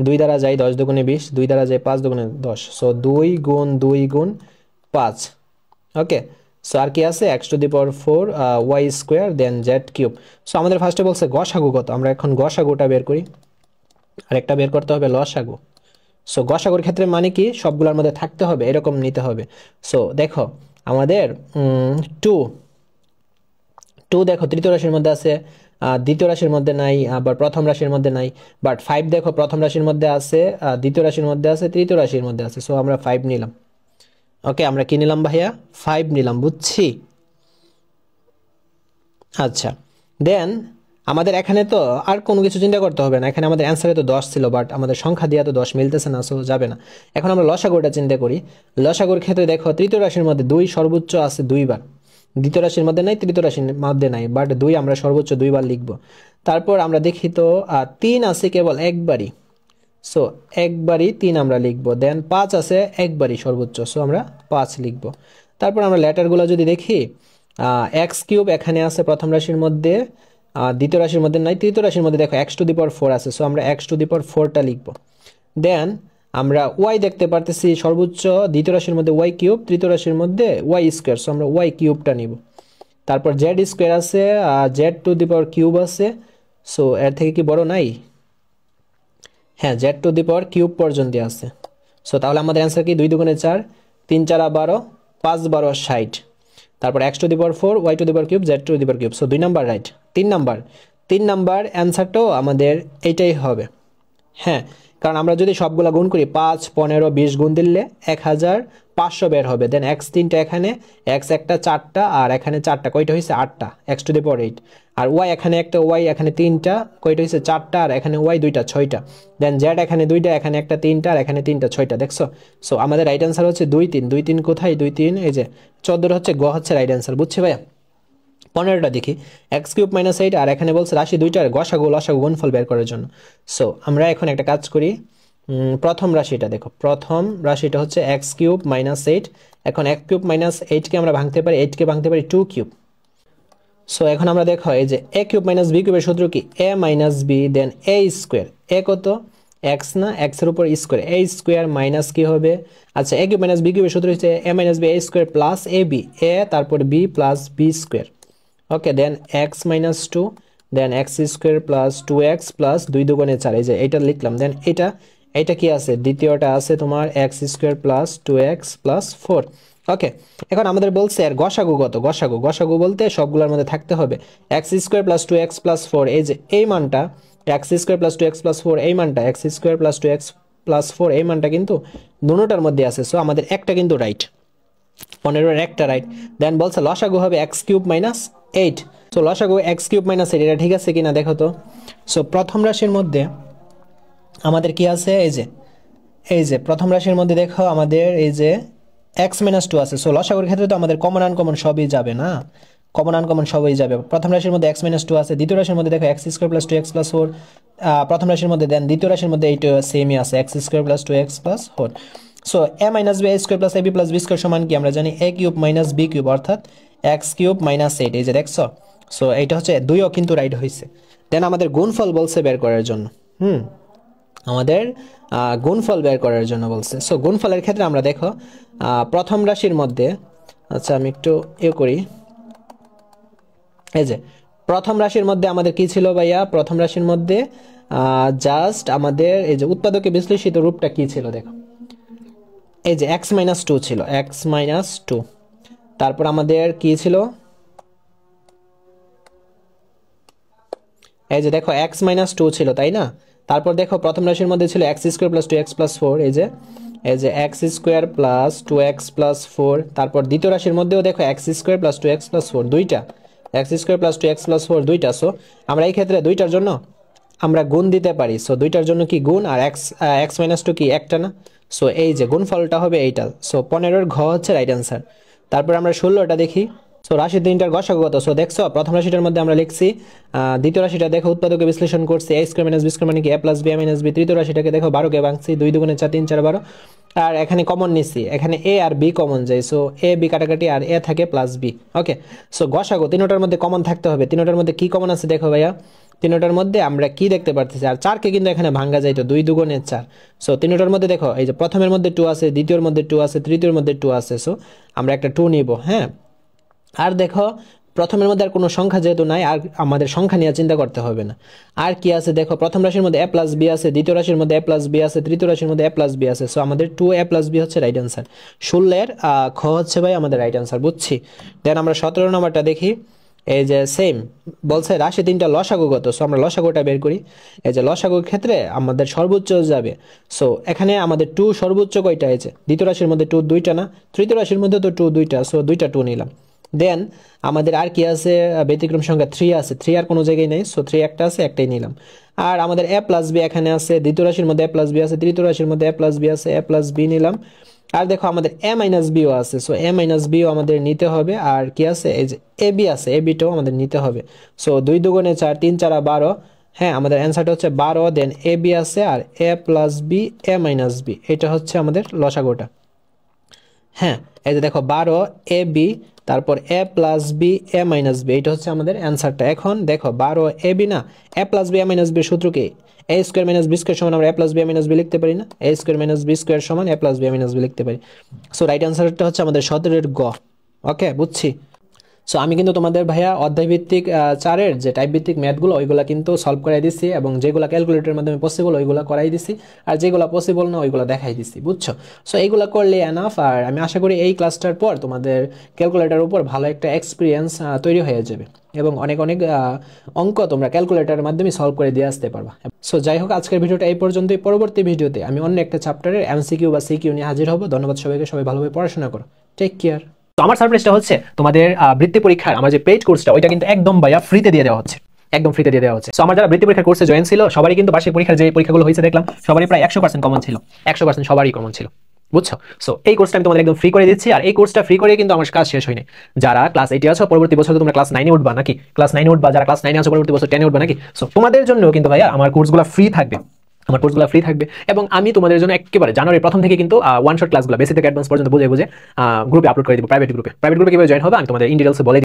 2 দ্বারা যায় 10 দুগুণে 20, 2 দ্বারা যায় 5 দুগুণে 10, সো 2 গুণ 2 গুণ 5। ওকে, সো আর কি আছে x⁴ y square then z cube. So আমাদের ফার্স্টে বলছে গসাগু কত, আমরা এখন গসাগুটা বের করি, আরেকটা বের করতে হবে লসাগু। সো গসাগুর ক্ষেত্রে মানে কি, সবগুলোর মধ্যে থাকতে হবে, এরকম নিতে হবে। সো দেখো আমাদের 2 দেখো তৃতীয় রাশির মধ্যে আছে, দ্বিতীয় রাশির মধ্যে নাই, আবার প্রথম রাশির মধ্যে নাই। বাট 5 দেখো প্রথম রাশির মধ্যে আছে, দ্বিতীয় রাশির মধ্যে আছে, তৃতীয় রাশির মধ্যে আছে, সো আমরা 5 নিলাম। ওকে, আমরা কি নিলাম ভাইয়া, 5 নিলাম, বুঝছি। আচ্ছা, দেন আমাদের এখানে তো আর কোনো কিছু চিন্তা করতে হবে না, এখানে আমাদের অ্যান্সারে তো 10 ছিল, বাট আমাদের সংখ্যা দিয়ে তো 10 মিলতেছে না, সো যাবে না। এখন আমরা লসাগুটা চিন্তা করি। লসাগুর ক্ষেত্রে দেখো তৃতীয় রাশির মধ্যে 2 সর্বোচ্চ আছে 2 বার, দ্বিতীয় রাশির মধ্যে নাই, তৃতীয় রাশির মধ্যে নাই, বাট 2 আমরা সর্বোচ্চ 2 বার লিখবো। তারপর আমরা দেখি তো 3 আছে কেবল একবারই, সো একবারই 3 আমরা লিখবো। দেন 5 আছে একবারই সর্বোচ্চ, সো আমরা 5 লিখবো। তারপর আমরা লেটারগুলো যদি দেখি, এক্স কিউব এখানে আছে প্রথম রাশির মধ্যে, দ্বিতীয় রাশির মধ্যে নাই, তৃতীয় রাশির মধ্যে দেখো x⁴ আছে, সো আমরা x⁴ লিখবো। দেন আমরা ওয়াই দেখতে পারতেছি সর্বোচ্চ দ্বিতীয় রাশির মধ্যে ওয়াই কিউব, তৃতীয় রাশির মধ্যে ওয়াই স্কোয়ার, সো আমরা ওয়াই কিউবটা নিব। তারপর জেড স্কোয়ার আছে, z⁴ আছে, সো এর থেকে কি বড় নাই, হ্যাঁ z⁴ পর্যন্ত আছে। সো তাহলে আমাদের অ্যান্সার কি, 2 দুগুণে 4, 3 4 12, 5 12 60। তারপর x⁴ y⁴ z⁴, so 2 number right. 3 number অ্যান্সারটাও আমাদের এইটাই হবে। হ্যাঁ, কারণ আমরা যদি সবগুলা গুণ করি 5 15 20 গুণ দিলে 1500 বের হবে। দেন x 3টা এখানে, x একটা 4টা, আর এখানে 4টা, কয়টা হয়েছে 8টা, x⁴, আর y এখানে একটা, y এখানে 3টা, কয়টা হয়েছে 4টা, আর এখানে y 2টা 6টা। দেন z এখানে 2টা, এখানে একটা 3টা, আর এখানে 3টা 6টা, দেখছো। সো আমাদের রাইট অ্যান্সার হচ্ছে 2 3। 2 3 কোথায়, 2 3 এই যে 14 হচ্ছে গ হচ্ছে রাইট অ্যান্সার, বুঝছি ভাইয়া। 15টা দেখি, x³ - 8, আর এখানে বলছে রাশি 2টার গসাগু লসাগু গুণফল বের করার জন্য। সো আমরা এখন একটা কাজ করি, প্রথম রাশিটা দেখো, প্রথম রাশিটা হচ্ছে x³ - 8। এখন x³ - 8কে আমরা ভাঙতে পারি, 8কে ভাঙতে পারি 2³। সো এখন আমরা দেখো, এই যে a³ - b³ এর সূত্র কি, a - b then a square, a কত x না, x এর উপর স্কোয়ার, a স্কোয়ার মাইনাস কি হবে, আচ্ছা a³ - b³ এর সূত্র হচ্ছে a - b a square plus ab, a তারপর b plus b square. Okay, then x - 2 then x square plus 2x plus 2 দুগুণে 4, এই যে এটা লিখলাম। দেন এটা কি আছে, দ্বিতীয়টা আছে তোমার x square plus 2x plus 4। ওকে, এখন আমাদের বলছে আর গসাগু কত, গসাগু বলতে সবগুলোর মধ্যে থাকতে হবে x square plus 2x plus 4, এই যে এই মানটা x square plus 2x plus 4, এই মানটা x square plus 2x plus 4, এই মানটা কিন্তু দুটোটার মধ্যে আছে। সো আমাদের একটা কিন্তু রাইট, 15-এর একটা রাইট। দেন বলছে লসাগু হবে এক্স কিউব মাইনাস 8। সো লসাগু এক্স কিউব মাইনাস 8, এটা ঠিক আছে কিনা দেখো তো। সো প্রথম রাশির মধ্যে আমাদের কি আছে, এই যে প্রথম রাশির মধ্যে দেখো আমাদের এই যে এক্স মাইনাস 2 আছে। সো লসাগুর ক্ষেত্রে তো আমাদের কমন আনকমন সবই যাবে না, কমন আনকমন সবই যাবে। প্রথম রাশির মধ্যে এক্স মাইনাস 2 আছে, দ্বিতীয় রাশির মধ্যে দেখো x square plus 2x plus 4, প্রথম রাশির মধ্যে। দেন দ্বিতীয় রাশির মধ্যে এইটা সেমই আছে x square plus 2x plus 4। So a minus b square plus a b plus b square সমান কি আমরা জানি a cube minus b cube, অর্থাৎ এক্স কিউব মাইনাস 8, এই যে দেখছো। সো এইটা হচ্ছে দুইও কিন্তু রাইট হয়েছে। দেন আমাদের গুণফল বলছে বের করার জন্য, আমাদের গুণফল বের করার জন্য বলছে। সো গুণফলের ক্ষেত্রে আমরা দেখো প্রথম রাশির মধ্যে, আচ্ছা আমি একটু করি, এই যে প্রথম রাশির মধ্যে আমাদের কি ছিল ভাইয়া, প্রথম রাশির মধ্যে জাস্ট আমাদের এই যে উৎপাদকে বিশ্লেষিত রূপটা কি ছিল দেখো, এই যে এক্স মাইনাস 2 ছিল, এক্স মাইনাস 2। তারপর আমাদের কি ছিল, এই যে দেখো এক্স মাইনাস 2 ছিল, তাই না। তারপর দেখো প্রথম রাশির মধ্যে ছিল x square plus 2x plus 4, এই যে x square plus 2x plus 4। তারপর দ্বিতীয় রাশির মধ্যেও দেখো x square plus 2x plus 4, দুইটা x square plus 2x plus 4 দুইটা। সো আমরা এই ক্ষেত্রে দুইটার জন্য আমরা গুণ দিতে পারি। সো দুইটার জন্য কি গুণ, আর এক্স মাইনাস 2 কি একটা না। সো এই যে গুণফলটা হবে এইটা। সো 15-এর ঘ হচ্ছে রাইট অ্যান্সার। তারপর আমরা 16টা দেখি। সো রাশি 3টার গসাগু কত। সো দেখছো প্রথম রাশিটার মধ্যে আমরা লিখছি, দ্বিতীয় রাশিটা দেখো উৎপাদকে বিশ্লেষণ করছি এ স্কোয়ার মাইনাস বি স্কোয়ার মানে কি a plus B minus B. তৃতীয় রাশিটাকে দেখো 12কে ভাঙছি, 2 দুগুণে 4 3 4 12। আর এখানে কমন নিচ্ছি, এখানে এ আর বি কমন যায়। সো এ বি কাটাকাটি আর এ থাকে প্লাস বি। ওকে, সো গসাগু তিনটার মধ্যে কমন থাকতে হবে। তিনটার মধ্যে কি কমন আছে দেখো ভাইয়া, তিনটার মধ্যে আমরা কি দেখতে পারতেছি, আর 4কে কিন্তু এখানে ভাঙ্গা যায়, তো 2 দুগুণে 4। সো তিনটার মধ্যে দেখো এই যে প্রথমের মধ্যে 2 আছে, দ্বিতীয়র মধ্যে 2 আছে, তৃতীয়র মধ্যে 2 আছে। সো আমরা একটা 2 নিব। হ্যাঁ, আর দেখো প্রথমের মধ্যে আর কোনো সংখ্যা যেহেতু নাই, আর আমাদের সংখ্যা নিয়ে চিন্তা করতে হবে না। আর কি আছে দেখো, প্রথম রাশির মধ্যে এ প্লাস বি আছে, দ্বিতীয় রাশির মধ্যে এ প্লাস বি আছে, তৃতীয় রাশির মধ্যে এ প্লাস বি আছে। সো আমাদের 2a প্লাস বি হচ্ছে রাইট অ্যান্সার। 16-এর খ হচ্ছে ভাই আমাদের রাইট অ্যান্সার, বুঝছি। দেন আমরা 17 নম্বরটা দেখি। এই যে সেম বলছে রাশি 3টা লসাগু কত। সো আমরা লসাগুটা বের করি। এই যে লসাগুর ক্ষেত্রে আমাদের সর্বোচ্চ যাবে। সো এখানে আমাদের 2 সর্বোচ্চ কয়টা হয়েছে, দ্বিতীয় রাশির মধ্যে 2 দুইটা না, তৃতীয় রাশির মধ্যে তো 2 দুইটা। সো দুইটা 2 নিলাম। দেন আমাদের আর কি আছে, ব্যতিক্রম সংখ্যা 3 আছে, 3 আর কোনো জায়গায় নেই। সো 3 একটা আছে, একটাই নিলাম। আর আমাদের এ প্লাস বি এখানে আছে, দ্বিতীয় রাশির মধ্যে এ প্লাস বি আছে, তৃতীয় রাশির মধ্যে এ প্লাস বি আছে, এ প্লাস বি নিলাম। আর দেখো আমাদের এ মাইনাস বিও আছে। সো এ মাইনাস বিও আমাদের নিতে হবে। আর কি আছে, এই যে এ বি আছে, এ বিটাও আমাদের নিতে হবে। সো 2 দুগুণে 4 3 4 12। হ্যাঁ, আমাদের অ্যান্সারটা হচ্ছে 12। দেন এ বি আছে, আর এ plus B A minus B, এটা হচ্ছে আমাদের লসাগুটা। হ্যাঁ, এই যে দেখো 12 এ বি, তারপর এ plus B A minus B, এটা হচ্ছে আমাদের অ্যান্সারটা। এখন দেখো 12 এ বি না, এ প্লাস বি এ মাইনাস বির সূত্র কি, এ স্কোয়ার মাইনাস বি স্কোয়ার সমান আমরা এ প্লাস বি মাইনাস বি লিখতে পারি না, এ স্কোয়ার মাইনাস বি স্কোয়ার সমান এ প্লাস বি মাইনাস বি লিখতে পারি। সো রাইট অ্যান্সারটা হচ্ছে আমাদের 17-এর গ। ওকে, বুঝছি। সো আমি কিন্তু তোমাদের ভাইয়া অধ্যায়ভিত্তিক 4-এর যে টাইপ ভিত্তিক ম্যাথগুলো ওইগুলো কিন্তু সলভ করাই দিচ্ছি, এবং যেগুলো ক্যালকুলেটরের মাধ্যমে পসিবল ওইগুলো করাই দিচ্ছি, আর যেগুলো পসিবল না ওইগুলো দেখাই দিচ্ছি, বুঝছো। সো এইগুলো করলে এনাফ। আর আমি আশা করি এই ক্লাসটার পর তোমাদের ক্যালকুলেটারের উপর ভালো একটা এক্সপিরিয়েন্স তৈরি হয়ে যাবে, এবং অনেক অনেক অঙ্ক তোমরা ক্যালকুলেটরের মাধ্যমে সলভ করে দিয়ে আসতে পারবা। সো যাই হোক, আজকের ভিডিওটা এই পর্যন্তই। পরবর্তী ভিডিওতে আমি অন্য একটা চ্যাপ্টারের এমসিকিউ বা সিকিউ নিয়ে হাজির হব। ধন্যবাদ সবাইকে, সবাই ভালোভাবে পড়াশোনা করো। Take care. তো আমার সারপ্রাইজটা হচ্ছে তোমাদের বৃত্তি পরীক্ষার আমার যে পেইড কোর্সটা ওইটা কিন্তু একদম ভাইয়া ফ্রিতে দিয়ে দেওয়া হচ্ছে, একদম ফ্রিতে দিয়ে দেওয়া হচ্ছে। সো আমার যারা বৃত্তি পরীক্ষার কোর্সে জয়েন ছিল সবারই কিন্তু বার্ষিক পরীক্ষার যে পরীক্ষাগুলো হয়েছে দেখলাম সবারই প্রায় 100% কমন ছিল, 100% সবারই কমন ছিল, বুঝছো। সো এই কোর্সটা আমি তোমাদের একদম ফ্রি করে দিচ্ছি, আর এই কোর্সটা ফ্রি করে কিন্তু আমার কাজ শেষ হয়নি। যারা ক্লাস 8 এ আছো পরবর্তী বছর তোমরা ক্লাস 9 এ উঠবা নাকি, ক্লাস 9 এ উঠবা, যারা ক্লাস 9 এ আছো পরবর্তী বছর 10 এ উঠবা নাকি। সো তোমাদের জন্য কিন্তু ভাইয়া আমার কোর্সগুলো ফ্রি থাকবে, আমার কোর্সগুলো ফ্রি থাকবে, এবং আমি তোমাদের জন্য একেবারে জানুয়ারির প্রথম থেকে কিন্তু ওয়ান শট ক্লাসগুলো বেসিক থেকে অ্যাডভান্স পর্যন্ত বুঝে গ্রুপে আপলোড করে দিব, প্রাইভেট গ্রুপে কিভাবে জয়েন হবে আমি তোমাদের ইন ডিটেইলসে বলে